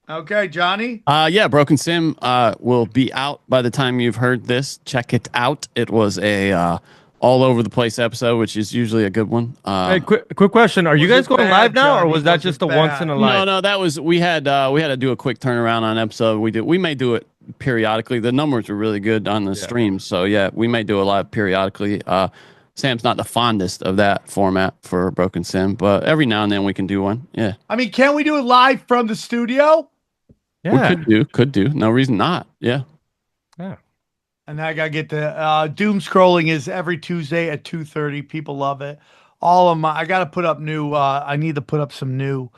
Okay, Johnny? Yeah, Broken Sim will be out by the time you've heard this. Check it out. It was a all over the place episode, which is usually a good one. Hey, quick question: are you guys going live now, or was that just a once in a life? No, that was we had to do a quick turnaround on an episode. We may do it periodically. The numbers are really good on the streams, so yeah, we may do a live periodically. Sam's not the fondest of that format for Broken Sim, but every now and then we can do one. Yeah. I mean, can we do it live from the studio? Yeah. We could do. No reason not. Yeah. Yeah. And I gotta get the doom scrolling is every Tuesday at 2:30. People love it. All of my I gotta put up new I need to put up some new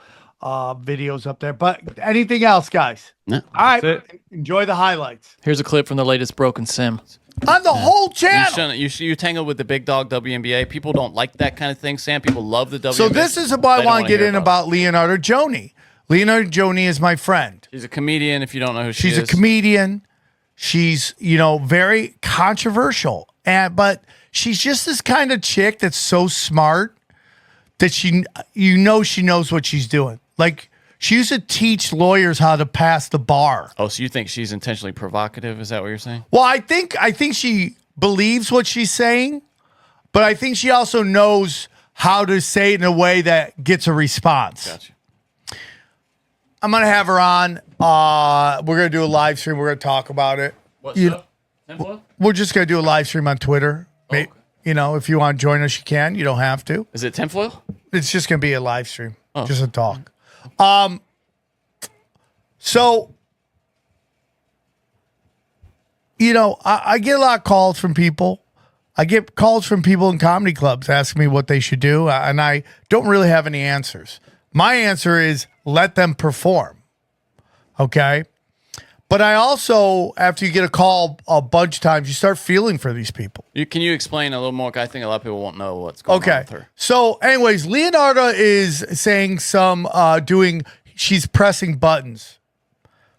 videos up there. But anything else, guys? No. All right. Enjoy the highlights. Here's a clip from the latest Broken Sim. On the whole channel. You tangle with the big dog WNBA. People don't like that kind of thing, Sam. People love the WNBA. So this is why I want to get in about Leonardo Joni. Leonardo Joni is my friend. She's a comedian, if you don't know who she is. She's a comedian. She's, very controversial. But she's just this kind of chick that's so smart that she knows what she's doing. Like, she used to teach lawyers how to pass the bar. Oh, so you think she's intentionally provocative? Is that what you're saying? Well, I think she believes what she's saying, but I think she also knows how to say it in a way that gets a response. Gotcha. I'm going to have her on. We're going to do a live stream. We're going to talk about it. What's up? We're just going to do a live stream on Twitter. Okay. If you want to join us, you can. You don't have to. Is it tinfoil? It's just going to be a live stream. Oh. Just a talk. So, I get a lot of calls from people. I get calls from people in comedy clubs asking me what they should do, and I don't really have any answers. My answer is let them perform. Okay? But I also, after you get a call a bunch of times, you start feeling for these people. Can you explain a little more? I think a lot of people won't know what's going on with her. So, anyways, Leonardo is saying she's pressing buttons.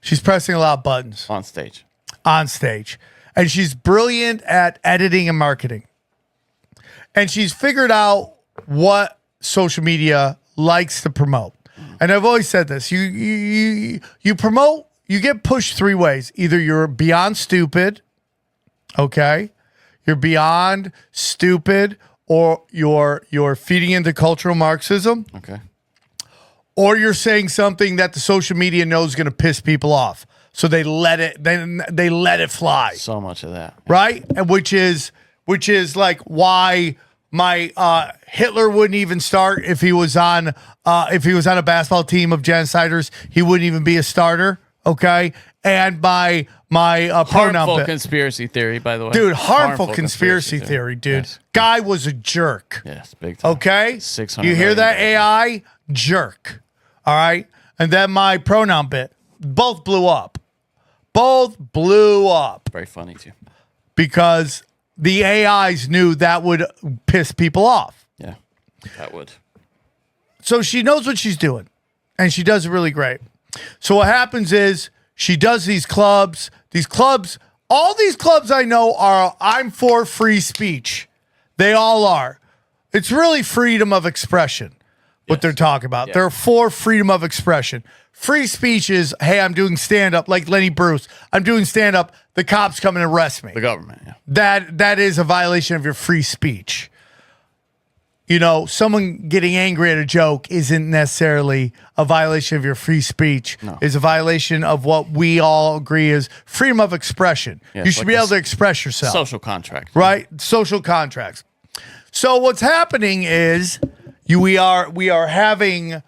She's pressing a lot of buttons. On stage. And she's brilliant at editing and marketing. And she's figured out what social media likes to promote. And I've always said this. You promote, you get pushed three ways. Either you're beyond stupid, okay? You're beyond stupid, or you're feeding into cultural Marxism. Okay. Or you're saying something that the social media knows is going to piss people off. So they let it fly. So much of that. Right? And which is like why my Hitler wouldn't even start if he was on a basketball team of genociders. He wouldn't even be a starter, okay? And my pronoun harmful conspiracy theory, by the way. Dude, harmful conspiracy theory, dude. Yes. Guy was a jerk. Yes, big time. Okay? 600 You hear that, million. AI? Jerk. All right? And then my pronoun bit. Both blew up. Very funny, too. Because the AIs knew that would piss people off. Yeah, that would. So she knows what she's doing. And she does it really great. So what happens is she does these clubs. All these clubs I know are, I'm for free speech. They all are. It's really freedom of expression, what they're talking about. Yeah. They're for freedom of expression. Free speech is, hey, I'm doing stand-up, like Lenny Bruce. I'm doing stand-up. The cops come and arrest me. The government, yeah. That is a violation of your free speech. Someone getting angry at a joke isn't necessarily a violation of your free speech. No. It's a violation of what we all agree is freedom of expression. Yeah, You should like be a able to express yourself. Social contract. Right? Social contracts. So what's happening is we are having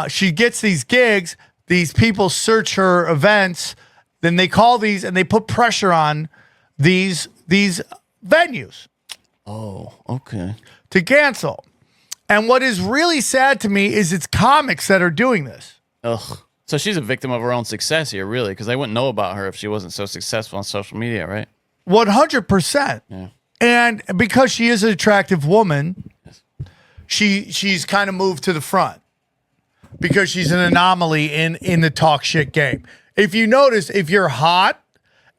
she gets these gigs, these people search her events, then they call these and they put pressure on these venues. Oh, okay. To cancel. And what is really sad to me is it's comics that are doing this. Ugh. So she's a victim of her own success here, really, because they wouldn't know about her if she wasn't so successful on social media, right? 100%. Yeah. And because she is an attractive woman, she's kind of moved to the front because she's an anomaly in the talk shit game. If you notice, if you're hot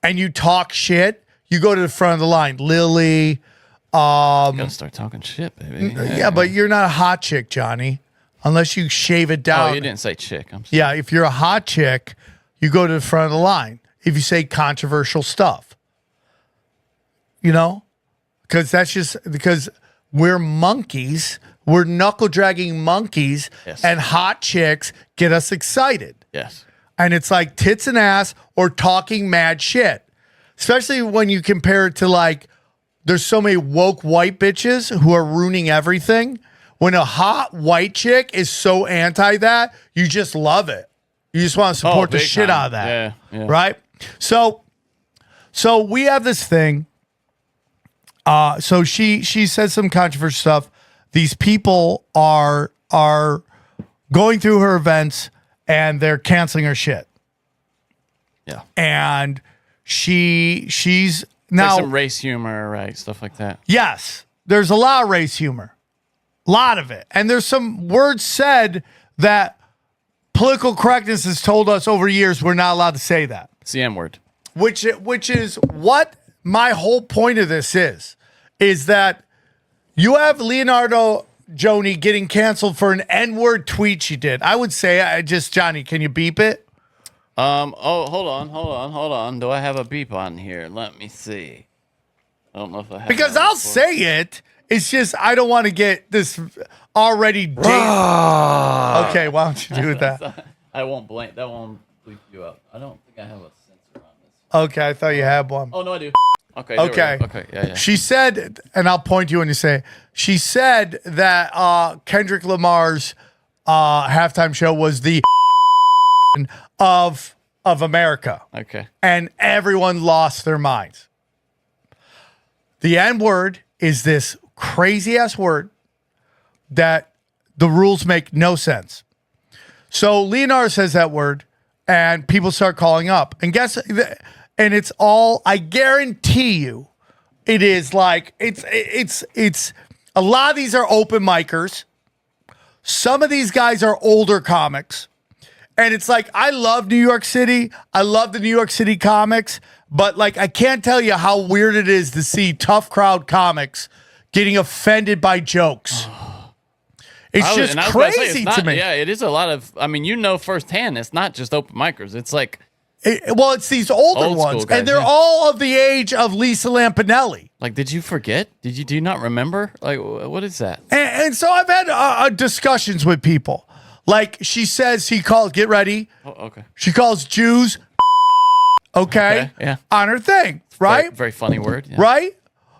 and you talk shit, you go to the front of the line. Lily. Gotta start talking shit, baby. Yeah, but you're not a hot chick, Johnny, unless you shave it down. Oh, you didn't say chick. I'm sorry. Yeah, if you're a hot chick, you go to the front of the line. If you say controversial stuff, because we're monkeys, we're knuckle dragging monkeys, Yes. and hot chicks get us excited. Yes. And it's like tits and ass or talking mad shit, especially when you compare it to like, there's so many woke white bitches who are ruining everything. When a hot white chick is so anti that, you just love it. You just want to support the big shit time. out of that. Yeah. Right? So we have this thing. So she says some controversial stuff. These people are going through her events and they're canceling her shit. Yeah. And she's now Like some race humor, right? Stuff like that. Yes, there's a lot of race humor. A lot of it. And there's some words said that political correctness has told us over years we're not allowed to say that. It's the M word. which is what my whole point of this is that you have Leonardo Joni getting canceled for an N-word tweet she did. I would say, Johnny, can you beep it? Hold on. Do I have a beep on here? Let me see. I don't know if I have. Because I'll say it. It's just I don't want to get this already dated. Okay, why don't you do that? I won't blame. That won't bleep you up. I don't think I have a censor on this. Okay, I thought you had one. Oh no, I do. Okay. Okay. Okay. Yeah. She said, and I'll point to you when you say it. She said that Kendrick Lamar's halftime show was the of America. Okay. And everyone lost their minds. The N-word is this crazy ass word that the rules make no sense. So Leonardo says that word and people start calling up. And and it's all, I guarantee you, it is like, it's a lot of these are open micers. Some of these guys are older comics. And it's like, I love New York City. I love the New York City comics. But like, I can't tell you how weird it is to see tough crowd comics getting offended by jokes. It's just crazy to me. Yeah, it is a lot of, I mean, firsthand, it's not just open micers. It's like, it's these older ones. Guys, and they're all of the age of Lisa Lampanelli. Like, did you forget? Do you not remember? Like, what is that? And so I've had discussions with people. Like she says, get ready. Oh, okay. She calls Jews, okay, yeah, on her thing, right? Very, very funny word, yeah. Right?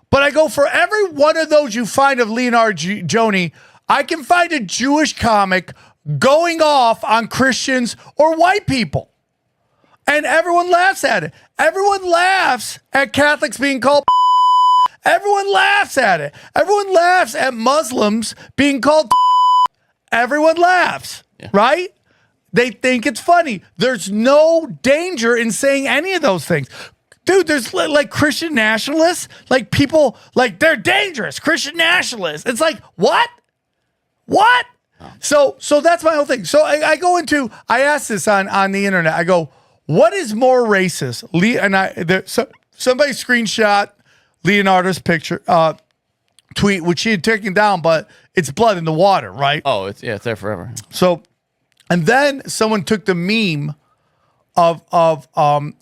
But I go, for every one of those you find of Leonardo Joni, I can find a Jewish comic going off on Christians or white people. And everyone laughs at it. Everyone laughs at Catholics being called. Everyone laughs at it. Everyone laughs at Muslims being called. Everyone laughs, right? They think it's funny. There's no danger in saying any of those things. Dude, there's like Christian nationalists, like people, like they're dangerous, Christian nationalists. It's like, what? What? Oh. So that's my whole thing. So I asked this on the internet. I go, what is more racist? Somebody screenshot Leonardo's picture, tweet, which she had taken down, but it's blood in the water, right? Oh, it's there forever. So, and then someone took the meme of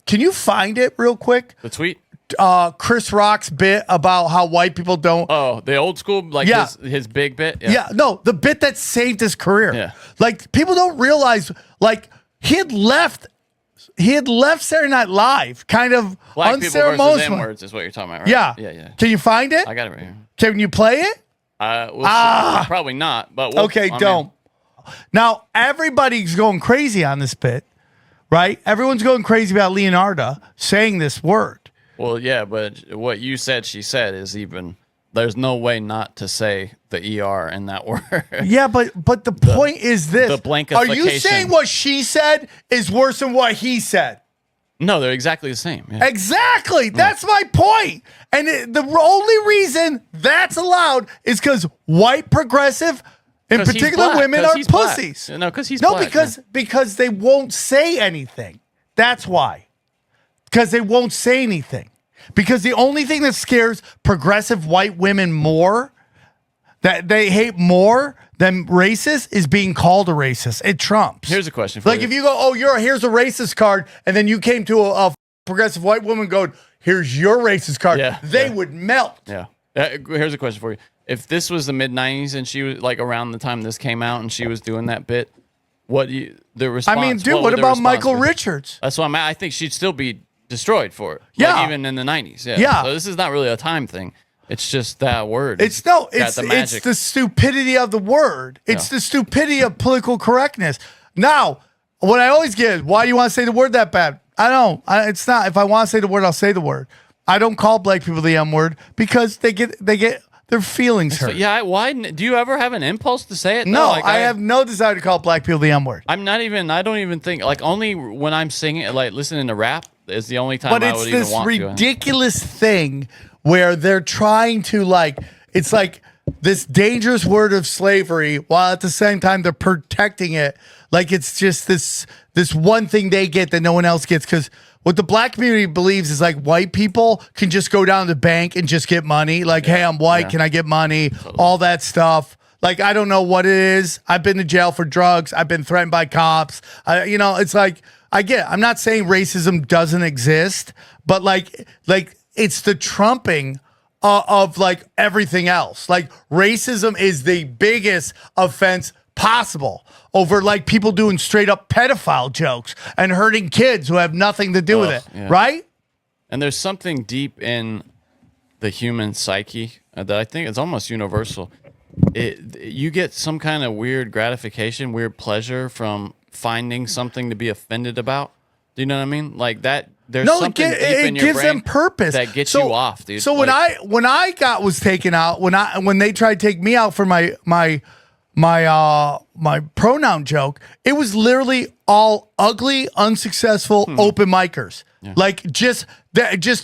can you find it real quick? The tweet? Chris Rock's bit about how white people don't. Oh, the old school, like his big bit? Yeah, no, the bit that saved his career. Yeah. Like, people don't realize, like, he had left Saturday Night Live kind of Black unceremoniously. people versus N-words is what you're talking about, right? Yeah. Yeah. Can you find it? I got it right here. Can you play it? Probably not, but don't. Now, everybody's going crazy on this bit, right? Everyone's going crazy about Leonardo saying this word. Well, yeah, but what you said, she said, is even, there's no way not to say the ER in that word. Yeah, but the point is this. The blankification. Are you saying what she said is worse than what he said? No, they're exactly the same. Yeah. Exactly. That's my point. And the only reason that's allowed is because white progressive, in particular women, are pussies. Black. No, because he's black. Because they won't say anything. That's why. Because they won't say anything. Because the only thing that scares progressive white women more, that they hate more than racist, is being called a racist. It trumps. Here's a question for you. Like, if you go, here's a racist card, and then you came to a progressive white woman going, here's your racist card, they would melt. Yeah. Here's a question for you. If this was the mid-90s and she was, like, around the time this came out and she was doing that bit, the response? I mean, dude, what about Michael Richards? That's why I think she'd still be destroyed for it. Yeah. Like, even in the 90s. Yeah. So this is not really a time thing. It's just that word. It's the stupidity of the word. It's the stupidity of political correctness. Now, what I always get is, why do you want to say the word that bad? I don't. It's not. If I want to say the word, I'll say the word. I don't call black people the M word because they get their feelings hurt. Yeah. Why do you ever have an impulse to say it? No, I have no desire to call black people the M word. I don't even think, like, only when I'm singing, like, listening to rap is the only time I would even want to. But it's this ridiculous thing where they're trying to, like, it's like this dangerous word of slavery while at the same time they're protecting it like it's just this one thing they get that no one else gets. Because what the black community believes is like white people can just go down to the bank and just get money. Like, hey, I'm white. Can I get money? All that stuff. Like, I don't know what it is. I've been to jail for drugs. I've been threatened by cops. It's like, I'm not saying racism doesn't exist, but like it's the trumping of like everything else. Like racism is the biggest offense possible over like people doing straight up pedophile jokes and hurting kids who have nothing to do with it. Yeah. Right. And there's something deep in the human psyche that I think is almost universal. You get some kind of weird gratification, weird pleasure from finding something to be offended about. Do you know what I mean? Like that. There's something deep in your gives brain them purpose that gets you off, dude. So when I was taken out, when they tried to take me out for my pronoun joke, it was literally all ugly, unsuccessful open micers, like just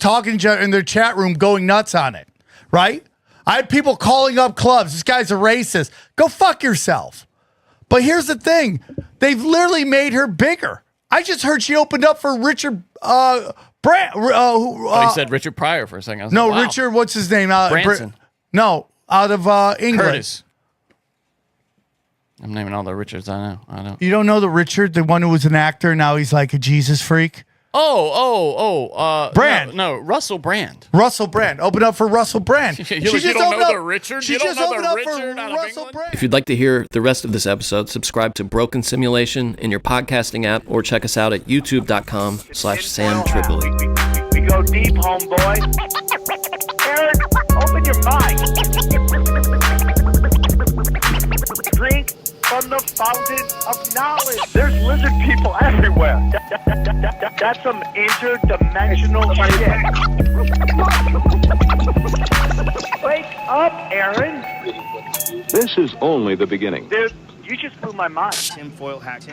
talking to each other in their chat room, going nuts on it. Right? I had people calling up clubs. This guy's a racist. Go fuck yourself. But here's the thing: they've literally made her bigger. I just heard she opened up for Richard Brand. He said Richard Pryor for a second. No, like, wow. Richard. What's his name? Branson. No, out of England. Curtis. I'm naming all the Richards I know. You don't know the Richard, the one who was an actor. Now he's like a Jesus freak. Brand. No, Russell Brand. Russell Brand. Open up for Russell Brand. You don't know the Richard? She just opened up for Russell Brand. If you'd like to hear the rest of this episode, subscribe to Broken Simulation in your podcasting app or check us out at youtube.com/SamTripoli. We go deep, homeboy. Aaron, open your mind. Drink from the fountain of knowledge. There's lizard people everywhere. That's some interdimensional shit. Wake up, Aaron. This is only the beginning. Dude, you just blew my mind. Tinfoil hat.